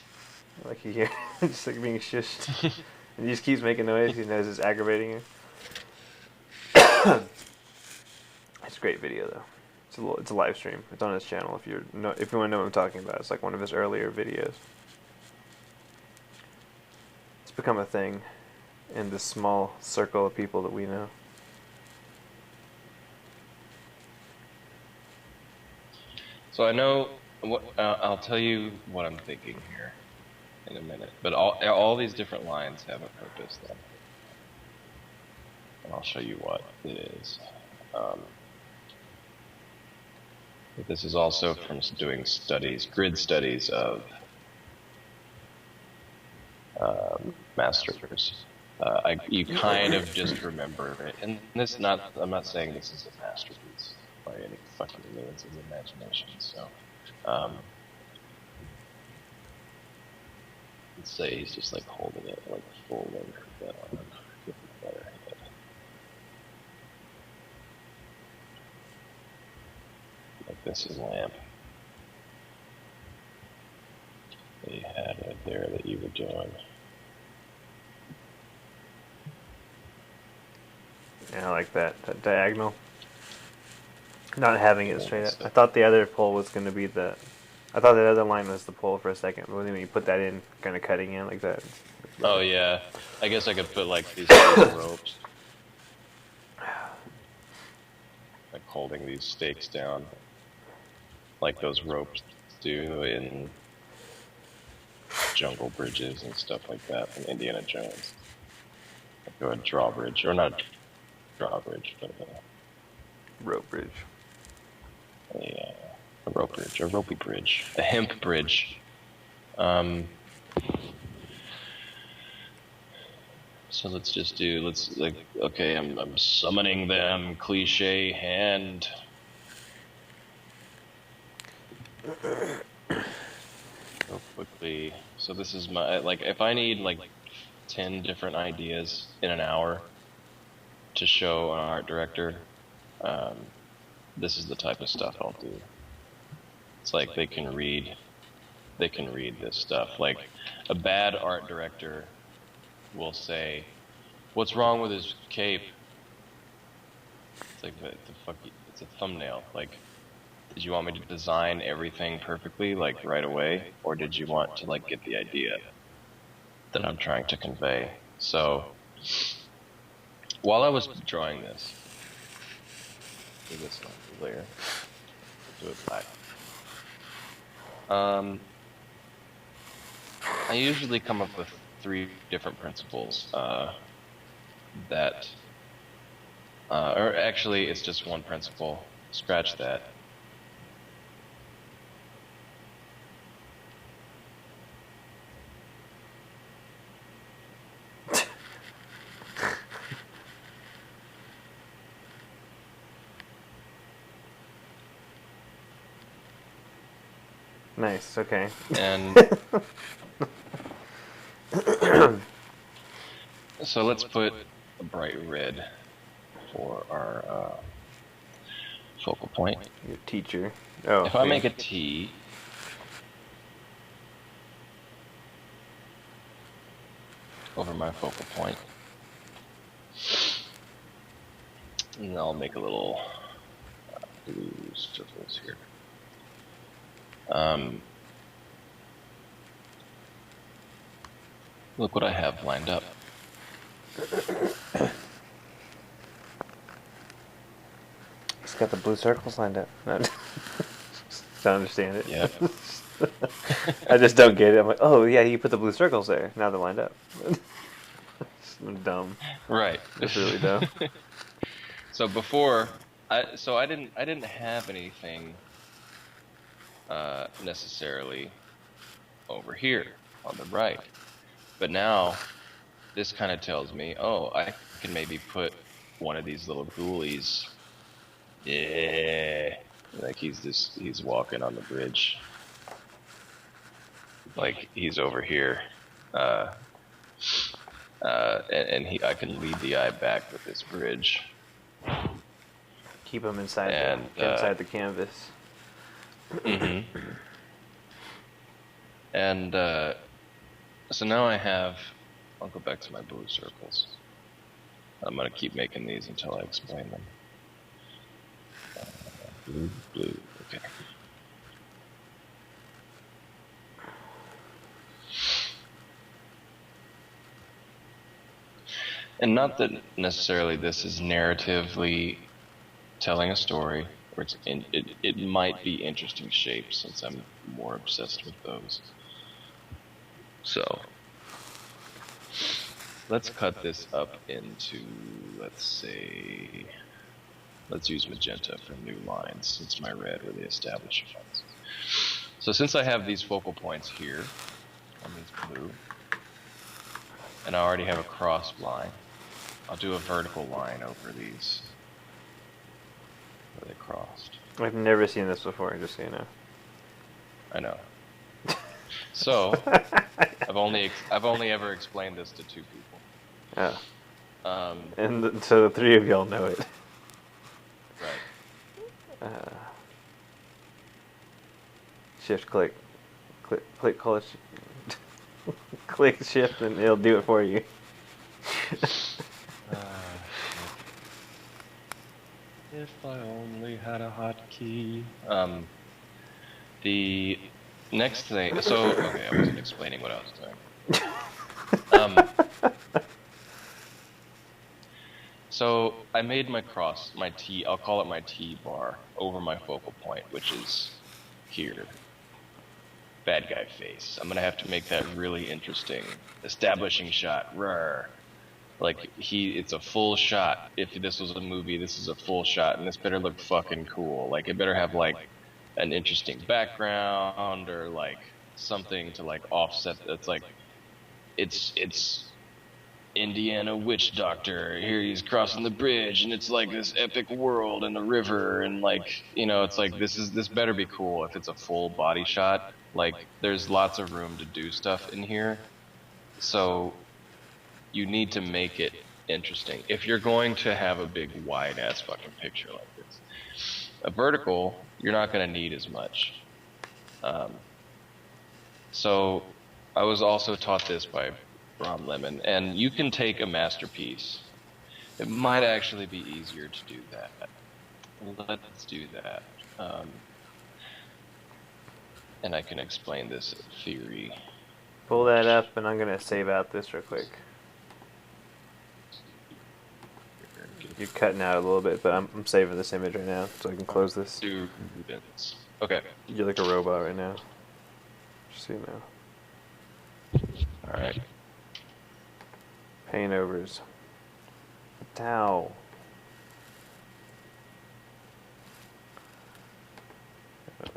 like you hear, just like being shushed. And he just keeps making noise. He knows it's aggravating him. It's a great video though. It's a live stream. It's on his channel. If you want to know what I'm talking about, it's like one of his earlier videos. It's become a thing in this small circle of people that we know. So I know what I'll tell you what I'm thinking here in a minute. But all these different lines have a purpose then. and I'll show you what it is. This is also from doing studies, grid studies of masters. You kind of just remember it, and this I'm not saying this is a masterpiece by any fucking means of the imagination. So, let's say he's just like holding it like full length of that arm with the other hand. Like this is lamp. That you had right there that you were doing. Yeah, I like that diagonal. Not having it straight up. I thought the other pole was going to be the... I thought the other line was the pole for a second, but when you put that in, kind of cutting in like that. Oh yeah, I guess I could put like these ropes, like holding these stakes down, like those ropes do in jungle bridges and stuff like that from Indiana Jones. Like a drawbridge, or not a drawbridge, but Rope bridge. a rope bridge, a ropey bridge, a hemp bridge. So let's just do, okay, I'm summoning them, cliche hand. Real quickly. So this is my, like, if I need like 10 different ideas in an hour to show an art director, this is the type of stuff I'll do. It's like they can read this stuff. Like a bad art director will say, "What's wrong with his cape?" It's like it's a thumbnail. Like, did you want me to design everything perfectly, like right away, or did you want to like get the idea that I'm trying to convey? So, while I was drawing this, do this layer, do it black. I usually come up with 3 different principles that, or actually it's just one principle, scratch that. Nice, okay. And so let's put a bright red for our focal point. Your teacher. Oh. If I make a T, over my focal point, and I'll make a little blue circles here. Look what I have lined up. He's got the blue circles lined up. Don't understand it. Yeah. I just don't get it. I'm like, oh yeah, you put the blue circles there. Now they're lined up. I'm dumb. Right. It's really dumb. So before, I didn't have anything necessarily over here on the right, but now this kind of tells me, oh, I can maybe put one of these little ghoulies. Yeah, like he's walking on the bridge, like he's over here, and I can lead the eye back with this bridge. Keep them inside, And, inside the canvas. Mm-hmm. And so now I'll go back to my blue circles. I'm going to keep making these until I explain them. Blue, okay. And not that necessarily this is narratively telling a story, or it might be interesting shapes since I'm more obsessed with those. So let's cut this up into, let's say, let's use magenta for new lines, since my red really established ones. So since I have these focal points here, on these blue, and I already have a cross line, I'll do a vertical line over these where they crossed. I've never seen this before, just so you know. I know. So I've only ever explained this to 2 people. Oh. And so the 3 of y'all know it. Right. Shift click. Click click shift and it'll do it for you. If I only had a hotkey. The next thing. So okay, I wasn't explaining what I was doing. So I made my cross, my T. I'll call it my T bar over my focal point, which is here. Bad guy face. I'm gonna have to make that really interesting, establishing shot. Rawr. Like it's a full shot. If this was a movie, this is a full shot, and this better look fucking cool. Like it better have like an interesting background or like something to like offset. It's like it's Indiana witch doctor. Here he's crossing the bridge, and it's like this epic world and the river, and like it's like this better be cool. If it's a full body shot, like there's lots of room to do stuff in here, so you need to make it interesting. If you're going to have a big wide ass fucking picture like this, a vertical you're not going to need as much. So I was also taught this by Ron Lemon, and you can take a masterpiece. It might actually be easier to do that. Let's do that. And I can explain this theory. Pull that up, and I'm gonna save out this real quick. You're cutting out a little bit, but I'm saving this image right now, so I can close this. Okay. You're like a robot right now. Just so you know. Alright. Paintovers. Towel.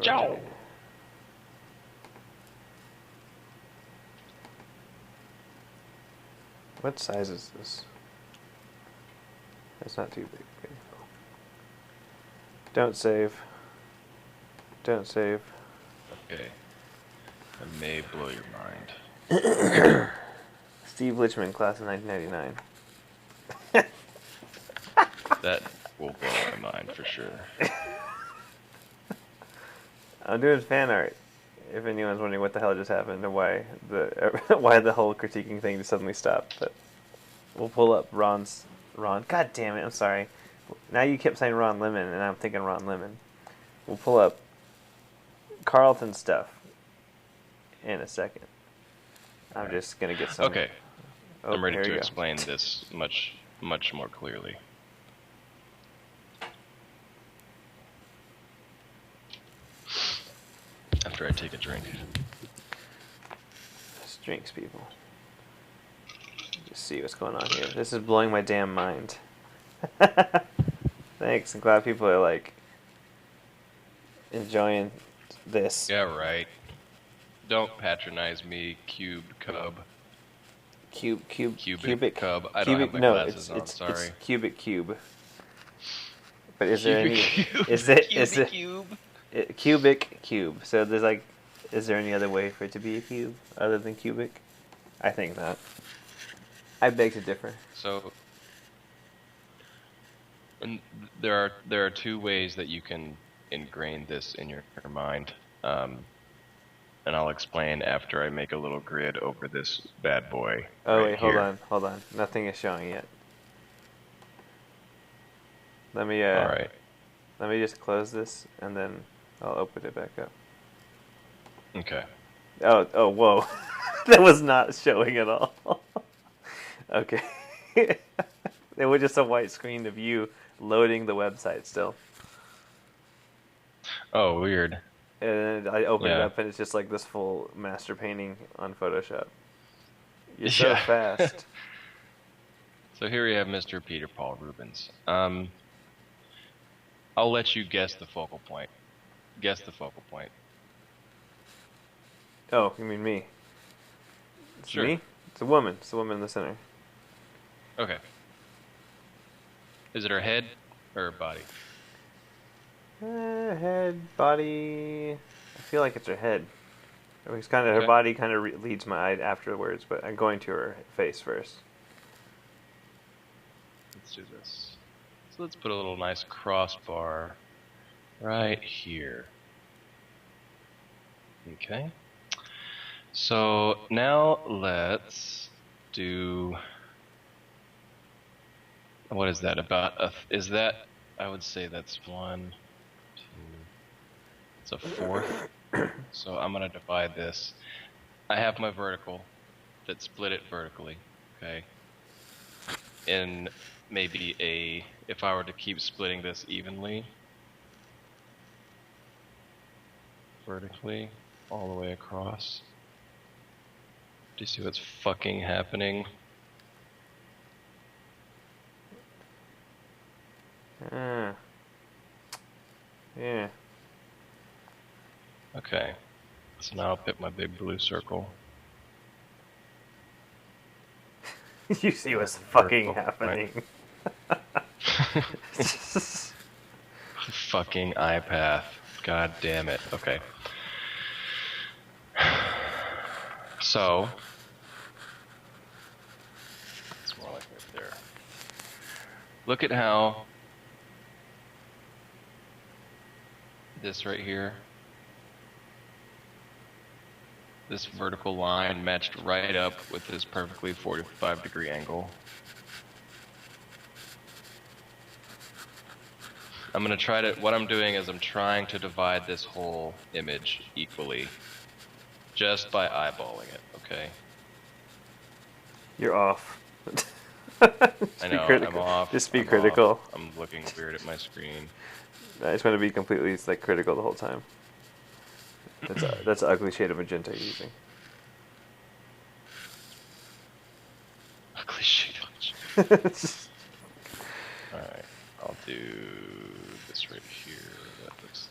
Ciao. What size is this? It's not too big. Okay. Don't save. Don't save. Okay. I may blow your mind. Steve Lichman, class of 1999. That will blow my mind for sure. I'm doing fan art. If anyone's wondering what the hell just happened and why the whole critiquing thing just suddenly stopped, but we'll pull up Ron. God damn it! I'm sorry. Now you kept saying Ron Lemon, and I'm thinking Ron Lemon. We'll pull up Carlton stuff in a second. I'm just gonna get some. Okay. Oh, I'm ready here we to go. explain this much more clearly. After I take a drink. Just drinks, people. Just see what's going on here. This is blowing my damn mind. Thanks. I'm glad people are like enjoying this. Yeah, right. Don't patronize me, cubed cub. Cubic cub. I don't have my glasses on. Sorry. It's cubic cube. But is Cubic there any? cube. Is it? Cubic cube. Cubic cube. So there's like, is there any other way for it to be a cube other than cubic? I think not. I beg to differ. So, and there are 2 ways that you can ingrain this in your mind, and I'll explain after I make a little grid over this bad boy. Oh right wait, here. hold on. Nothing is showing yet. Let me All right. Let me just close this and then I'll open it back up. Okay. Oh, whoa. That was not showing at all. Okay. It was just a white screen of you loading the website still. Oh, weird. And I open it Yeah. up and it's just like this full master painting on Photoshop. You're so fast. So here we have Mr. Peter Paul Rubens. I'll let you guess the focal point. Guess the focal point. Oh, you mean me? It's Sure. me? It's a woman. It's the woman in the center. Okay. Is it her head or her body? Head, body. I feel like it's her head. It's kind of Okay. her body kind of leads my eye afterwards, but I'm going to her face first. Let's do this. So let's put a little nice crossbar right here. Okay. So now let's do. What is that about? Is that? I would say that's 1, 2. It's a fourth. So I'm gonna divide this. I have my vertical that split it vertically. Okay. In maybe if I were to keep splitting this evenly, vertically, all the way across. Do you see what's fucking happening? Yeah. Okay. So now I'll pick my big blue circle. You see what's fucking Vertical, right? happening. Fucking eye path. God damn it. Okay. So it's more like right there. Look at how this right here, this vertical line matched right up with this perfectly 45-degree angle. I'm gonna try to, what I'm doing is I'm trying to divide this whole image equally, just by eyeballing it, okay? You're off. I know, I'm off. Just be I'm critical. off. I'm looking weird at my screen. I just want to be completely like critical the whole time. That's an ugly shade of magenta you're using. Ugly shit. Alright, I'll do this right here. That looks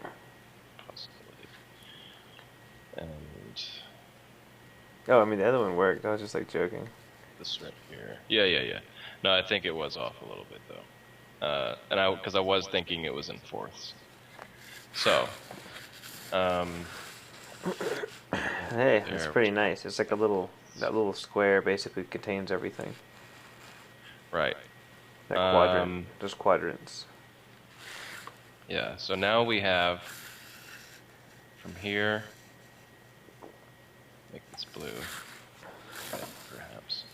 more of a possibility. And Oh, I mean the other one worked. I was just like joking. this right here. Yeah. No, I think it was off a little bit though. Because I was thinking it was in fourths. So, Hey, that's there. pretty nice. It's like that little square basically contains everything. Right. That quadrant. There's quadrants. Yeah, so now we have from here, make this blue, perhaps.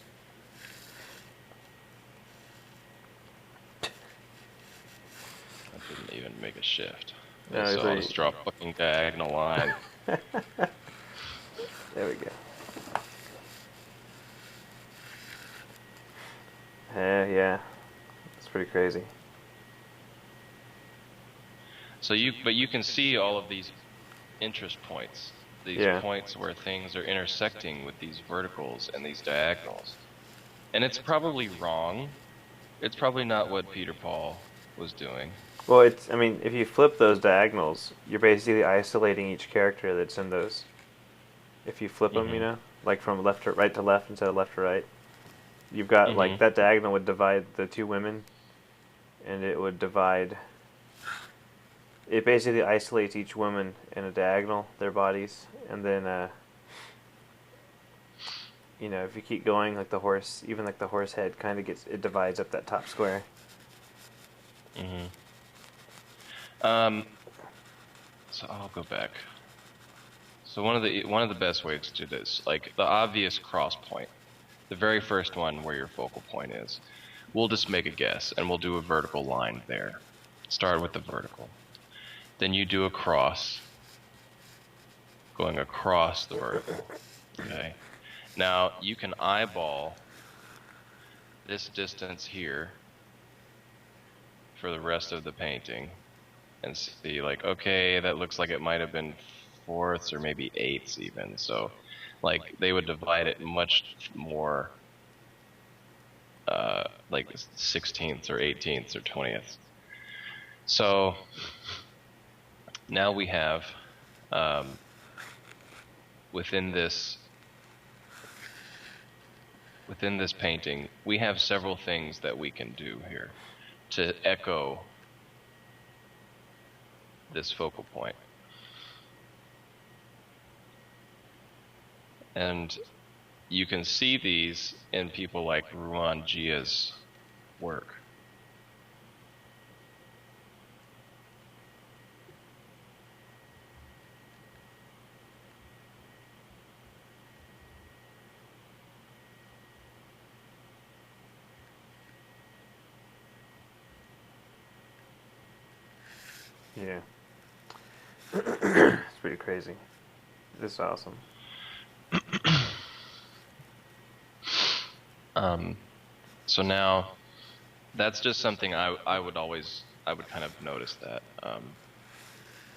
That didn't even make a shift. No, So it's I'll like- just draw a fucking diagonal line. There we go. Yeah. It's pretty crazy. So you can see all of these interest points, these Yeah. points where things are intersecting with these verticals and these diagonals. And it's probably wrong. It's probably not what Peter Paul was doing. Well, I mean, if you flip those diagonals, you're basically isolating each character that's in those. If you flip them, you know, like from left to right to left instead of left to right, you've got like that diagonal would divide the two women, and it would divide. It basically isolates each woman in a diagonal, their bodies, and then, you know, if you keep going, like the horse, even like the horse head kind of it divides up that top square. So I'll go back. So one of the best ways to do this, like the obvious cross point, the very first one where your focal point is, we'll just make a guess and we'll do a vertical line there. Start with the vertical. Then you do a cross, going across the vertical. Okay. Now you can eyeball this distance here for the rest of the painting and see like, okay, that looks like it might have been fourths or maybe eighths even. So like they would divide it much more like 16ths or 18ths or 20ths. So now we have within this painting, we have several things that we can do here to echo this focal point. And you can see these in people like Ruan Jia's work. Yeah. It's pretty crazy. This is awesome. So now, that's just something I would kind of notice that.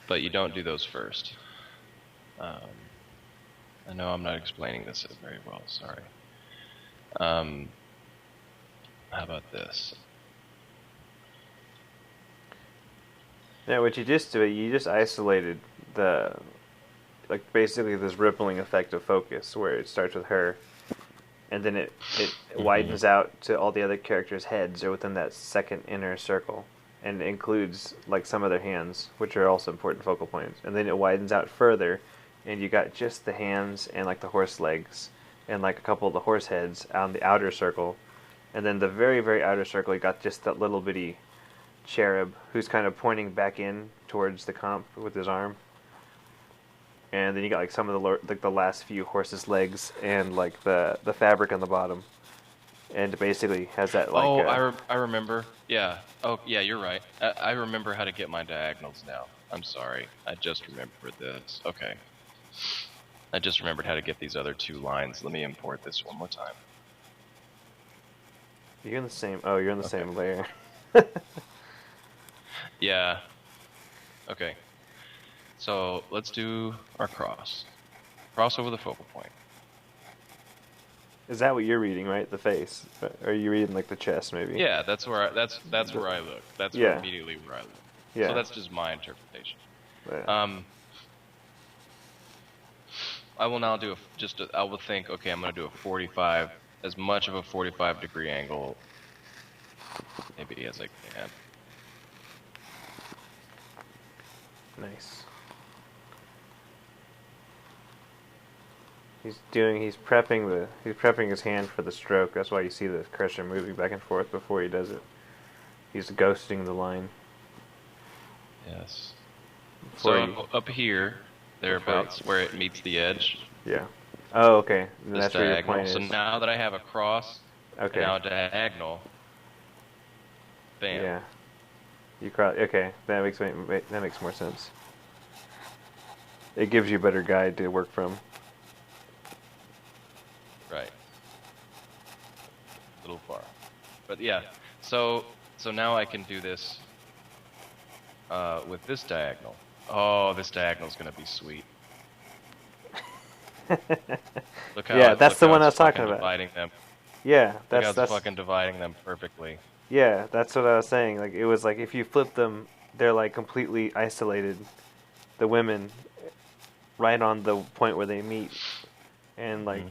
But you don't do those first. I know I'm not explaining this very well, sorry. How about this? Yeah, what you just did, you just isolated the, like, basically this rippling effect of focus, where it starts with her, and then it widens out to all the other characters' heads are within that second inner circle, and it includes like some of their hands, which are also important focal points, and then it widens out further, and you got just the hands and like the horse legs, and like a couple of the horse heads on the outer circle, and then the very, very outer circle, you got just that little bitty cherub who's kind of pointing back in towards the comp with his arm. And then you got like some of the last few horses' legs and like the fabric on the bottom, and it basically has that like. Oh, I remember. Yeah. Oh, yeah. You're right. I remember how to get my diagonals now. I'm sorry. I just remembered this. Okay. I just remembered how to get these other two lines. Let me import this one more time. You're in the same. Oh, you're in the same layer. Yeah. Okay. So let's do our cross. Cross over the focal point. Is that what you're reading, right? The face, or are you reading like the chest, maybe? Yeah, that's where where I look. That's immediately where I look. Yeah. So that's just my interpretation. Yeah. I will now do I will think, okay, I'm going to do a 45, as much of a 45-degree angle maybe as I can. Nice. He's prepping his hand for the stroke. That's why you see the cursor moving back and forth before he does it. He's ghosting the line. Yes. So up here, thereabouts, Before where it meets the edge. Yeah. Oh, okay. And This that's where your diagonal. point is. So now that I have a cross, Okay. and now a diagonal, bam. Yeah. You cross. Okay, that makes more sense. It gives you a better guide to work from. Right. A little far. But yeah, so now I can do this with this diagonal. Oh, this diagonal is going to be sweet. Look how Yeah, that's the one I was talking about. Dividing them. Yeah, Look how that's it's fucking dividing them perfectly. Yeah, that's what I was saying. Like, it was like if you flip them, they're like completely isolated. The women, right on the point where they meet, and like.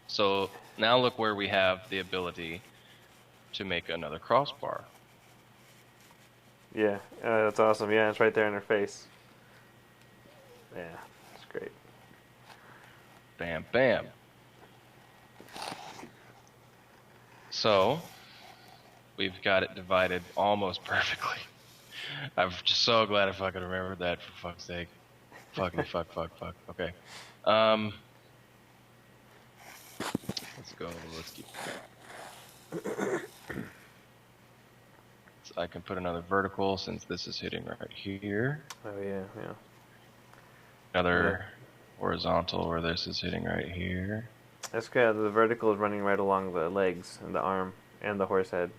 So now look where we have the ability to make another crossbar. Yeah, that's awesome. Yeah, it's right there in her face. Yeah, it's great. Bam, bam. So we've got it divided almost perfectly. I'm just so glad I fucking remembered that, for fuck's sake. Fucking fuck. Okay. Let's go. Let's keep going. So I can put another vertical since this is hitting right here. Oh yeah. Another horizontal where this is hitting right here. That's good. The vertical is running right along the legs and the arm and the horse head.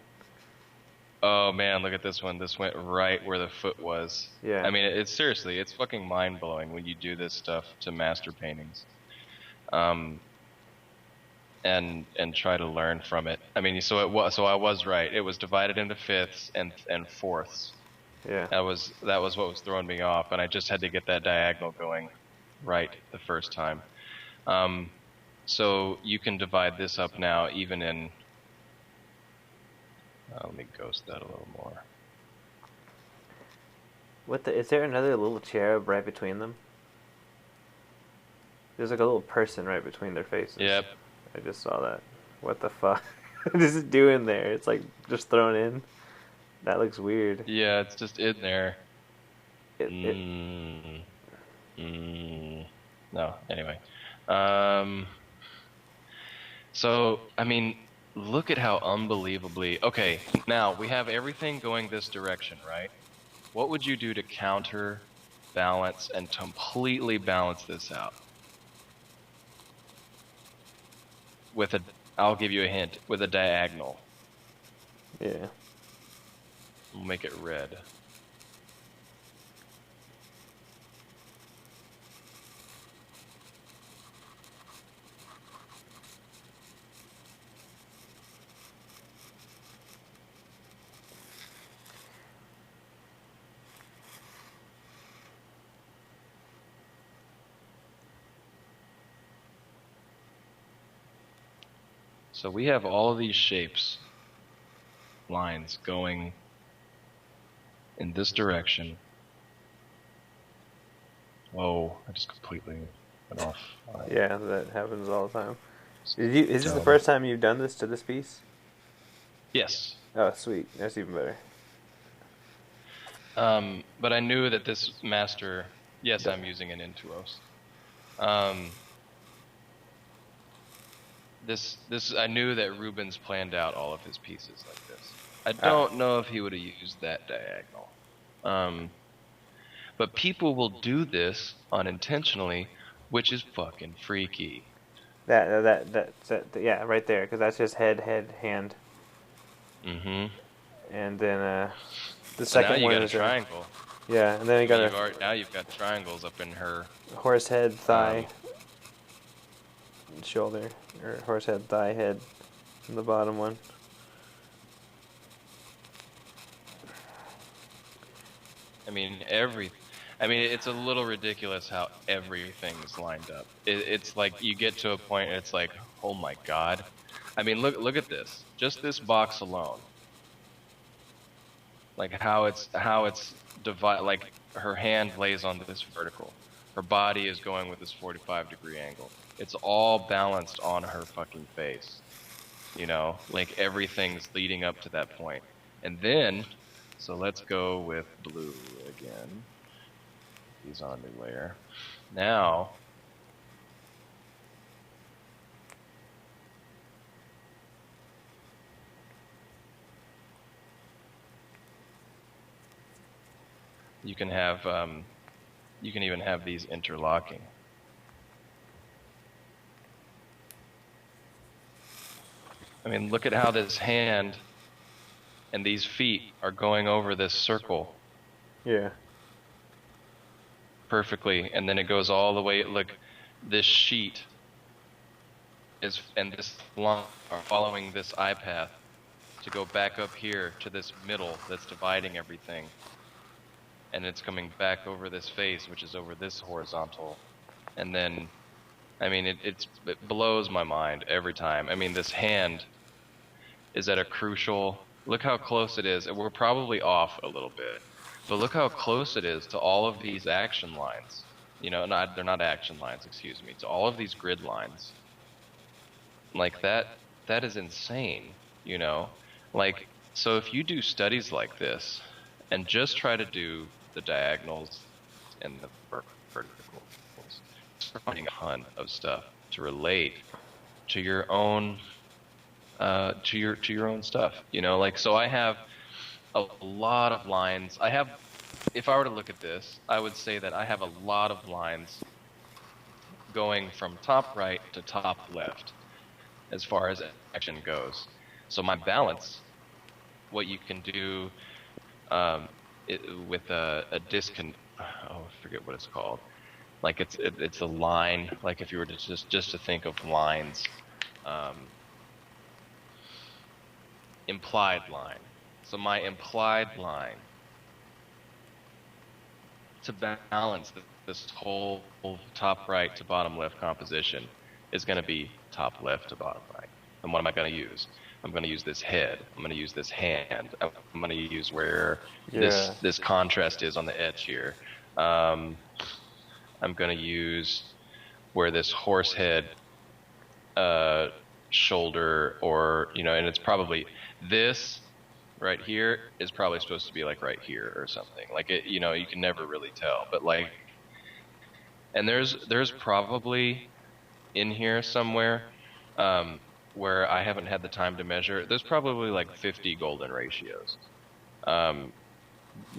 Oh man, look at this one. This went right where the foot was. Yeah. I mean, it's seriously, it's fucking mind blowing when you do this stuff to master paintings. and try to learn from it. I mean, so I was right. It was divided into fifths and fourths. Yeah. That was what was throwing me off, and I just had to get that diagonal going right the first time. So you can divide this up now, even in. Let me ghost that a little more. Is there another little cherub right between them? There's like a little person right between their faces. Yep. I just saw that. What the fuck? What is it doing there? It's like just thrown in. That looks weird. Yeah, it's just in there. No, anyway. So, I mean, look at how unbelievably... Okay, now, we have everything going this direction, right? What would you do to counter, balance, and completely balance this out? I'll give you a hint, with a diagonal. Yeah. We'll make it red. So we have all of these shapes, lines going in this direction. Whoa, I just completely went off. Yeah, that happens all the time. Is this the first time you've done this to this piece? Yes. Oh, sweet. That's even better. But I knew that this master, yes, I'm using an Intuos. I knew that Rubens planned out all of his pieces like this. I don't know if he would have used that diagonal. But people will do this unintentionally, which is fucking freaky. Yeah, right there, because that's just head, hand. Mm-hmm. And then the So now second you one got a is triangle. yeah, and then you got Now you've got triangles up in her horse head, thigh, shoulder, or horse head, thigh, head, in the bottom one. I mean, it's a little ridiculous how everything's lined up. It's like you get to a point, it's like, oh my god. I mean, look at this. Just this box alone. Like how it's divided. Like her hand lays on this vertical. Her body is going with this 45-degree angle. It's all balanced on her fucking face. You know, like everything's leading up to that point. And then, so let's go with blue again. He's on a new layer. Now, you can even have these interlocking. I mean, look at how this hand and these feet are going over this circle. Yeah. Perfectly, and then it goes all the way. Look, this sheet and this line are following this eye path to go back up here to this middle that's dividing everything, and it's coming back over this face, which is over this horizontal, and then, I mean, it blows my mind every time. I mean, this hand is at a crucial. Look how close it is, and we're probably off a little bit. But look how close it is to all of these action lines. You know, they're not action lines, excuse me. To all of these grid lines. Like that is insane, you know? Like, so if you do studies like this, and just try to do the diagonals and the verticals, you're finding a ton of stuff to relate to your own, to your own stuff. You know, like, so I have a lot of lines. If I were to look at this, I would say that I have a lot of lines going from top right to top left as far as action goes. So my balance, what you can do with a I forget what it's called. Like it's a line. Like if you were to just to think of lines, um, implied line. So my implied line to balance this whole top right to bottom left composition is going to be top left to bottom right. And what am I going to use? I'm going to use this head. I'm going to use this hand. I'm going to use where this contrast is on the edge here. I'm going to use where this horse head shoulder, or and it's probably this right here is probably supposed to be like right here or something. Like it, you can never really tell. But like, and there's probably in here somewhere where I haven't had the time to measure. There's probably like 50 golden ratios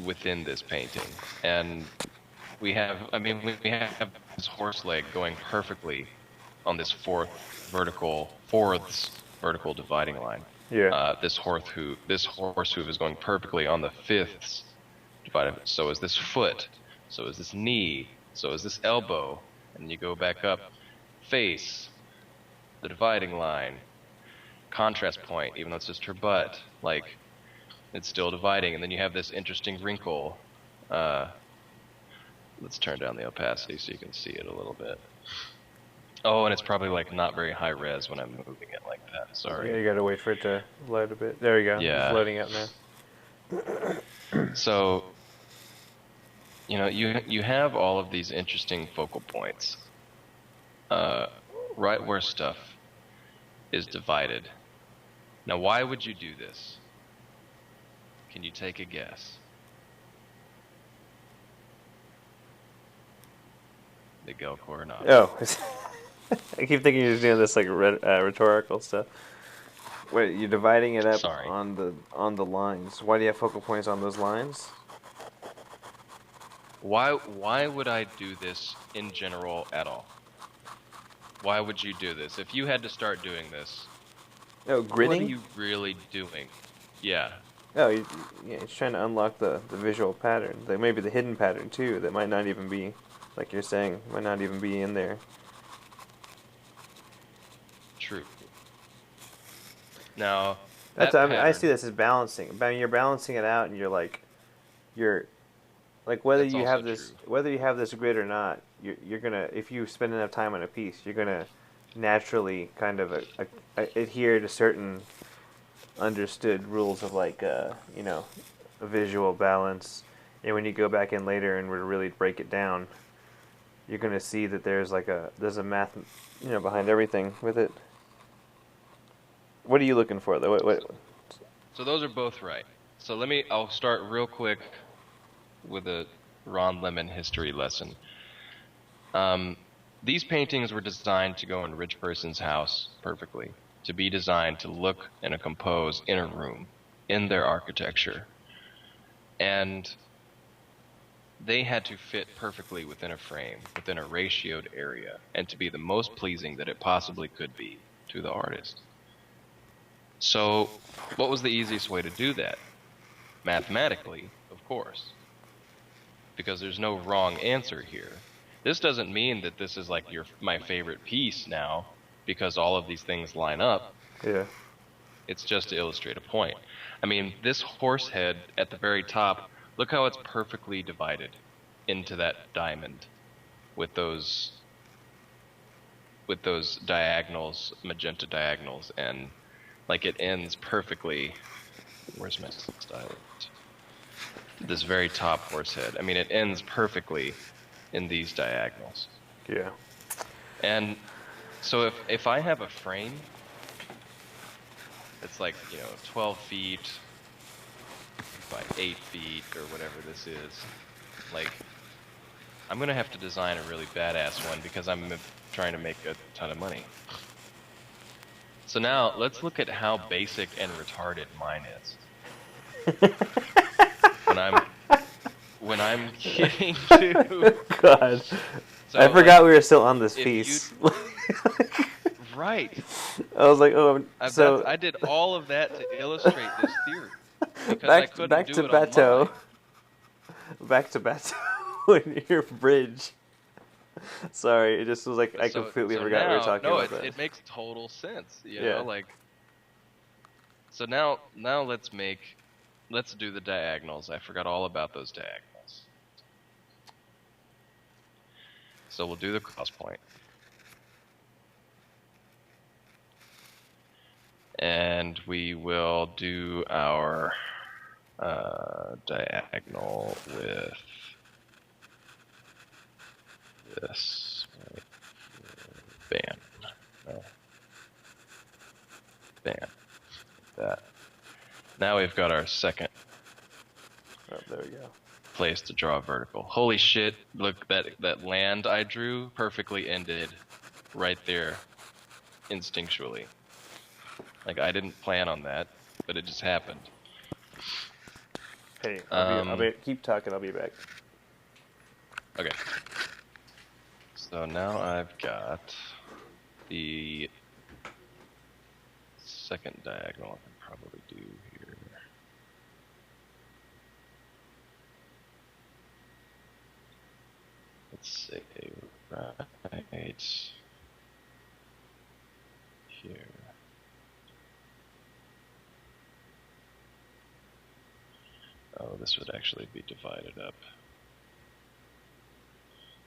within this painting, and we have this horse leg going perfectly on this fourths vertical dividing line. Yeah. This horse hoof is going perfectly on the fifths divided. So is this foot. So is this knee. So is this elbow. And then you go back up, face, the dividing line, contrast point. Even though it's just her butt, like it's still dividing. And then you have this interesting wrinkle. Let's turn down the opacity so you can see it a little bit. Oh, and it's probably like not very high res when I'm moving it like that. Sorry. Yeah, you gotta wait for it to load a bit. There you go. Yeah. It's loading up now. So, you have all of these interesting focal points, right where stuff is divided. Now, why would you do this? Can you take a guess? Big Elcor or not? Oh. I keep thinking you're just doing this like rhetorical stuff. Wait, you're dividing it up Sorry. on the lines. Why do you have focal points on those lines? Why would I do this in general at all? Why would you do this? If you had to start doing this, Oh, gridding? what are you really doing? Yeah. Oh, yeah, it's trying to unlock the visual pattern. Like maybe the hidden pattern too that might not even be, like you're saying, might not even be in there. True. Now, That's that I pattern, see this as balancing. I mean, you're balancing it out, and you're like whether That's you also have this grid or not, you're gonna, if you spend enough time on a piece, you're gonna naturally kind of adhere to certain understood rules of like a visual balance. And when you go back in later and really break it down, you're gonna see that there's a math behind everything with it. What are you looking for though? So those are both right. So I'll start real quick with a Ron Lemon history lesson. These paintings were designed to go in a rich person's house perfectly, to be designed to look and compose in a room, in their architecture. And they had to fit perfectly within a frame, within a ratioed area, and to be the most pleasing that it possibly could be to the artist. So, what was the easiest way to do that? Mathematically, of course. Because there's no wrong answer here. This doesn't mean that this is like my favorite piece now, because all of these things line up. Yeah. It's just to illustrate a point. I mean, this horse head at the very top, look how it's perfectly divided into that diamond with those diagonals, magenta diagonals, and like it ends perfectly. Where's my style? This very top horse head. I mean, it ends perfectly in these diagonals. Yeah. And so if I have a frame that's like 12 feet by 8 feet or whatever this is, like I'm gonna have to design a really badass one because I'm trying to make a ton of money. So now let's look at how basic and retarded mine is. When I'm getting to God, so, I forgot we were still on this piece. Right. I was like, oh, so I did all of that to illustrate this theory because I back couldn't do to it on Bateau. mine. Back to Bateau in your bridge. Sorry, it just was like I So- completely so forgot we were now- talking no, about that. it makes total sense. You Yeah. know, like. So now let's do the diagonals. I forgot all about those diagonals. So we'll do the cross point. And we will do our diagonal with this. Right here. Bam. No. Bam. Like that. Now we've got our second Oh, there we go. place to draw a vertical. Holy shit, look, that land I drew perfectly ended right there instinctually. Like, I didn't plan on that, but it just happened. Hey, I'll be keep talking. I'll be back. Okay. So now I've got the second diagonal I can probably do here. Let's say right here. Oh, this would actually be divided up.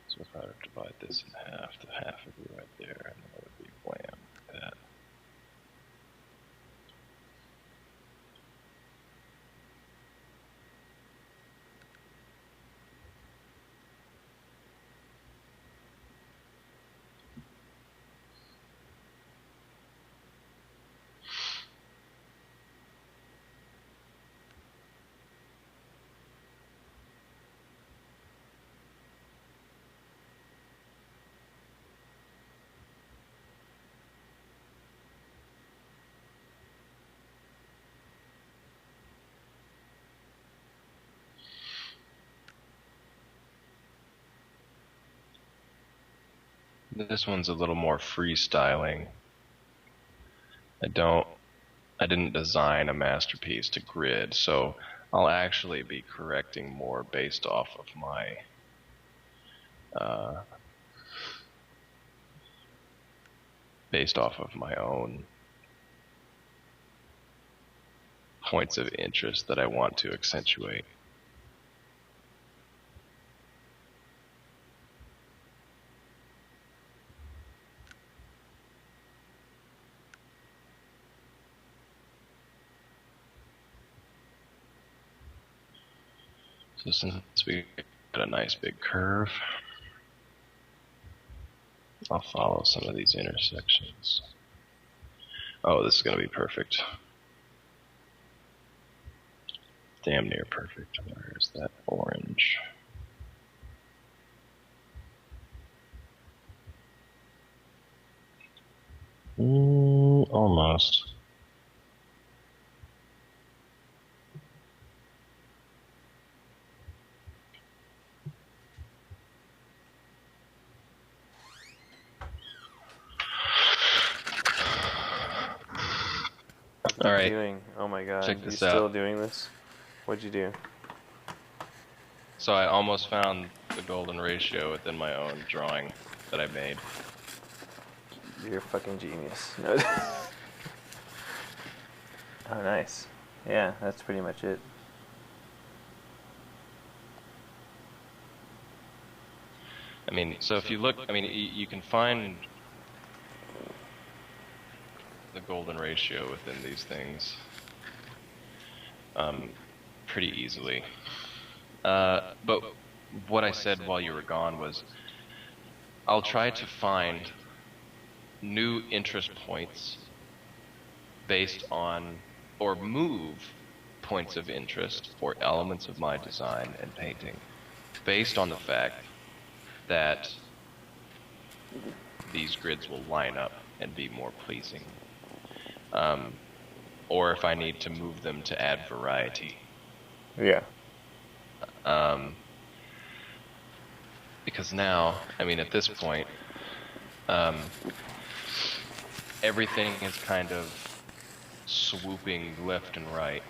So if I were to divide this in half, the half would be right there, and then it would be wham, like that. This one's a little more freestyling. I didn't design a masterpiece to grid, so I'll actually be correcting more based off of my own points of interest that I want to accentuate. So since we got a nice big curve, I'll follow some of these intersections. Oh, this is going to be perfect. Damn near perfect. Where's that orange? Almost. All right. Doing? Oh my god. Check this you still out. doing this? What'd you do? So I almost found the golden ratio within my own drawing that I made. You're a fucking genius. No. Oh, nice. Yeah, that's pretty much it. I mean, so if you look, I mean, you can find the golden ratio within these things pretty easily. But what I said while you were gone was, I'll try to find new interest points based on, or move points of interest or elements of my design and painting based on the fact that these grids will line up and be more pleasing. Or if I need to move them to add variety. Yeah. Because now, I mean, at this point, everything is kind of swooping left and right,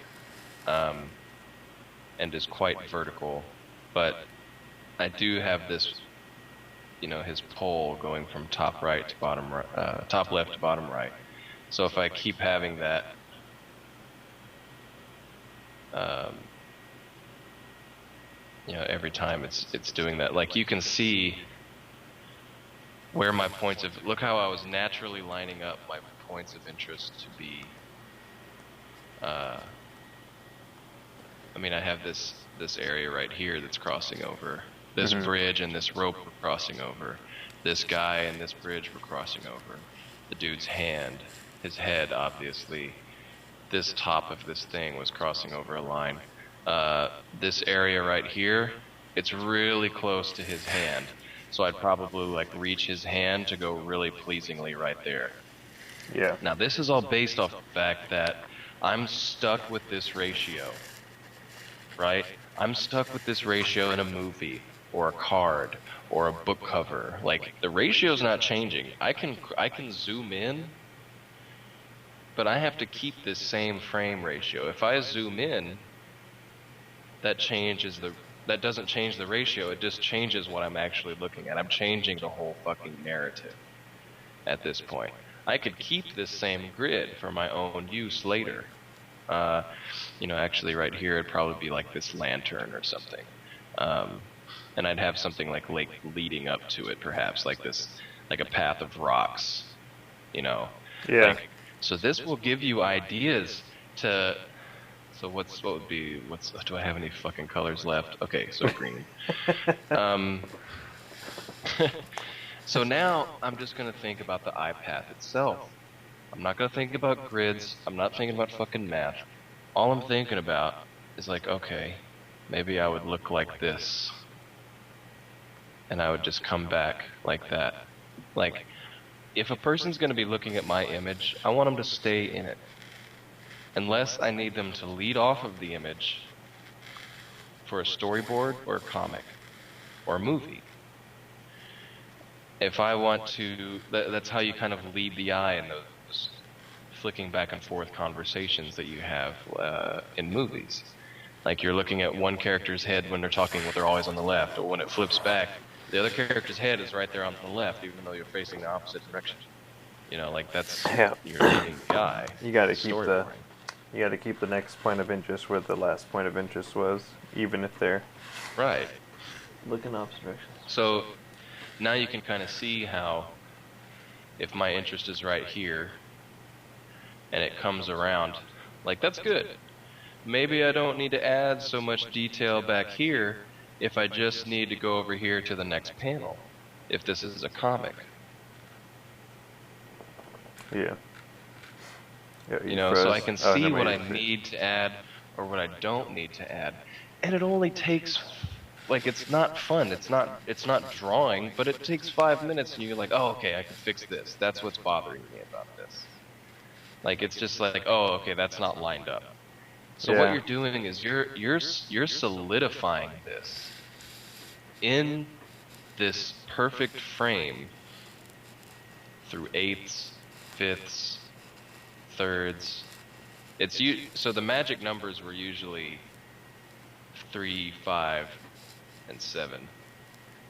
and is quite vertical. But I do have this his pole going from top right to bottom right, top left to bottom right. So if I keep having that, every time it's doing that, like you can see where my points of, look how I was naturally lining up my points of interest to be, I have this area right here that's crossing over. This bridge and this rope were crossing over. This guy and this bridge were crossing over. The dude's hand, his head, obviously. This top of this thing was crossing over a line. This area right here, it's really close to his hand. So I'd probably like reach his hand to go really pleasingly right there. Yeah. Now this is all based off the fact that I'm stuck with this ratio, right? I'm stuck with this ratio in a movie or a card or a book cover. Like the ratio's not changing. I can zoom in, but I have to keep this same frame ratio. If I zoom in, that doesn't change the ratio, it just changes what I'm actually looking at. I'm changing the whole fucking narrative at this point. I could keep this same grid for my own use later. Actually right here it'd probably be like this lantern or something. And I'd have something like leading up to it, perhaps, like a path of rocks, Yeah. So this will give you ideas to. So do I have any fucking colors left? Okay, so green. So now I'm just gonna think about the eye path itself. I'm not gonna think about grids. I'm not thinking about fucking math. All I'm thinking about is like, okay, maybe I would look like this. And I would just come back like that. Like, if a person's gonna be looking at my image, I want them to stay in it. Unless I need them to lead off of the image for a storyboard or a comic or a movie. If I want to, that's how you kind of lead the eye in those flicking back and forth conversations that you have in movies. Like you're looking at one character's head when they're talking, they're always on the left, or when it flips back, the other character's head is right there on the left, even though you're facing the opposite direction. That's you're leading the eye. You got to keep the next point of interest where the last point of interest was, even if they're right looking opposite directions. So now you can kind of see how, if my interest is right here and it comes around, like that's good. Maybe I don't need to add so much detail back here if I just need to go over here to the next panel, if this is a comic. Yeah. So I can see what I need to add or what I don't need to add. And it only takes, like, it's not fun. It's not drawing, but it takes 5 minutes and you're like, oh, okay, I can fix this. That's what's bothering me about this. Like, it's just like, oh, okay, that's not lined up. So what you're doing is you're solidifying this in this perfect frame through eighths, fifths, thirds. So the magic numbers were usually 3, 5, and 7,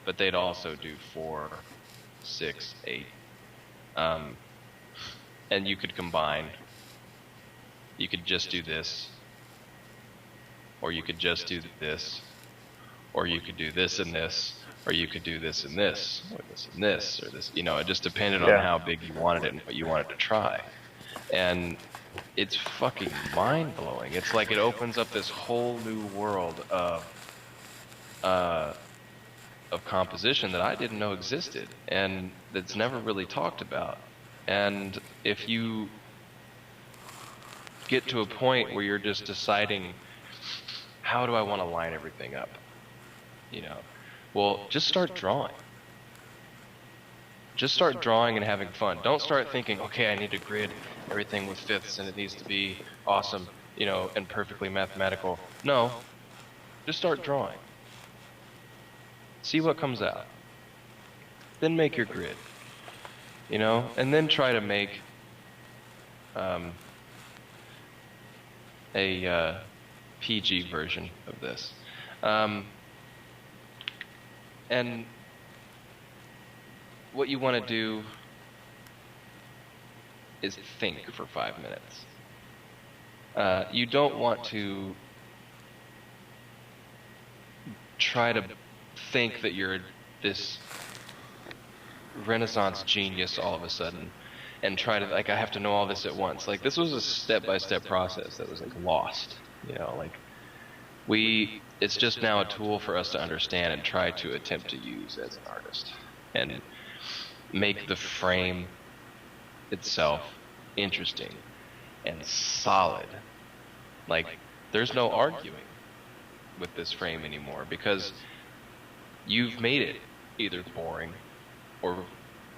but they'd also do 4, 6, 8, and you could combine. You could just do this, or you could just do this, or you could do this and this, or you could do this and this, or this and this, or this. It just depended on how big you wanted it and what you wanted to try. And it's fucking mind-blowing. It's like it opens up this whole new world of composition that I didn't know existed, and that's never really talked about. And if you get to a point where you're just deciding, how do I want to line everything up? Well, just start drawing. Just start drawing and having fun. Don't start thinking, okay, I need to grid everything with fifths and it needs to be awesome, and perfectly mathematical. No, just start drawing. See what comes out. Then make your grid, and then try to make a PG version of this. And what you want to do is think for 5 minutes. You don't want to try to think that you're this Renaissance genius all of a sudden and try to, like, I have to know all this at once. Like, this was a step-by-step process that was, like, lost, you know, like, it's just now a tool for us to understand and try to attempt to use as an artist and make the frame itself interesting and solid. Like, there's no arguing with this frame anymore because you've made it either boring or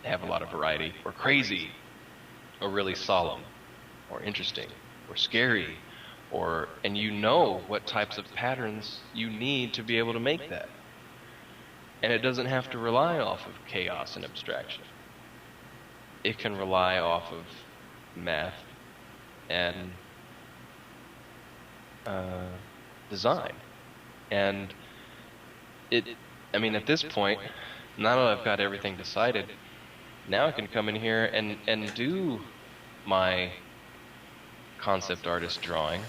have a lot of variety or crazy or really solemn or interesting or scary, and you know what types of patterns you need to be able to make that. And it doesn't have to rely off of chaos and abstraction. It can rely off of math and design. And I mean, at this point, now that I've got everything decided, now I can come in here and do my concept artist drawing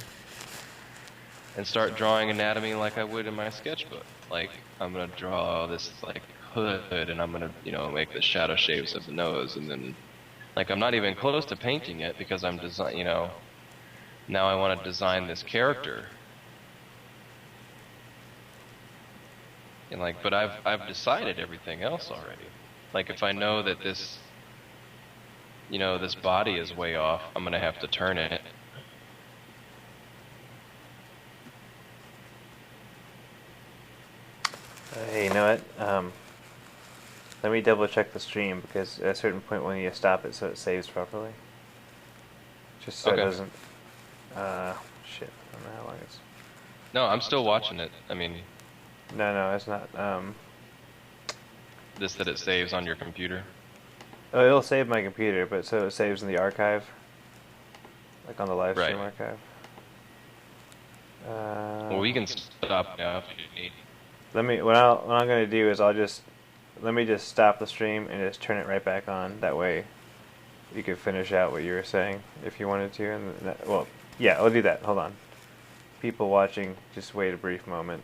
and start drawing anatomy like I would in my sketchbook. Like, I'm gonna draw this, like, hood, and I'm gonna, you know, make the shadow shapes of the nose, and then, like, I'm not even close to painting it because I'm you know, now I want to design this character. And, like, but I've decided everything else already. Like, if I know that this, you know, this body is way off, I'm gonna have to turn it. Hey, you know what? Let me double check the stream because at a certain point we need to stop it so it saves properly. Just so Okay. it doesn't. Shit. I don't know how long it's. No, I'm still watching it. I mean, No, it's not. that it saves on your computer. Oh, it'll save my computer, but so it saves in the archive, like on the live stream Right. archive. Well, we can stop now if you need. Let me. What I'm gonna do is let me just stop the stream and just turn it right back on. That way, you could finish out what you were saying if you wanted to. Well, yeah, I'll do that. Hold on. People watching, just wait a brief moment.